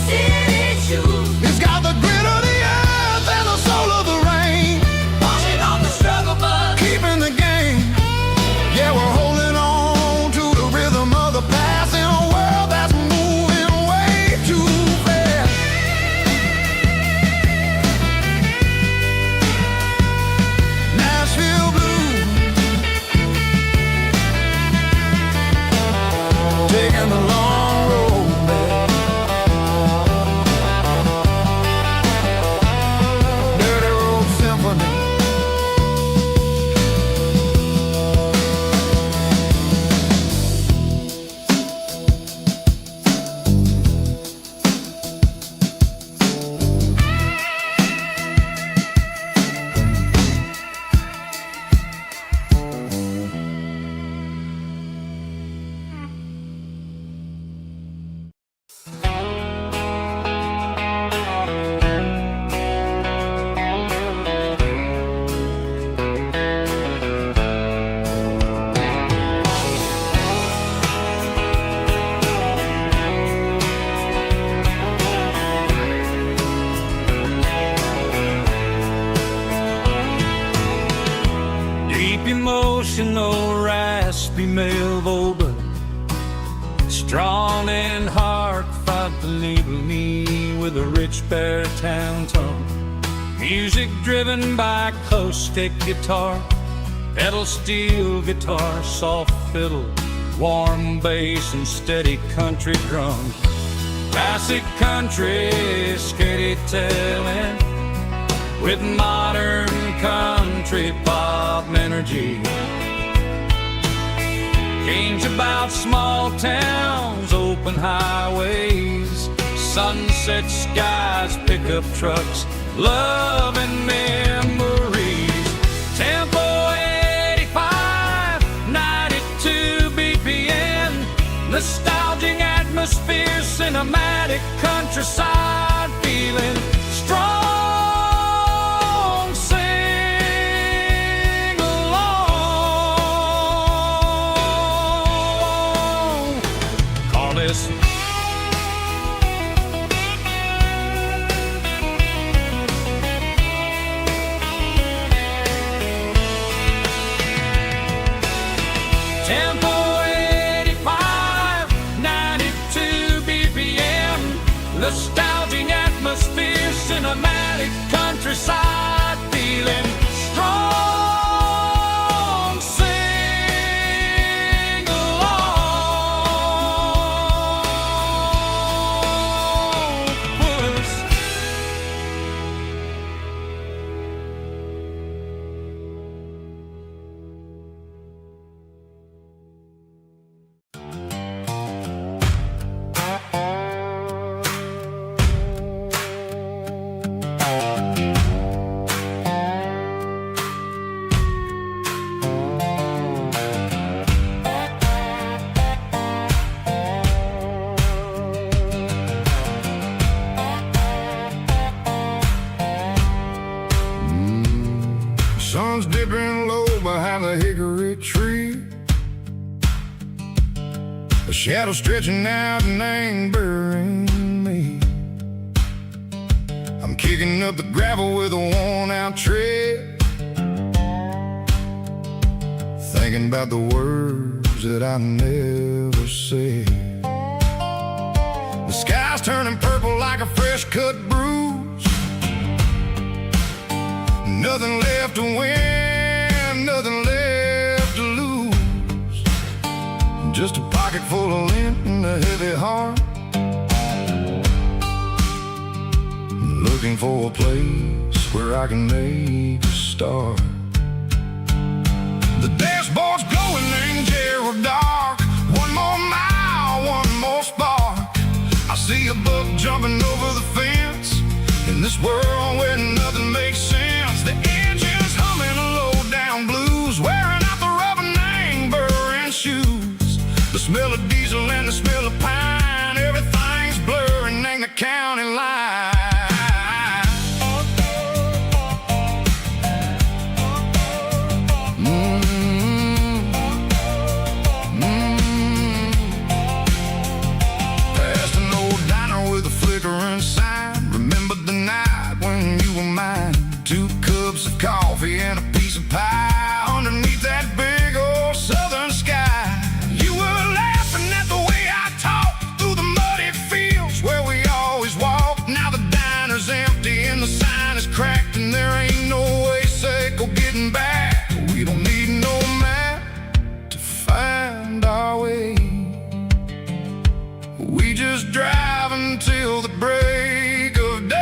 city shoes. It's got the grit of the earth and the soul of the rain, washing off the struggle bug, keeping the game. Yeah, we're holding on to the rhythm of the past in a world that's moving way too fast. Nashville blues, taking the long road back. Dirty road symphony. Deep emotional, raspy male vocal, strong and heartfelt, believe me, with a rich baritone tone. Music driven by acoustic guitar, pedal steel guitar, soft fiddle, warm bass and steady country drums. Classic country storytelling with modern country pop energy. Games about small towns, open highways, sunset skies, pickup trucks, love and memories. Tempo 85, 92 BPM, nostalgic atmosphere, cinematic countryside feeling strong. Sing along. Call this. Tempo 85, 92 BPM. Nostalgic atmosphere, cinematic countryside feeling strong. Sing along with us. Sun's dipping low behind the hickory tree. A shadow stretching out and angering me. I'm kicking up the gravel with a worn-out tread, thinking about the words that I never said. The sky's turning purple like a fresh-cut bruise. Nothing left to win, nothing left to lose. Just a pocket full of lint and a heavy heart, looking for a place where I can make a start. The dashboard's glowing in Gerald dark. One more mile, one more spark. I see a buck jumping over the fence in this world where nothing makes sense. The engine's humming a low-down blues, wearing out the rubber-nang burring shoes. The smell of diesel and the smell of pine, everything's blurring in the county line. Past an old diner with a flickering sign. Remember the night when you were mine. 2 cups of coffee and a piece of pie underneath that big old southern sky. You were laughing at the way I talked through the muddy fields where we always walked. Now the diner's empty and the sign is cracked, and there ain't no way Seco getting back. We don't need no map to find our way. We just drive until the break of day.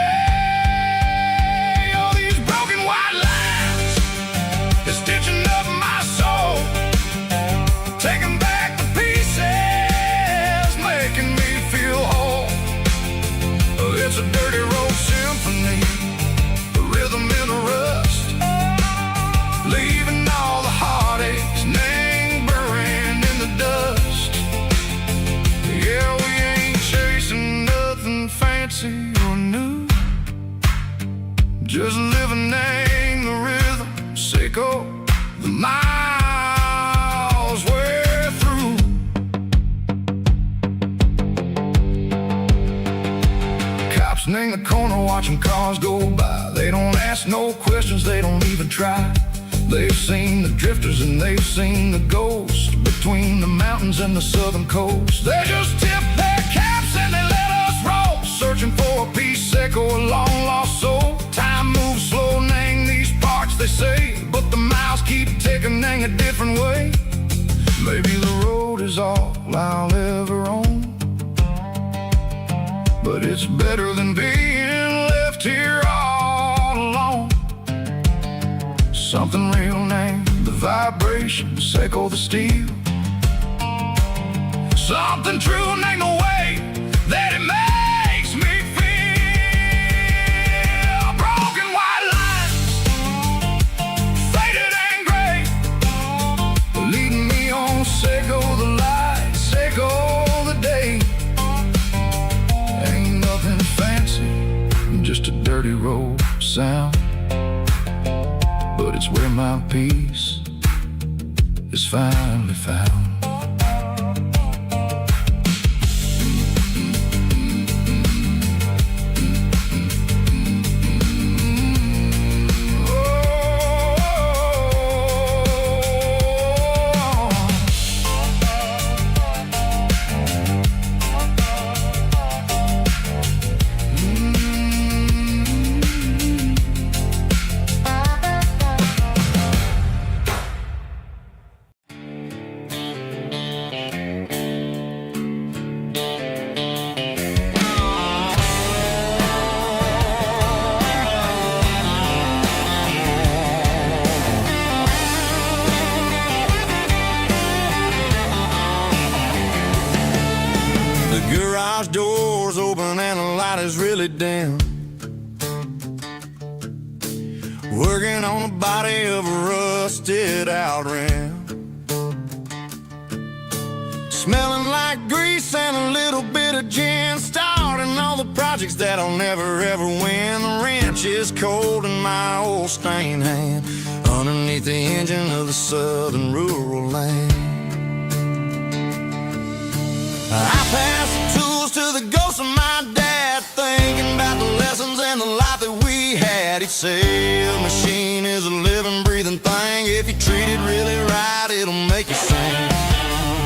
It's a dirty road symphony, a rhythm in the rust, leaving all the heartaches lingering in the dust. Yeah, we ain't chasing nothing fancy or new, just living in the rhythm, Seco, the miles we're through. In the corner watching cars go by. They don't ask no questions, they don't even try. They've seen the drifters and they've seen the ghosts between the mountains and the southern coast. They just tip their caps and they let us roll, searching for a piece, Seco, a long lost soul. Time moves slow, nang these parts they say, but the miles keep ticking, nang a different way. Maybe the road is all I'll ever own, but it's better than being left here all alone. Something real named the vibration, Seco the steel. Something true named the way that it makes me feel. Broken white lines, faded and gray, leading me on, Seco the light, Seco the day. Just a dirty road sound, but it's where my peace is finally found. everybody's really down, working on the body of a rusted out ram, smelling like grease and a little bit of gin, starting all the projects that'll never ever win. The wrench is cold in my old stained hand, underneath the engine of the southern rural land. I pass the tools to the ghost of my dad, thinking about the lessons and the life that we had. He'd say a machine is a living, breathing thing. If you treat it really right, it'll make you sing.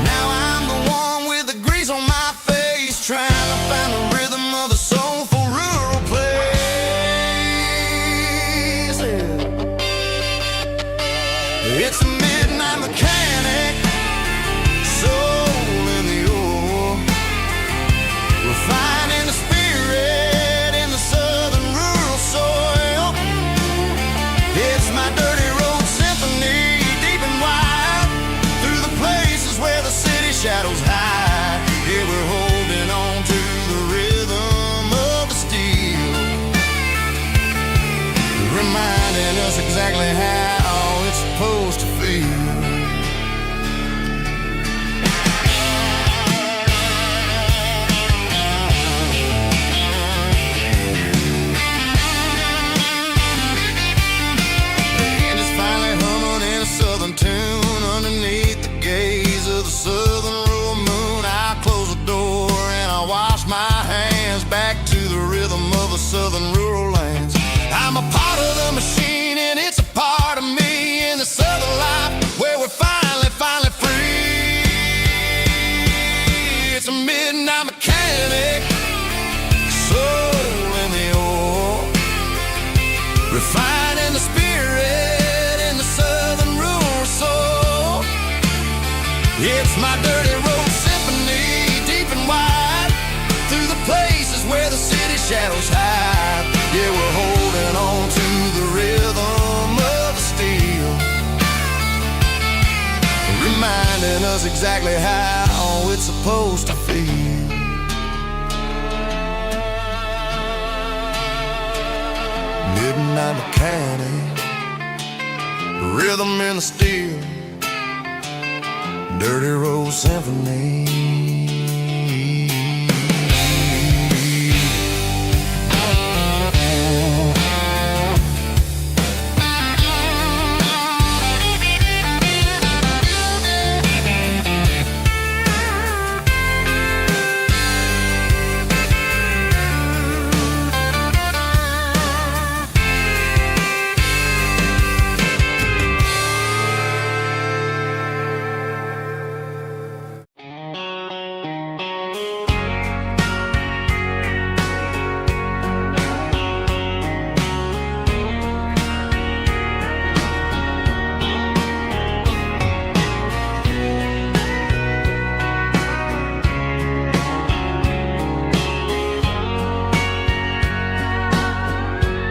Now I'm the one with the grease on my face, trying to find the rhythm of a soulful rural place. It's a midnight mechanic, soul in the ore, refining the spirit in the southern rural soil. It's my dirty road symphony, deep and wide, through the places where the city shadows hide. Yeah, we're holding on to the rhythm of the steel, reminding us exactly how it's supposed to feel. Tune underneath the gaze of the southern rural moon. I close the door and I wash my hands, back to the rhythm of the southern rural lands. I'm a part of the machine and it's a part of me, in the southern life where we're finally free. It's a midnight mechanic, soul in the ore, refining the spirit in the southern rural soul. It's my dirty road symphony, deep and wide, through the places where the city shadows hide. Yeah, we're holding on to the rhythm of the steel, reminding us exactly how it's supposed to feel. Midnight mechanic, rhythm in the steel, dirty road symphony.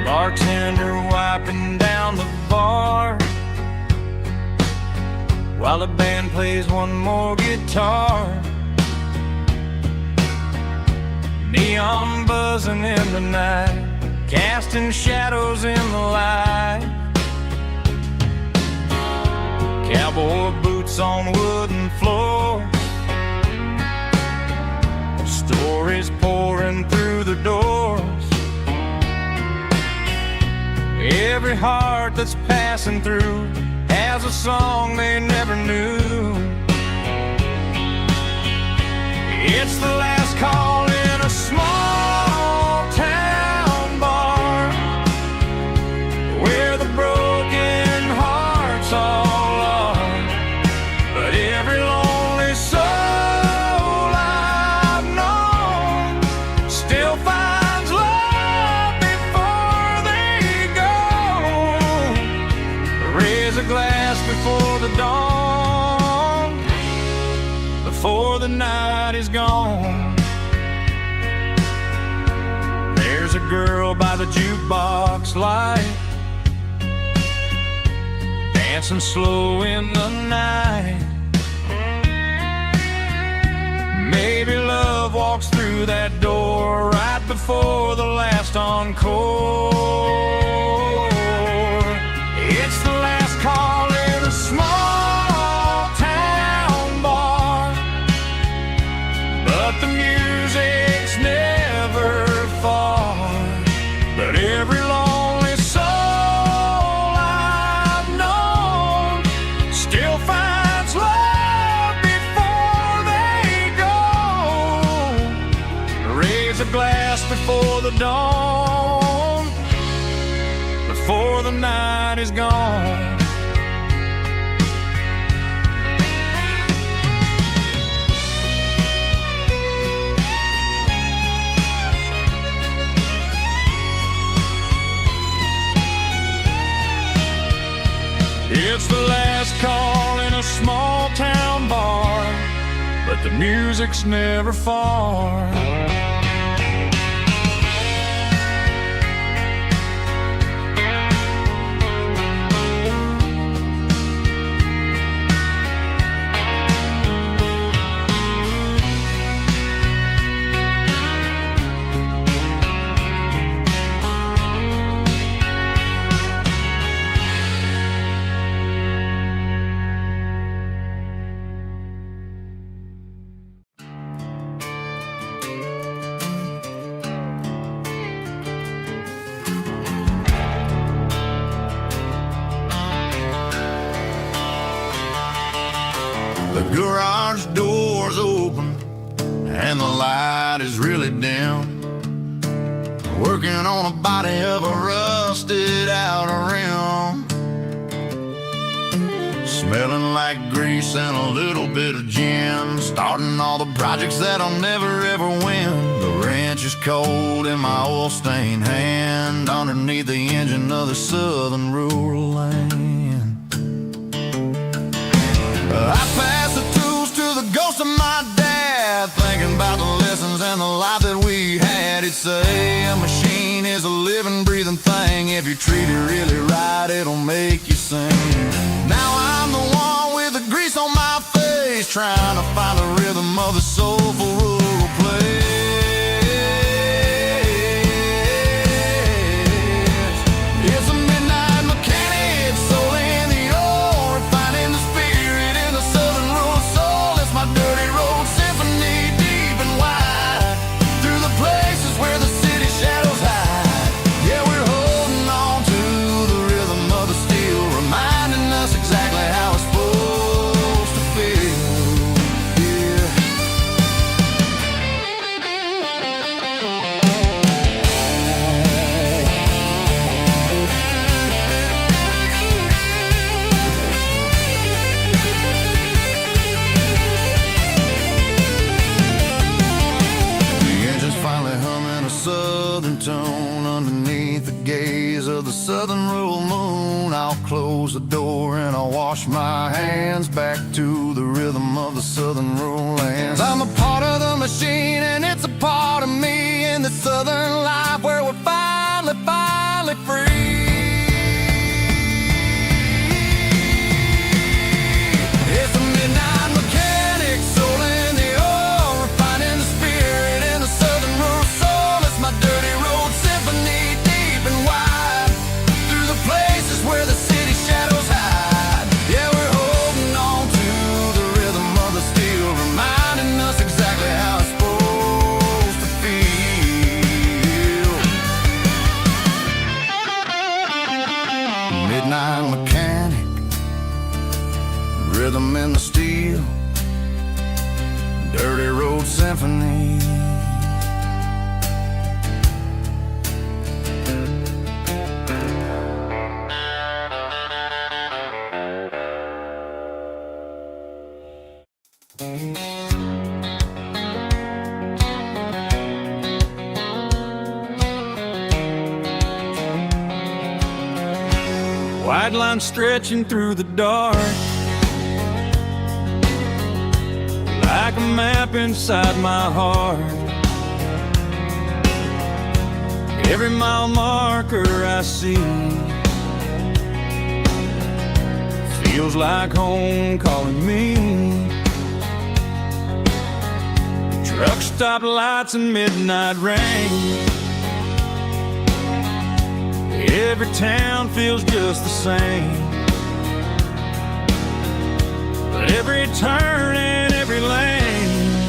Bartender wiping down the bar while the band plays one more guitar. Neon buzzing in the night, casting shadows in the light. Cowboy boots on wooden floors, stories pouring through the doors. Every heart that's passing through has a song they never knew. It's the last call in a small town bar, where the broken hearts all are. But every lonely soul I've known still finds love before they go. Raise a glass before the dawn, before the night is gone. There's a girl by the jukebox light, dancing slow in the night. Maybe love walks through that door right before before the last encore. It's the last call in a small town bar, but the music's never far. But every lonely soul I've known still finds love before they go. Raise a glass before the dawn, before the night is gone. It's the last call in a small town bar, but the music's never far. The garage door's open and the light is really dim. Working on a body of a rusted out rim, smelling like grease and a little bit of gin. Starting all the projects that I'll never ever win. The wrench is cold in my oil-stained hand, underneath the engine of the southern rural land. I pass the tools to the ghost of my dad, thinking about the lessons and the life that we had. He'd say a machine is a living, breathing thing. If you treat it really right, it'll make you sing. Now I'm the one with the grease on my face, trying to find the rhythm of the soulful rural place. It's a midnight mechanic, soul in the ore, refining the spirit in the southern rural soul. It's my dirty road symphony, deep and wide, through the places where the city shadows hide. Yeah, we're holding on to the rhythm of the steel, reminding us exactly how it's supposed to feel. Yeah. The engine's finally humming a southern tone underneath the gaze of the southern rural moon. I'll close the door and I'll wash my hands back to the rhythm of the southern rural lands. I'm a part of the machine and it's a part of me in the southern life where we're finally free. It's a midnight mechanic, soul in the ore, refining the spirit in the southern rural soul. It's my dirty road symphony, deep and wide, through the places where the city shadows hide. Yeah, we're holding on to the rhythm of the steel, reminding us exactly how it's supposed to feel. Midnight mechanic, rhythm in the steel, dirty road symphony. White line stretching through the dark, like a map inside my heart. Every mile marker I see feels like home calling me. Trucks stoplights and midnight rain. Every town feels just the same. But every turn and every lane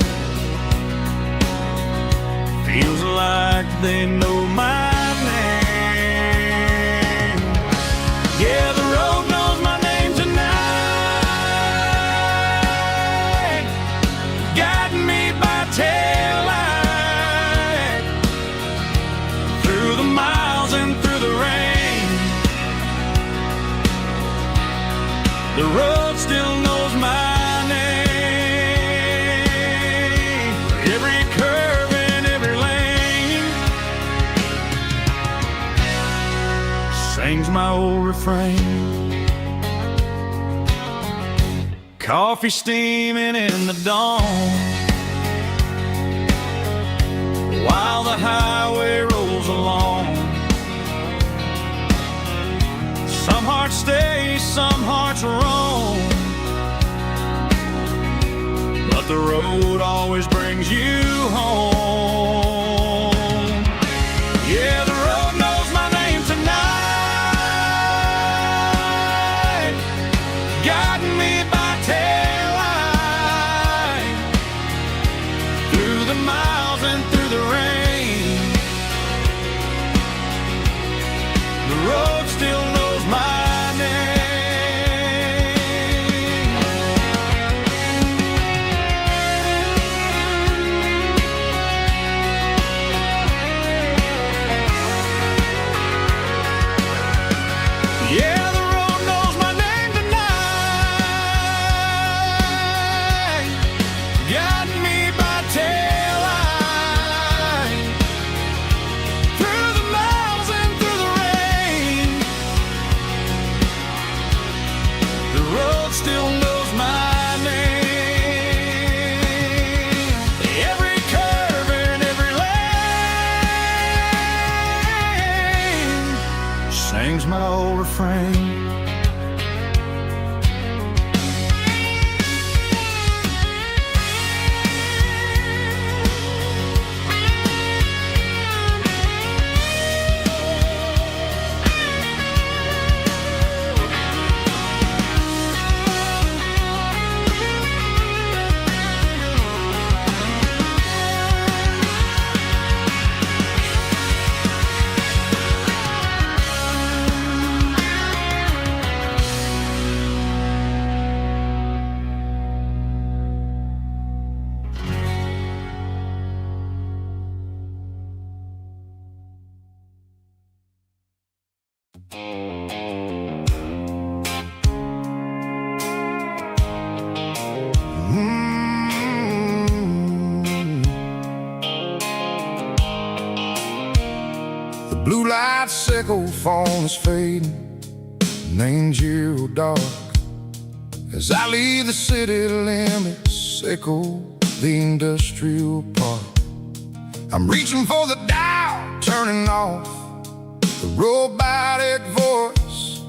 feels like they know my name. Yeah, the road knows my name tonight, guiding me by taillight through the miles and through the rain. The road still knows my name. Every curve and every lane sings my old refrain. Coffee steaming in the dawn, while the highway rolls along. Some hearts stay, some hearts roam, but the road always brings you home. Yeah, the road knows my name tonight, guiding me by taillight through the miles and through the rain. The road still knows my name. Yeah, the road knows my name tonight, guiding me by taillight through the miles and through the rain. The road still knows my name. Every curve and every lane sings my old refrain. The blue light sickle phone is fading, named zero dark. As I leave the city limits, sickle the industrial park. I'm reaching for the dial, turning off the robotic voice,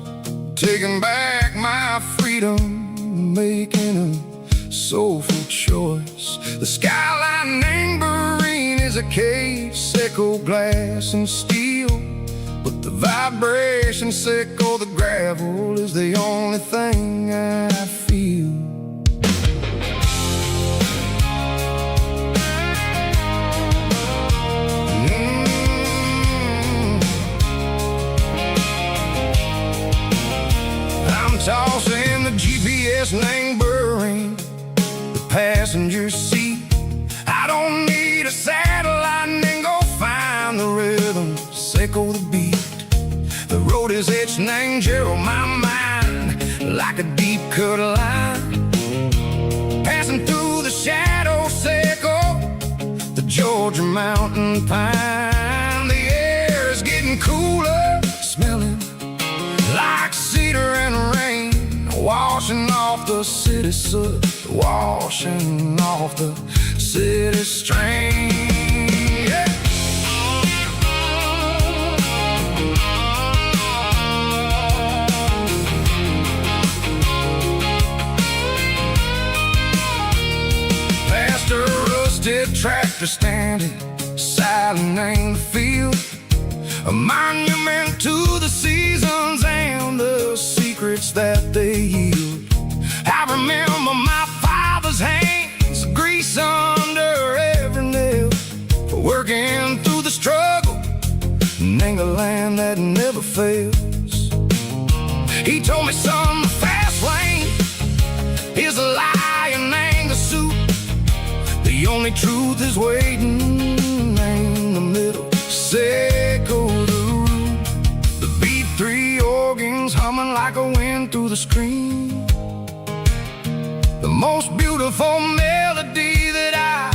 taking back my freedom, making a soulful choice. The skyline anchorine is a cage, sickle glass and steel, but the vibration sickle, the gravel is the only thing I feel. I'm tossing the GPS neighboring the passenger seat. I don't need a satellite and go find the rhythm, sickle the beat. The road is etched and angel my mind like a deep cut line, passing through the shadow sickle, the Georgia mountain pine. The air is getting cooler, smelling like cedar and rain, washing off the city soot, washing off the city strain. Yeah. Past a rusted red tractor standing silent in the field, a monument to the seasons and the secrets that they yield. I remember my father's hands, grease under every nail, working through the struggle, and a land that never fails. He told me, son, the fast lane is a lie and ain't the suit. The only truth is waiting in the middle. Say go the root. The B3 organs humming like a wind through the screen. The most beautiful melody that I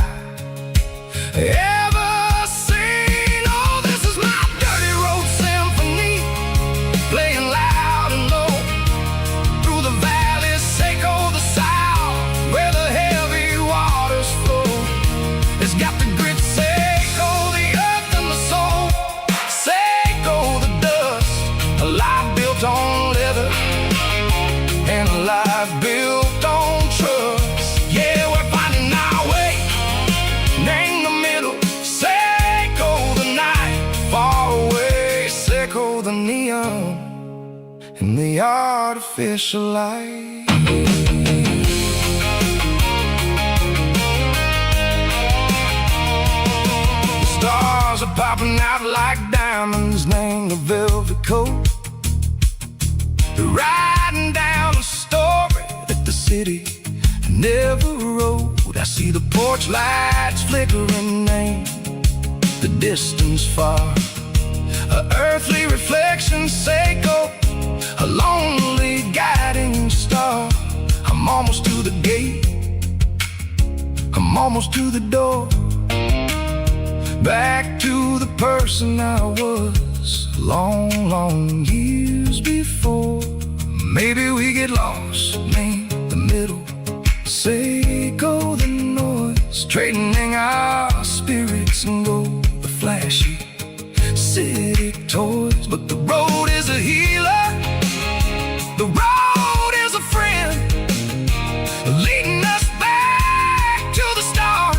ever seen. Oh, this is my dirty road symphony, playing loud and low through the valleys, Seco the south, where the heavy waters flow. It's got the grit, Seco the earth and the soul, Seco the dust, a life built on leather and a life built on trust. Yeah, we're finding our way in the middle. Seco the night, far away, Seco the neon and the artificial light. The stars are popping out like diamonds, named the velvet coat. They're riding down a story that the city never wrote. I see the porch lights flickering, name the distance far, a earthly reflection, Seco, a lonely guiding star. I'm almost to the gate, I'm almost to the door, back to the person I was long, long years before. Maybe we get lost in the middle, Seco the noise, trading our spirits and go the flashy city toys. But the road is a healer, the road is a friend, leading us back to the start.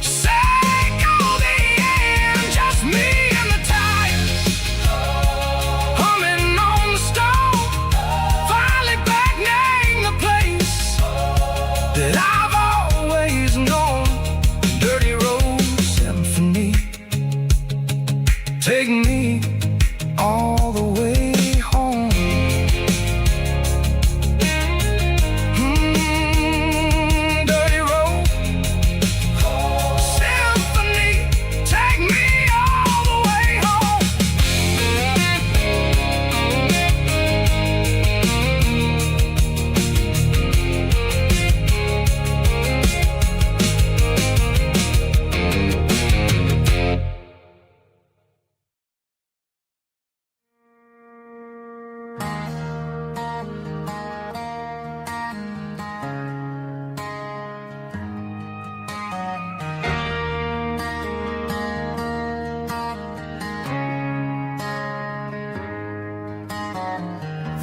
Seco the end, just me and the tires, humming on the stone. Finally back, name the place that I've always known. Dirty road symphony, take me all the way home. Dirty road symphony, take me all the way home.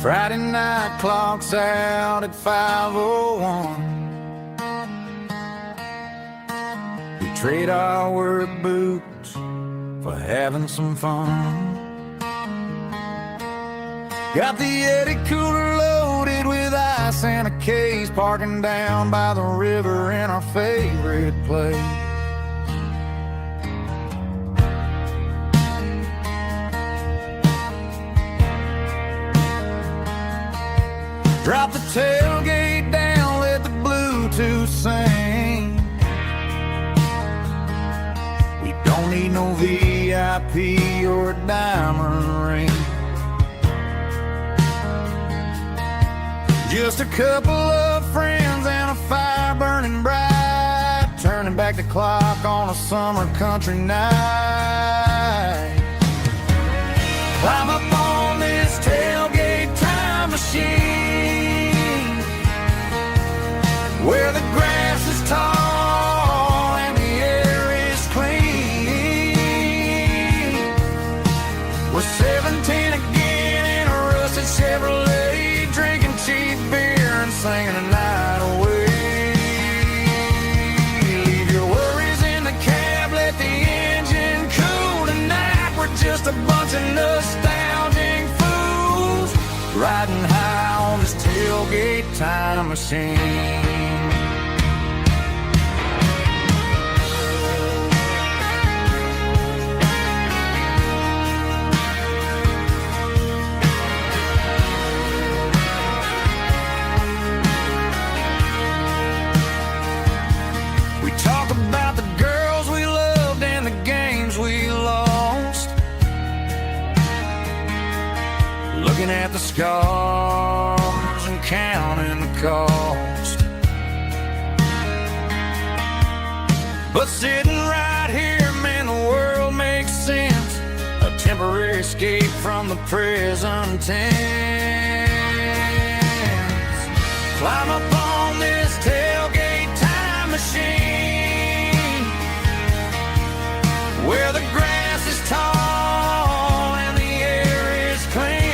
Friday night clocks out at 5:01. We trade our work boots for having some fun. Got the Yeti cooler loaded with ice and a case, parking down by the river in our favorite place. Drop the tailgate down, let the Bluetooth sing. We don't need no VIP or a diamond ring. Just a couple of friends and a fire burning bright, turning back the clock on a summer country night. Climb up on this tailgate time machine, where the grass is tall and the air is clean. We're 17 again in a rusted Chevrolet, drinking cheap beer and singing the night away. Leave your worries time machine. We talk about the girls we loved and the games we lost, looking at the scars and counting the cost. But sitting right here, man, the world makes sense. A temporary escape from the present tense. Climb up on this tailgate time machine, where the grass is tall and the air is clean.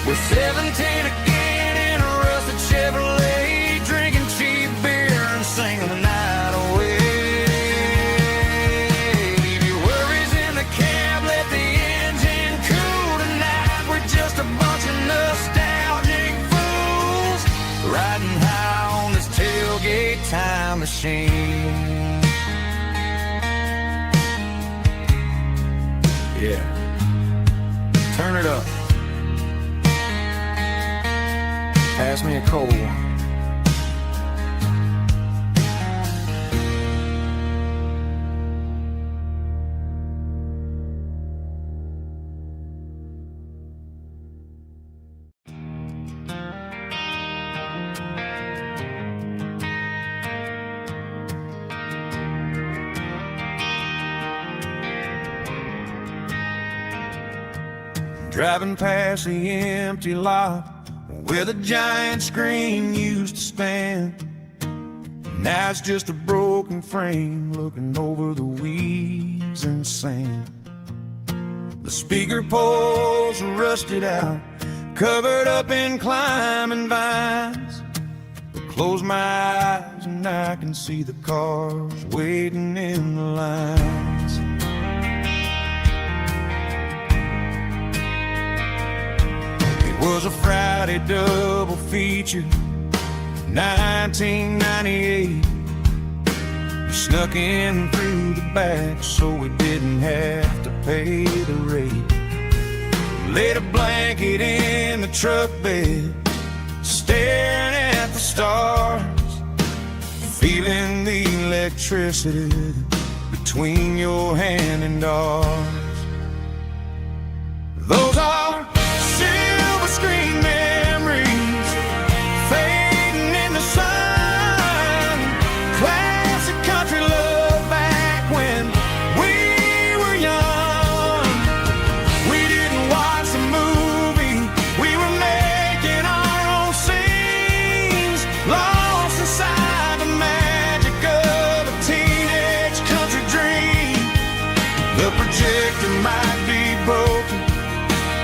We're 17 again in a rusted Chevrolet, drinking cheap beer and singing the night away. Leave your worries in the cab, let the engine cool tonight. We're just a bunch of nostalgic fools riding high on this tailgate time machine. Yeah, turn it up. Pass me a cold one. Driving past the empty lot where the giant screen used to stand. Now it's just a broken frame looking over the weeds and sand. The speaker poles are rusted out, covered up in climbing vines. I close my eyes and I can see the cars waiting in the lines. It was a Friday double feature, 1998. We snuck in through the back so we didn't have to pay the rate. Laid a blanket in the truck bed, staring at the stars, feeling the electricity between your hand and ours. Those are silver screen memories fading in the sun. Classic country love back when we were young. We didn't watch a movie, we were making our own scenes, lost inside the magic of a teenage country dream. The projector might be broken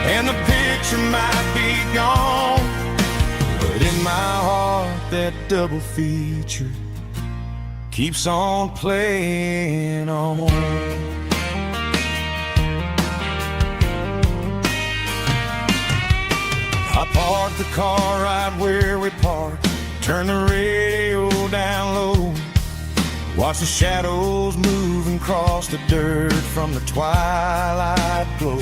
and the picture might be gone, but in my heart that double feature keeps on playing on. I parked the car right where we parked, turned the radio down low, watch the shadows moving across the dirt from the twilight glow.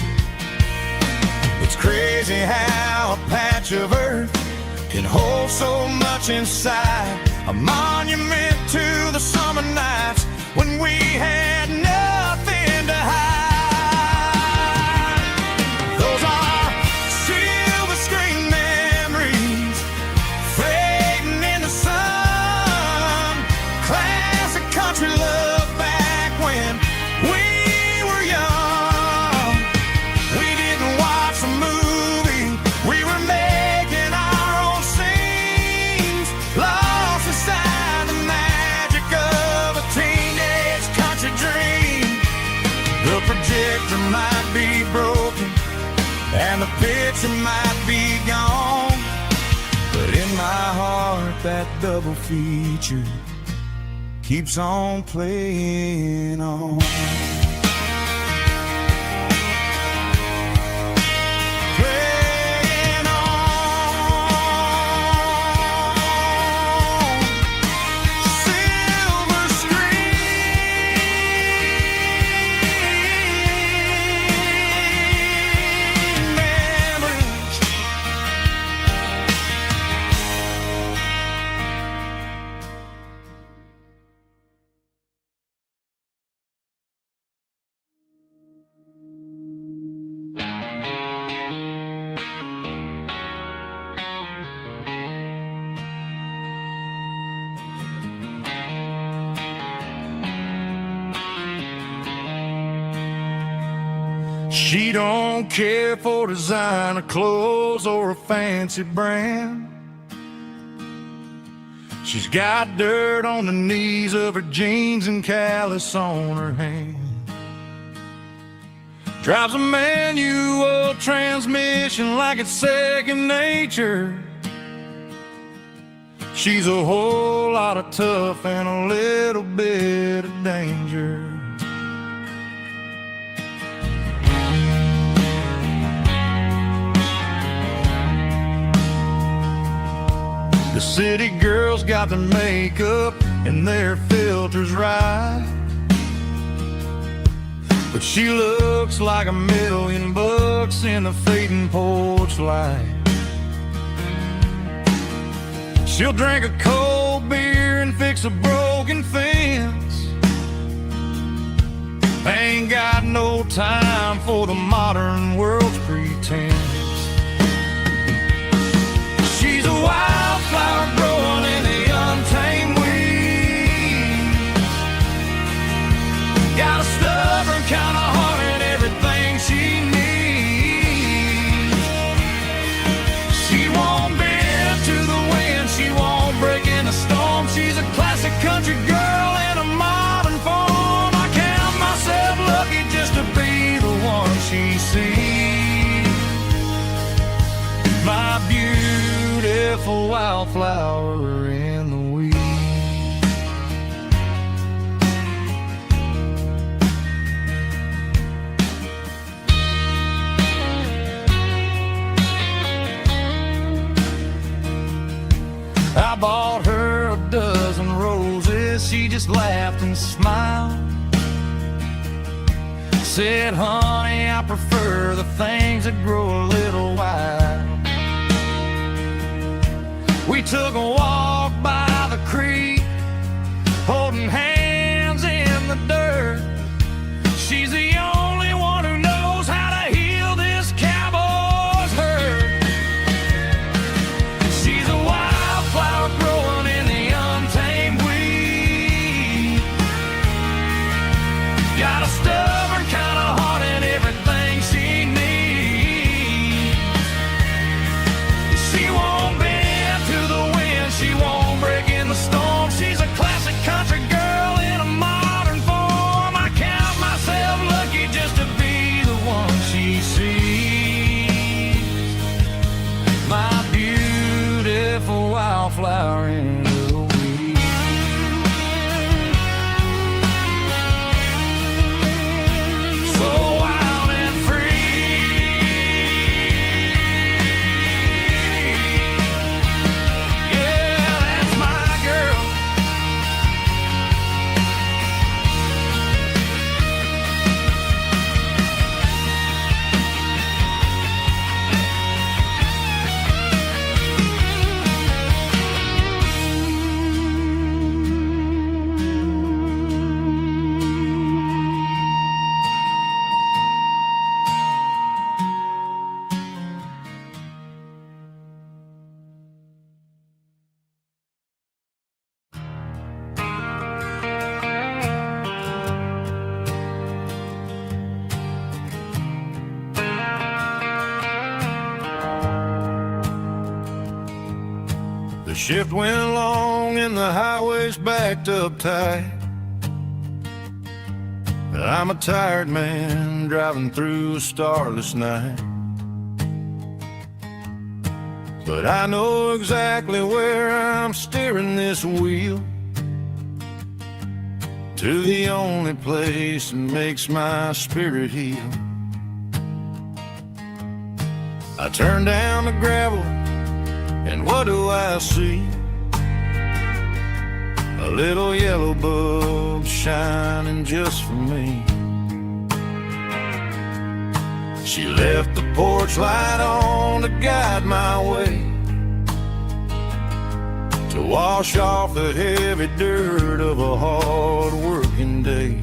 It's crazy how a patch of earth can hold so much inside, a monument to the summer nights when we had nothing to hide. Those are silver screen memories fading in the sun. Classic country love back when we were young. We didn't watch a movie, we were making our own scenes, lost inside the magic of a teenage country dream. The projector might be broken and the picture might be gone, but in my heart that double feature keeps on playing on. Playing on. She don't care for designer clothes or a fancy brand. She's got dirt on the knees of her jeans and callus on her hand. Drives a manual transmission like it's second nature. She's a whole lot of tough and a little bit of danger. The city girls got their makeup and their filters right, but she looks like $1,000,000 in the fading porch light. She'll drink a cold beer and fix a broken fence. Ain't got no time for the modern world's pretense. She's a wildflower growing in the untamed weeds. Got a stubborn kind of heart and everything she needs. She won't bend to the wind, she won't break in the storm. She's a classic country girl in a modern form. I count myself lucky just to be the one she sees. My beautiful wildflower in the weeds. I bought her a dozen roses, she just laughed and smiled. Said, honey, I prefer the things that grow a little wild. We took a walk by the creek, holding hands in the dirt. She's the only one who knows how to heal this cowboy's hurt. She's a wildflower growing in the untamed weed. Got a stubborn kind of heart and everything she needs. She won't bend to the wind, she won't break in the storm. She's a classic country girl in a modern form. I count myself lucky just to be the one she sees. My beautiful wildflower in the weeds. So wild and free. Yeah, that's my girl. The shift went long and the highway's backed up tight. I'm a tired man driving through a starless night, but I know exactly where I'm steering this wheel, to the only place that makes my spirit heal. I turn down the gravel and what do I see? A little yellow bulb shining just for me. She left the porch light on to guide my way, to wash off the heavy dirt of a hard working day.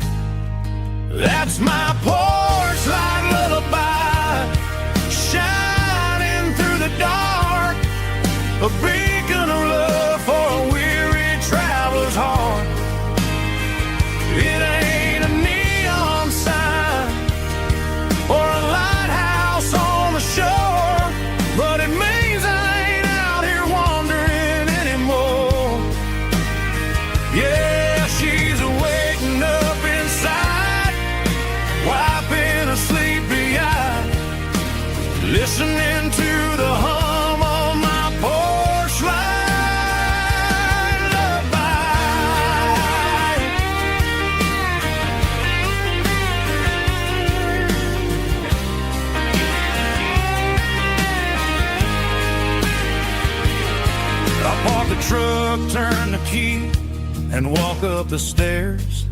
That's my porch light lullaby, shining through the dark, a beacon of love for a weary traveler's heart. It ain't a neon sign or a light the truck, turn the key, and walk up the stairs.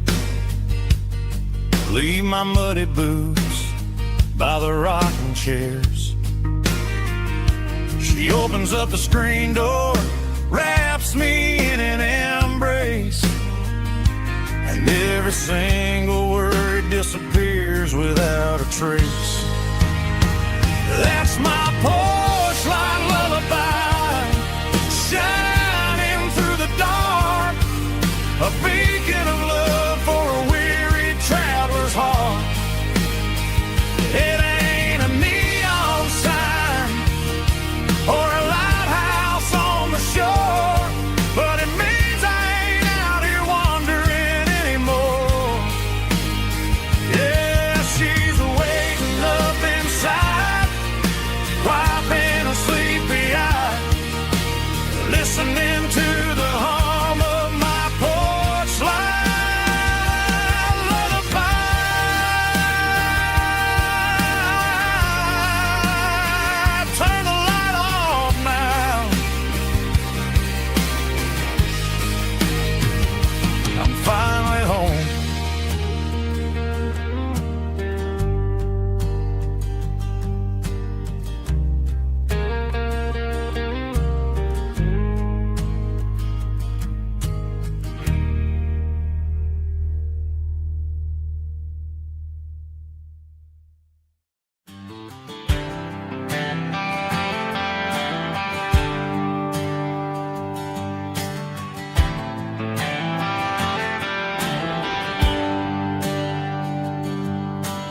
Leave my muddy boots by the rocking chairs. She opens up the screen door, wraps me in an embrace, and every single word disappears without a trace. That's my porch light lullaby, shining through the dark, a beacon of love for a weary traveler's heart. It ain't a neon sign or a lighthouse on the shore, but it means I ain't out here wandering anymore. Yeah, she's waiting up inside, wiping a sleepy eye, listening to the hum of my porch light lullaby. Turn the light off now. I'm finally home.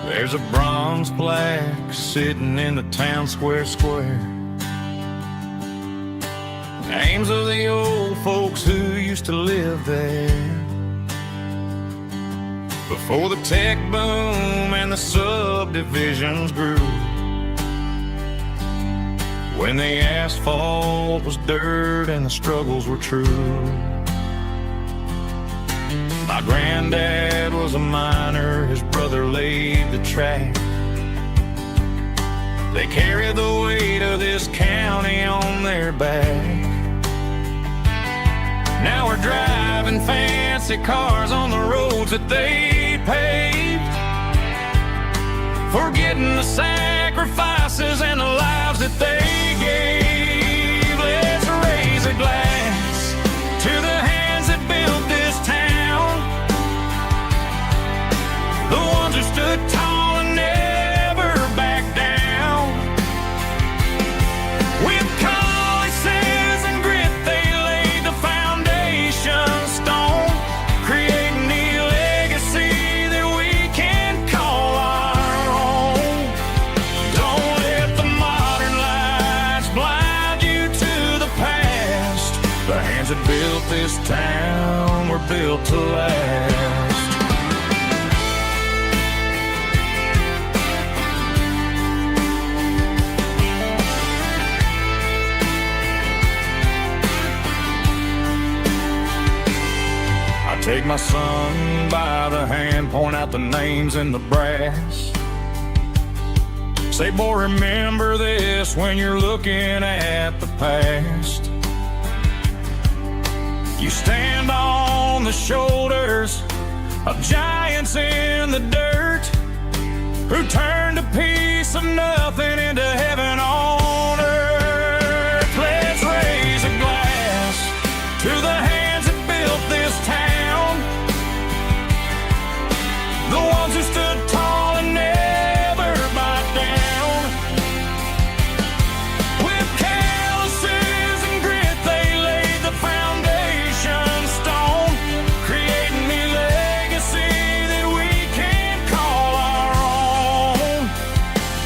There's a bronze plaque sitting in the town square. Names of the old folks who used to live there before the tech boom and the subdivisions grew, when the asphalt was dirt and the struggles were true. My granddad was a miner, his brother laid the track. They carried the weight of this county on their back. Now we're driving fancy cars on the roads that they paved, forgetting the sacrifices and the lives that they gave. Let's raise a glass to the hands that built this town, the ones who stood tall and never backed down. With calluses and grit, they laid the foundation stone, creating the legacy that we can call our own. Don't let the modern lights blind you to the past. The hands that built this town were built to last. Take my son by the hand, point out the names in the brass. Say, boy, remember this when you're looking at the past. You stand on the shoulders of giants in the dirt, who turned a piece of nothing into heaven on earth. Let's raise a glass to the hands that built this town, the ones who stood tall and never backed down. With calluses and grit, they laid the foundation stone, creating the legacy that we can call our own.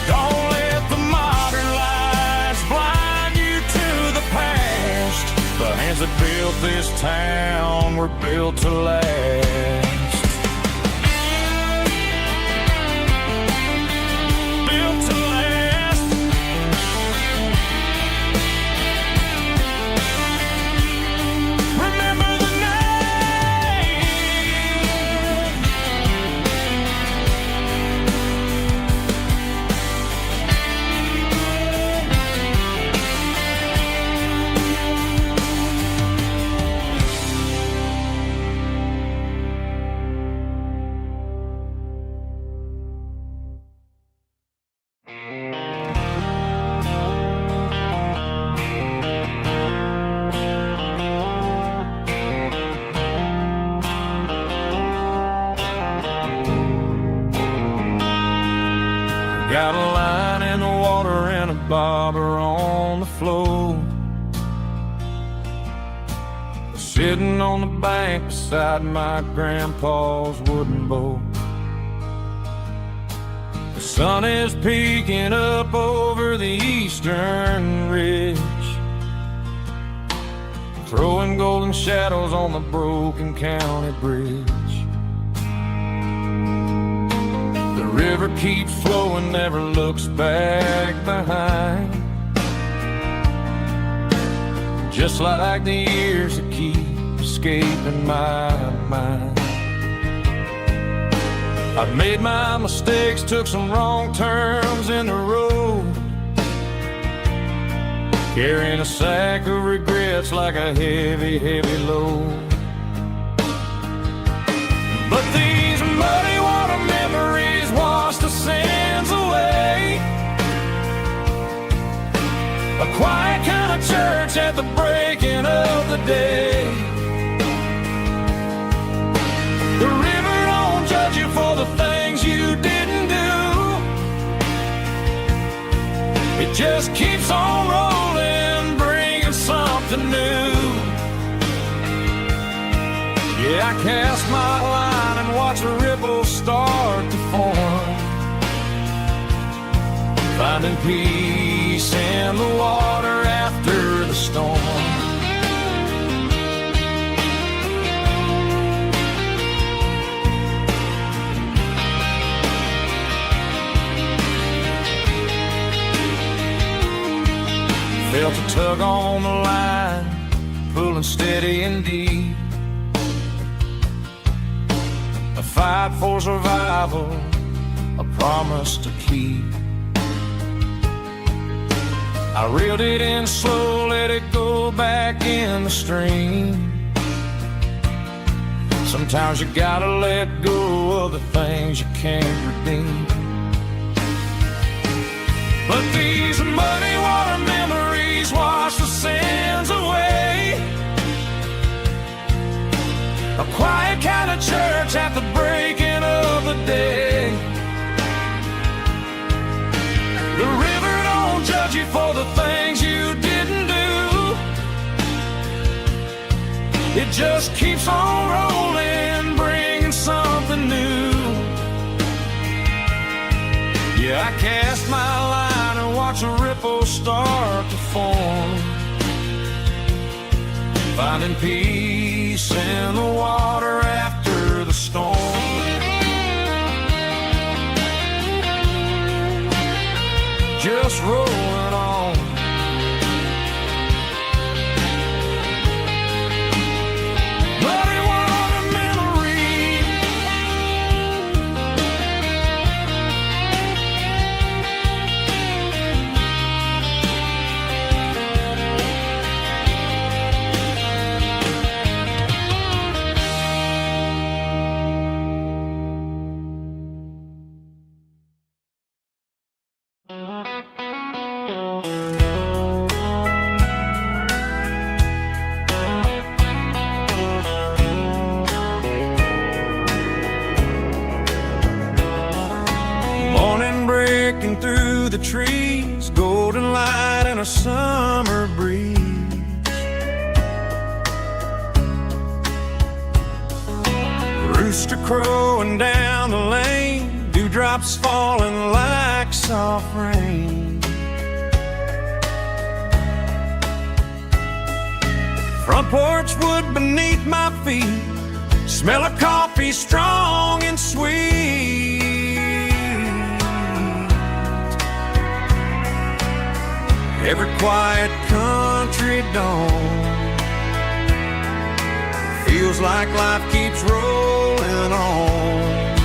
Don't let the modern lights blind you to the past. The hands that built this town were built to last. bobber on the floor, sitting on the bank beside my grandpa's wooden boat. The sun is peeking up over the eastern ridge, throwing golden shadows on the broken county bridge. The river keeps flowing, never looks back behind, just like the years that keep escaping my mind. I've made my mistakes, took some wrong turns in the road, carrying a sack of regrets like a heavy, heavy load. But these muddy water memories wash the sins away. A quiet kind of church at the breaking of the day. The river don't judge you for the things you didn't do. It just keeps on rolling, bringing something new. Yeah, I cast my line and watch the ripples start to form, finding peace in the water after the storm. Felt a tug on the line, pulling steady and deep. A fight for survival, a promise to keep. I reeled it in slow, let it go back in the stream. Sometimes you gotta let go of the things you can't redeem. But these muddy water memories wash the sins away. A quiet kind of church at the breaking of the day. The river don't judge you for the things you didn't do. It just keeps on rolling, bringing something new. Yeah, I cast my line and watch a ripple start to form, finding peace in the water after the storm. Just rolling on. Muddy water memory. Morning breaking through the trees, golden light and a summer breeze. Rooster crowing down the lane, dewdrops falling like soft rain. Front porch wood beneath my feet, smell of coffee strong and sweet. Every quiet country dawn feels like life keeps rolling on.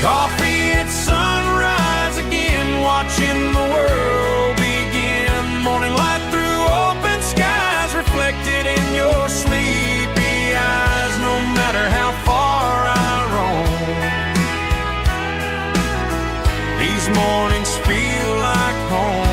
Coffee at sunrise again, watching the world begin. Morning light through open skies, reflected in your sleepy eyes. No matter how far I roam, these mornings feel like home.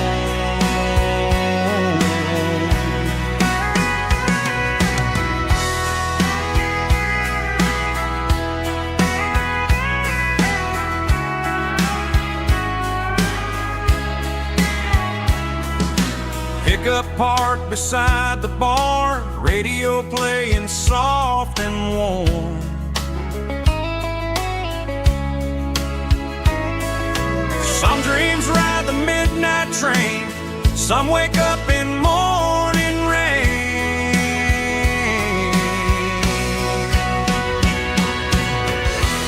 up beside the bar, radio playing soft and warm. Some dreams ride the midnight train, some wake up in morning rain.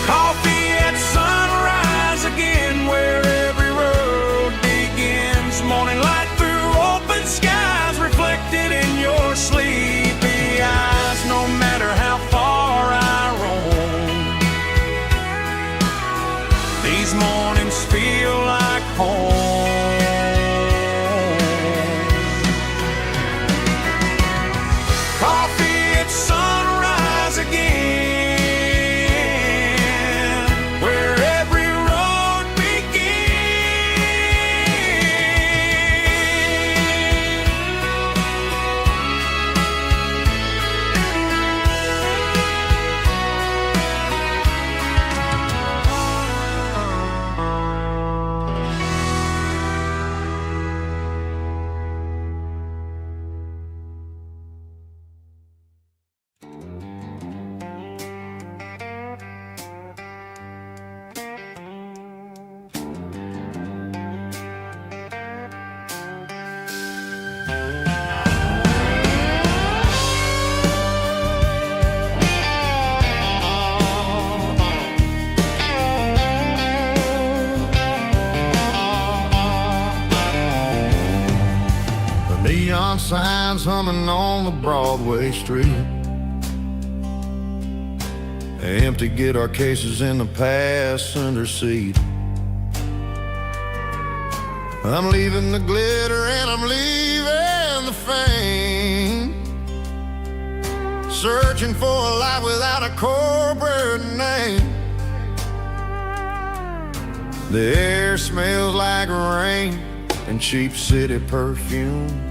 Coffee at sunrise again, where every road begins. Morning light through open skies, reflected in your sleepy eyes. No matter how far I roam, these mornings feel like home. Coffee at sunrise again, where every road Neon signs humming on the Broadway street. Empty guitar cases in the passenger seat. I'm leaving the glitter and I'm leaving the fame, searching for a life without a corporate name. The air smells like rain and cheap city perfume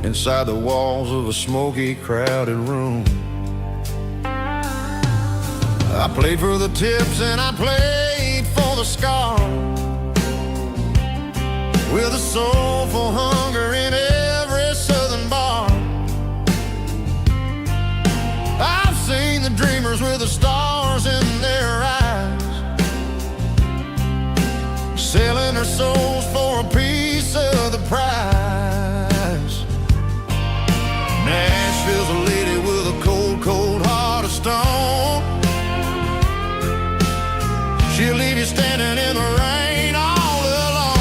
inside the walls of a smoky, crowded room. I played for the tips and I played for the scars, with a soulful hunger in every southern bar. I've seen the dreamers with the stars in their eyes, selling their souls for a piece of the prize. Nashville's a lady with a cold, cold heart of stone. She'll leave you standing in the rain all alone.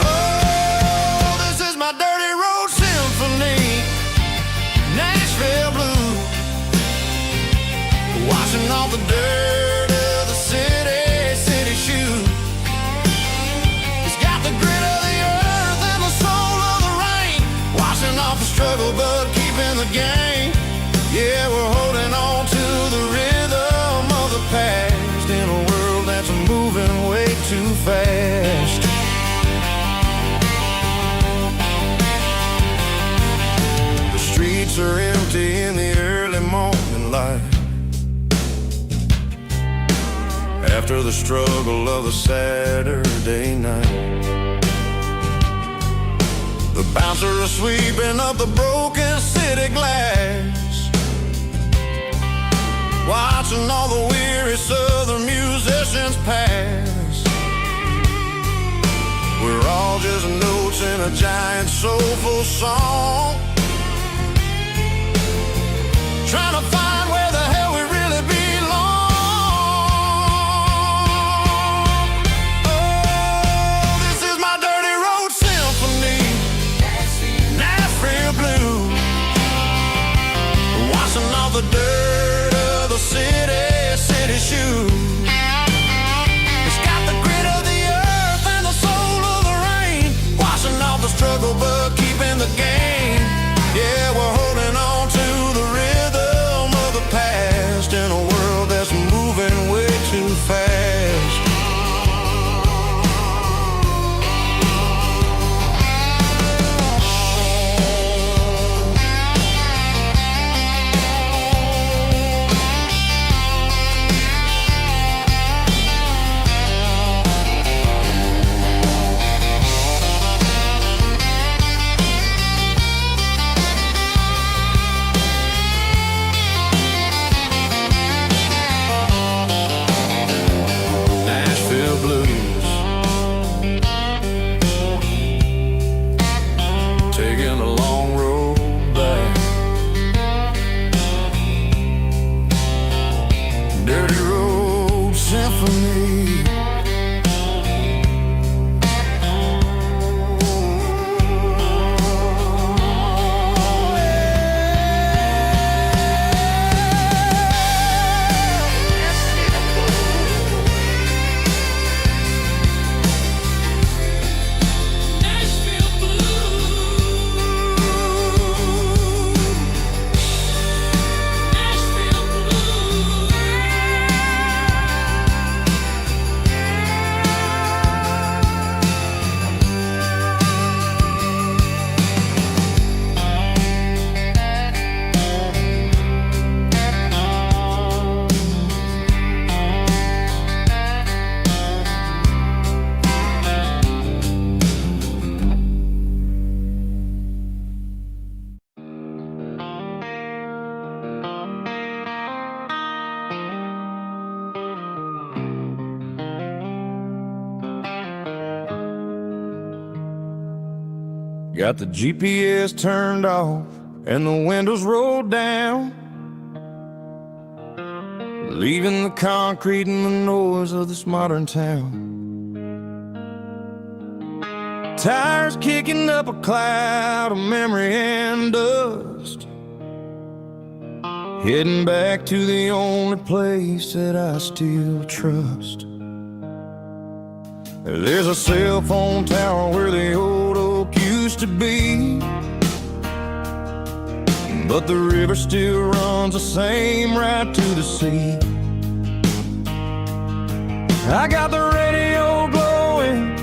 Oh, this is my dirty road symphony, Nashville blues, washing off the dirt of the city shoes. It's got the grit of the earth and the soul of the rain, washing off the struggle but keeping the game. Yeah, we're holding on to the rhythm of the past in a world that's moving way too fast. The streets are empty in the early morning light, after the struggle of the Saturday night. The bouncer is sweeping up the broken city glass, watching all the weary southern musicians pass. We're all just notes in a giant soulful song, trying to find where the hell we really belong. Oh, this is my dirty road symphony, Nashville blues, washing off the dirt of the city shoes. It's got the grit of the earth and the soul of the rain, washing off the struggle but keeping the game. Yeah, we're holding on to the rhythm of the past in a world that's moving way too fast. Got the GPS turned off and the windows rolled down, leaving the concrete and the noise of this modern town. Tires kicking up a cloud of memory and dust, heading back to the only place that I still trust. There's a cell phone tower where the old oak used to be, but the river still runs the same right to the sea. I got the radio glowing,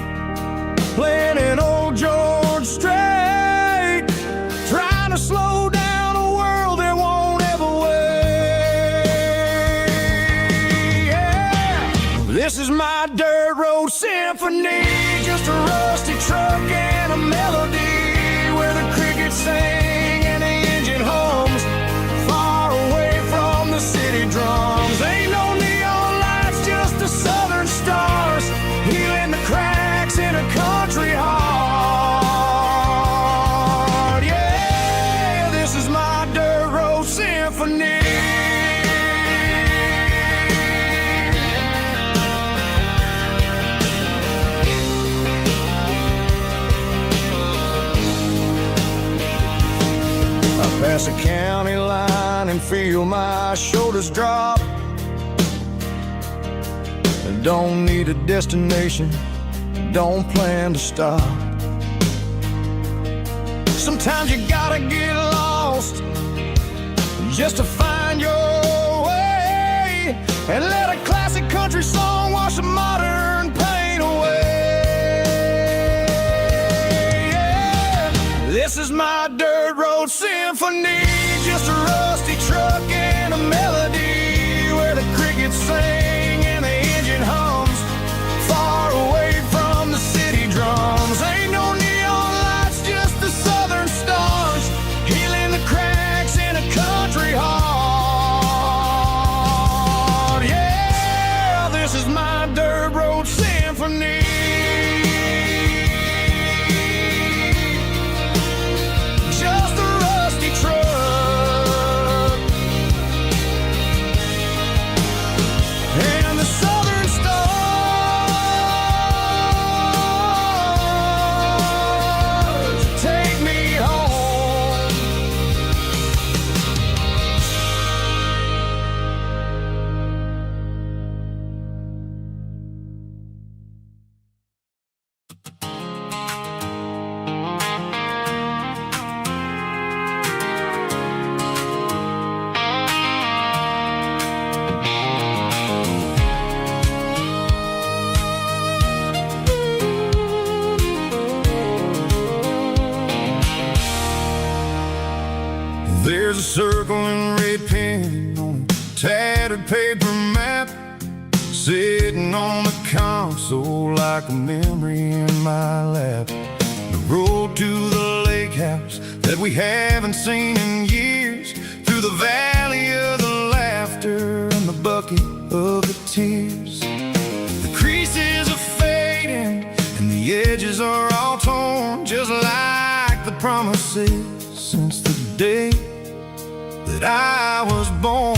playing an old George Strait, trying to slow down a world that won't ever wait. Yeah. This is my dirt road symphony, just a rusty truck and a melody where the crickets sing and the engine hums, far away from the city drums. Ain't no neon lights, just the southern stars, healing the cracks in a country heart. Yeah, this is my dirt road symphony. I pass a county line and feel my shoulders drop. I don't need a destination, don't plan to stop. Sometimes you gotta get lost just to find your way, and let a classic country song wash the modern pain away. Yeah. This is my dirt road symphony, just a rusty truck and a melody where the crickets sing and the engine hums, far away from the city drums. Ain't no neon lights, just the southern stars, healing the cracks in a country heart. Yeah, this is my dirt road symphony. Just a rusty truck and the southern stars take me home. There's a circle in red pen on a tattered paper map, sitting on the console like a memory in my lap. The road to the lake house that we haven't seen in years, through the valley of the laughter and the bucket of the tears. The creases are fading and the edges are all torn, just like the promises since the day that I was born.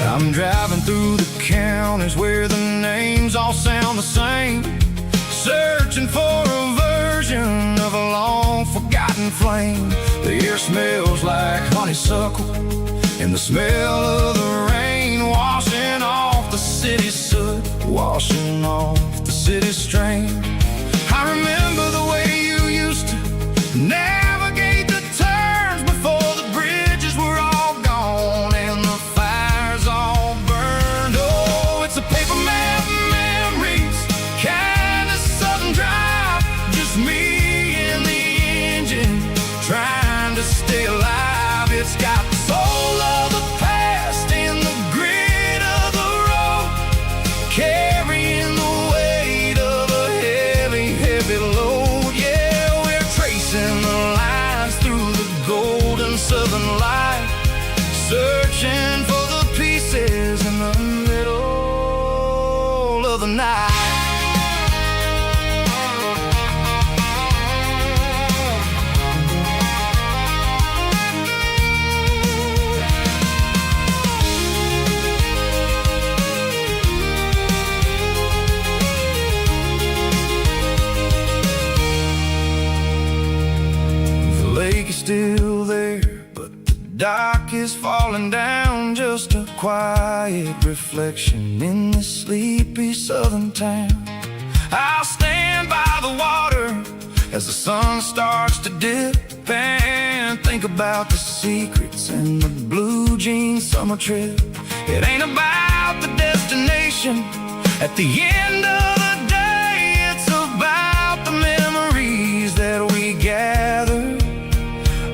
I'm driving through the counties where the names all sound the same, searching for a version of a long forgotten flame. The air smells like honeysuckle and the smell of the rain, washing off the city soot, washing off the city strain. I remember the way you used to navigate the turns before the bridges were all gone and the fires all burned. Oh, it's a paper map memories, kind of southern drive, just me and the engine trying to stay alive. It's got the soul of the past and the grit of the road, carrying the weight of a heavy, heavy load. Yeah, we're tracing the clock is falling down, just a quiet reflection in this sleepy southern town. I'll stand by the water as the sun starts to dip and think about the secrets and the blue jean summer trip. It ain't about the destination at the end of the day, it's about the memories that we gather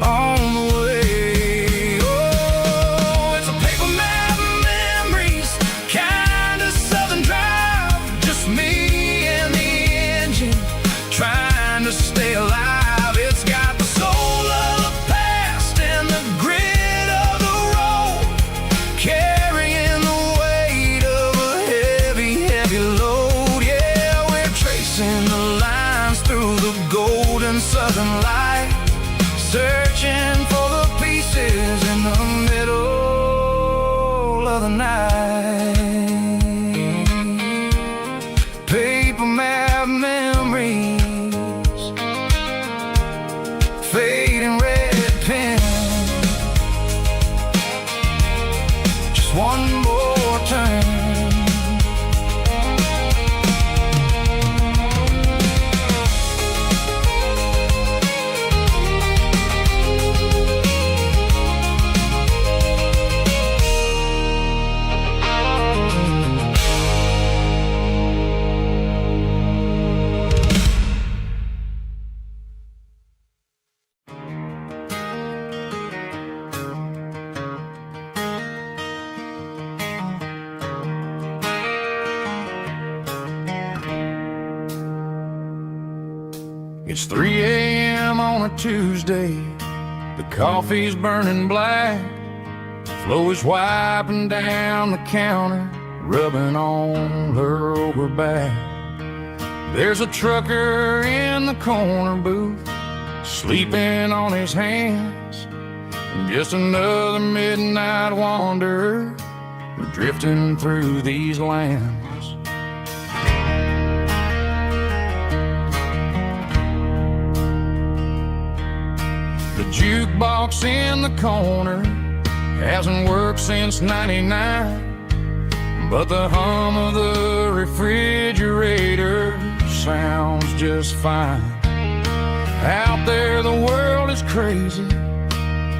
on the way. Oh, it's a paper map of memories, kind of southern drive, just me and the engine trying to stay alive. It's got the soul of the past and the grit of the road, carrying the weight of a heavy, heavy load. Yeah, we're tracing the lines through the golden southern light, searching for the pieces in the middle of the night. Paper map memories, fading red pen, just one more turn. It's 3 a.m. on a Tuesday, the coffee's burning black, Flo is wiping down the counter, rubbing on her over back. There's a trucker in the corner booth, sleeping on his hands, and just another midnight wanderer, drifting through these lands. The jukebox in the corner hasn't worked since '99, but the hum of the refrigerator sounds just fine. Out there the world is crazy,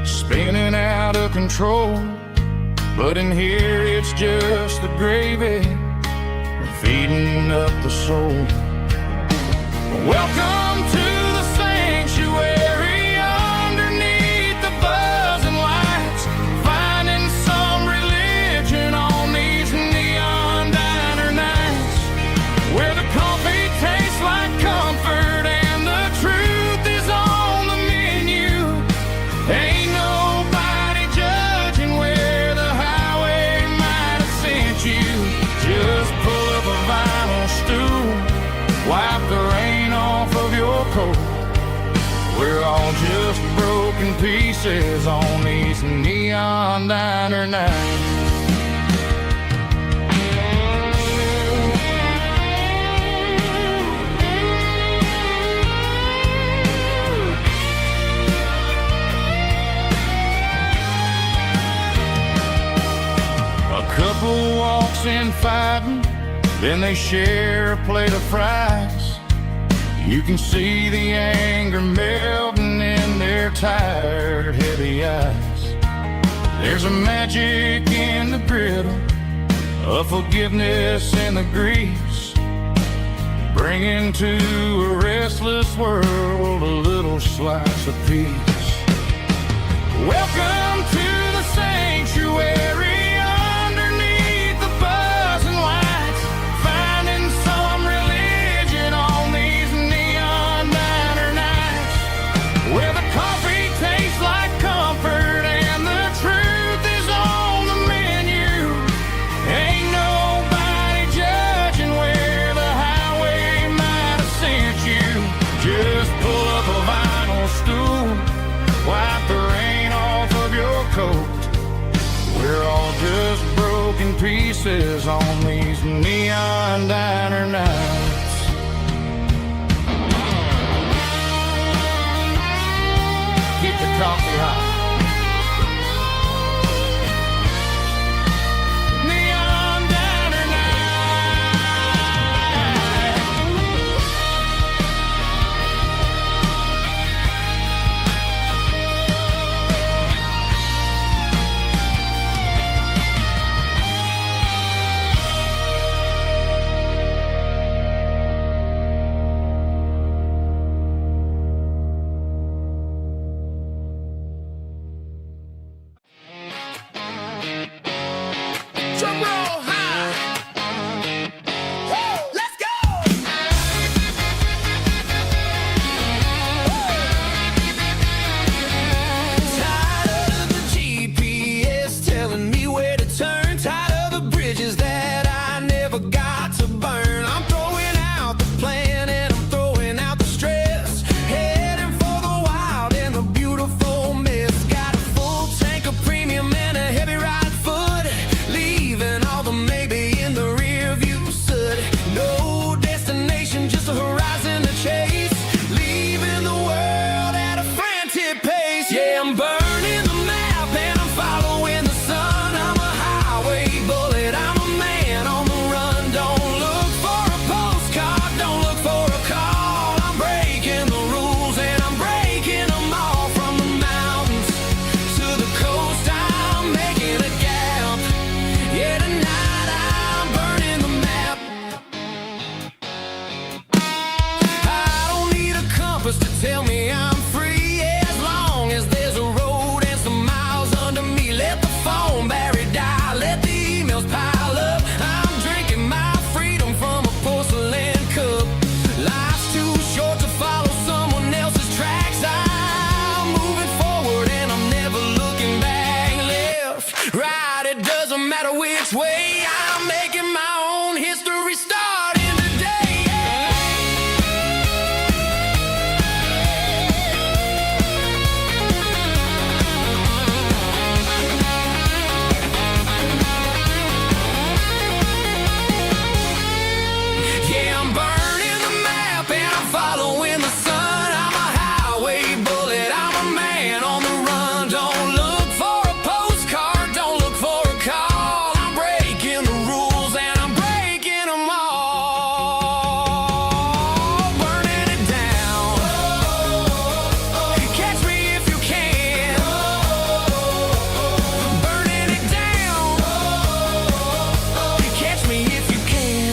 spinning out of control, but in here it's just the gravy feeding up the soul. Welcome to the sanctuary underneath the buzzing lights, finding some religion on these neon diner nights, where the coffee tastes like comfort and the truth is on the menu. Ain't nobody judging where the highway might have sent you. Just pull up a vinyl stool, wipe the rain off of your coat. We're all just broken pieces on these neon diner nights. A couple walks in fighting, then they share a plate of fries. You can see the anger melting in their tired, heavy eyes. There's a magic in the griddle, a forgiveness in the grease, bringing to a restless world a little slice of peace. Welcome to the sanctuary underneath the buzzing lights, finding some religion on these neon diner nights, where the coffee tastes like comfort and the truth is on the menu. Ain't nobody judging where the highway might have sent you. Just pull up a vinyl stool, wipe the rain off of your coat. We're all just broken pieces on these neon diner nights. Keep the coffee hot. right, it doesn't matter which way. I'm making my own history starting today. Yeah, I'm burning the map and I'm following the sun. I'm a highway bullet, I'm a man on the run. Don't look for a postcard, don't look for a call. I'm breaking the rules and I'm breaking them all. Burning it down. Catch me if you can. Burning it down. Catch me if you can.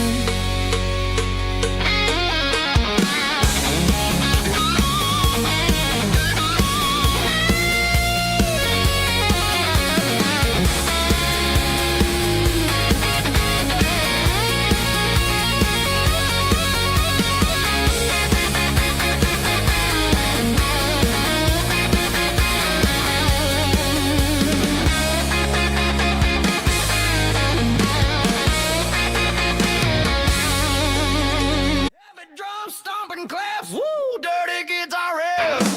Heavy drum stomping claps, woo, dirty guitar riffs.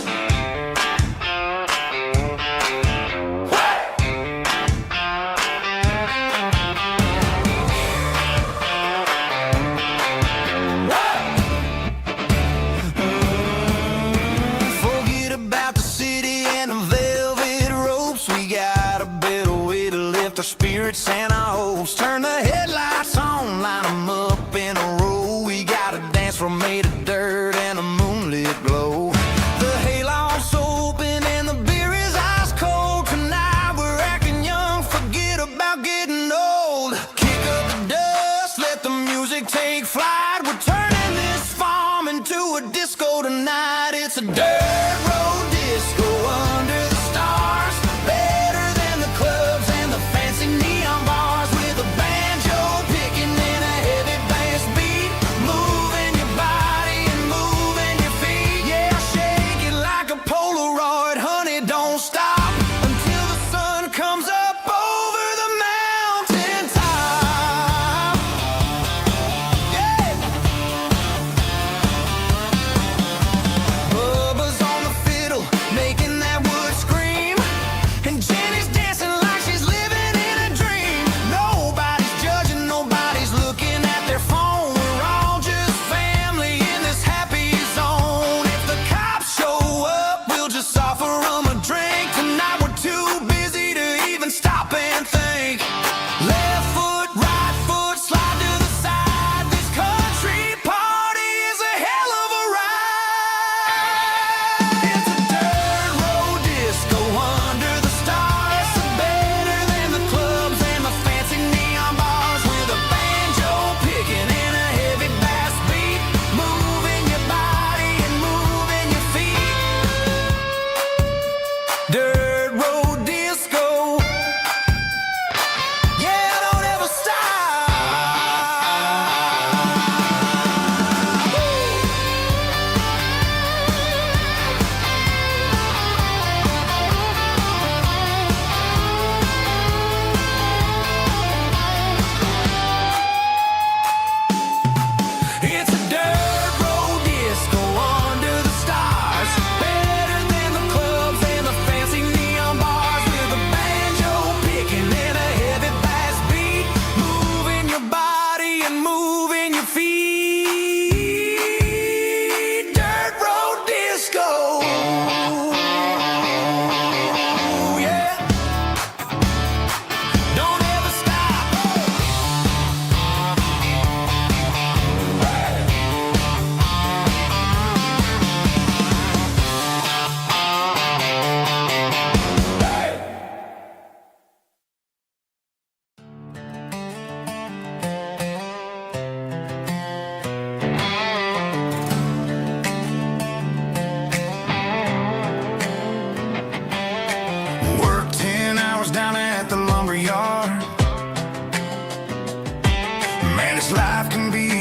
Forget about the city and the velvet ropes. We got a better way to lift our spirits and our hopes. Turn the headlights on, line them up in a row. We got a dance floor made of dirt and a moonlit glow. The hayloft's open and the beer is ice cold. Tonight we're acting young, forget about getting old. Kick up the dust, let the music take flight. We're turning this farm into a disco tonight. It's a dirt road disco under the stars. Better than the clubs and the fancy neon bars. With a banjo picking and a heavy bass beat. Moving your body and moving your feet. Yeah, shake it like a Polaroid, honey, don't stop until the sun comes up over the mountain top. Yeah. Bubba's on the fiddle, making that wood scream. And Jenny's dancing like she's living in a dream. Nobody's judging, nobody's looking at their phone. We're all just family in this happy zone. If the cops show up, we'll just offer them a drink. Tonight we're too busy to even stop and think. Left foot, right foot, slide to the side. This country party is a hell of a ride. It's a dirt road disco under the stars. Better than the clubs and the fancy neon bars. With a banjo picking and a heavy bass beat. Moving your body and moving your feet. Dirt road disco. Yeah, don't ever stop. It's a dirt road disco under the stars. Better than the clubs and the fancy neon bars. With a banjo picking and a heavy bass beat. Moving your body and moving your feet. Dirt road disco. Yeah. Don't ever stop. Work 10 hours down at the lumber yard. Man, this life can be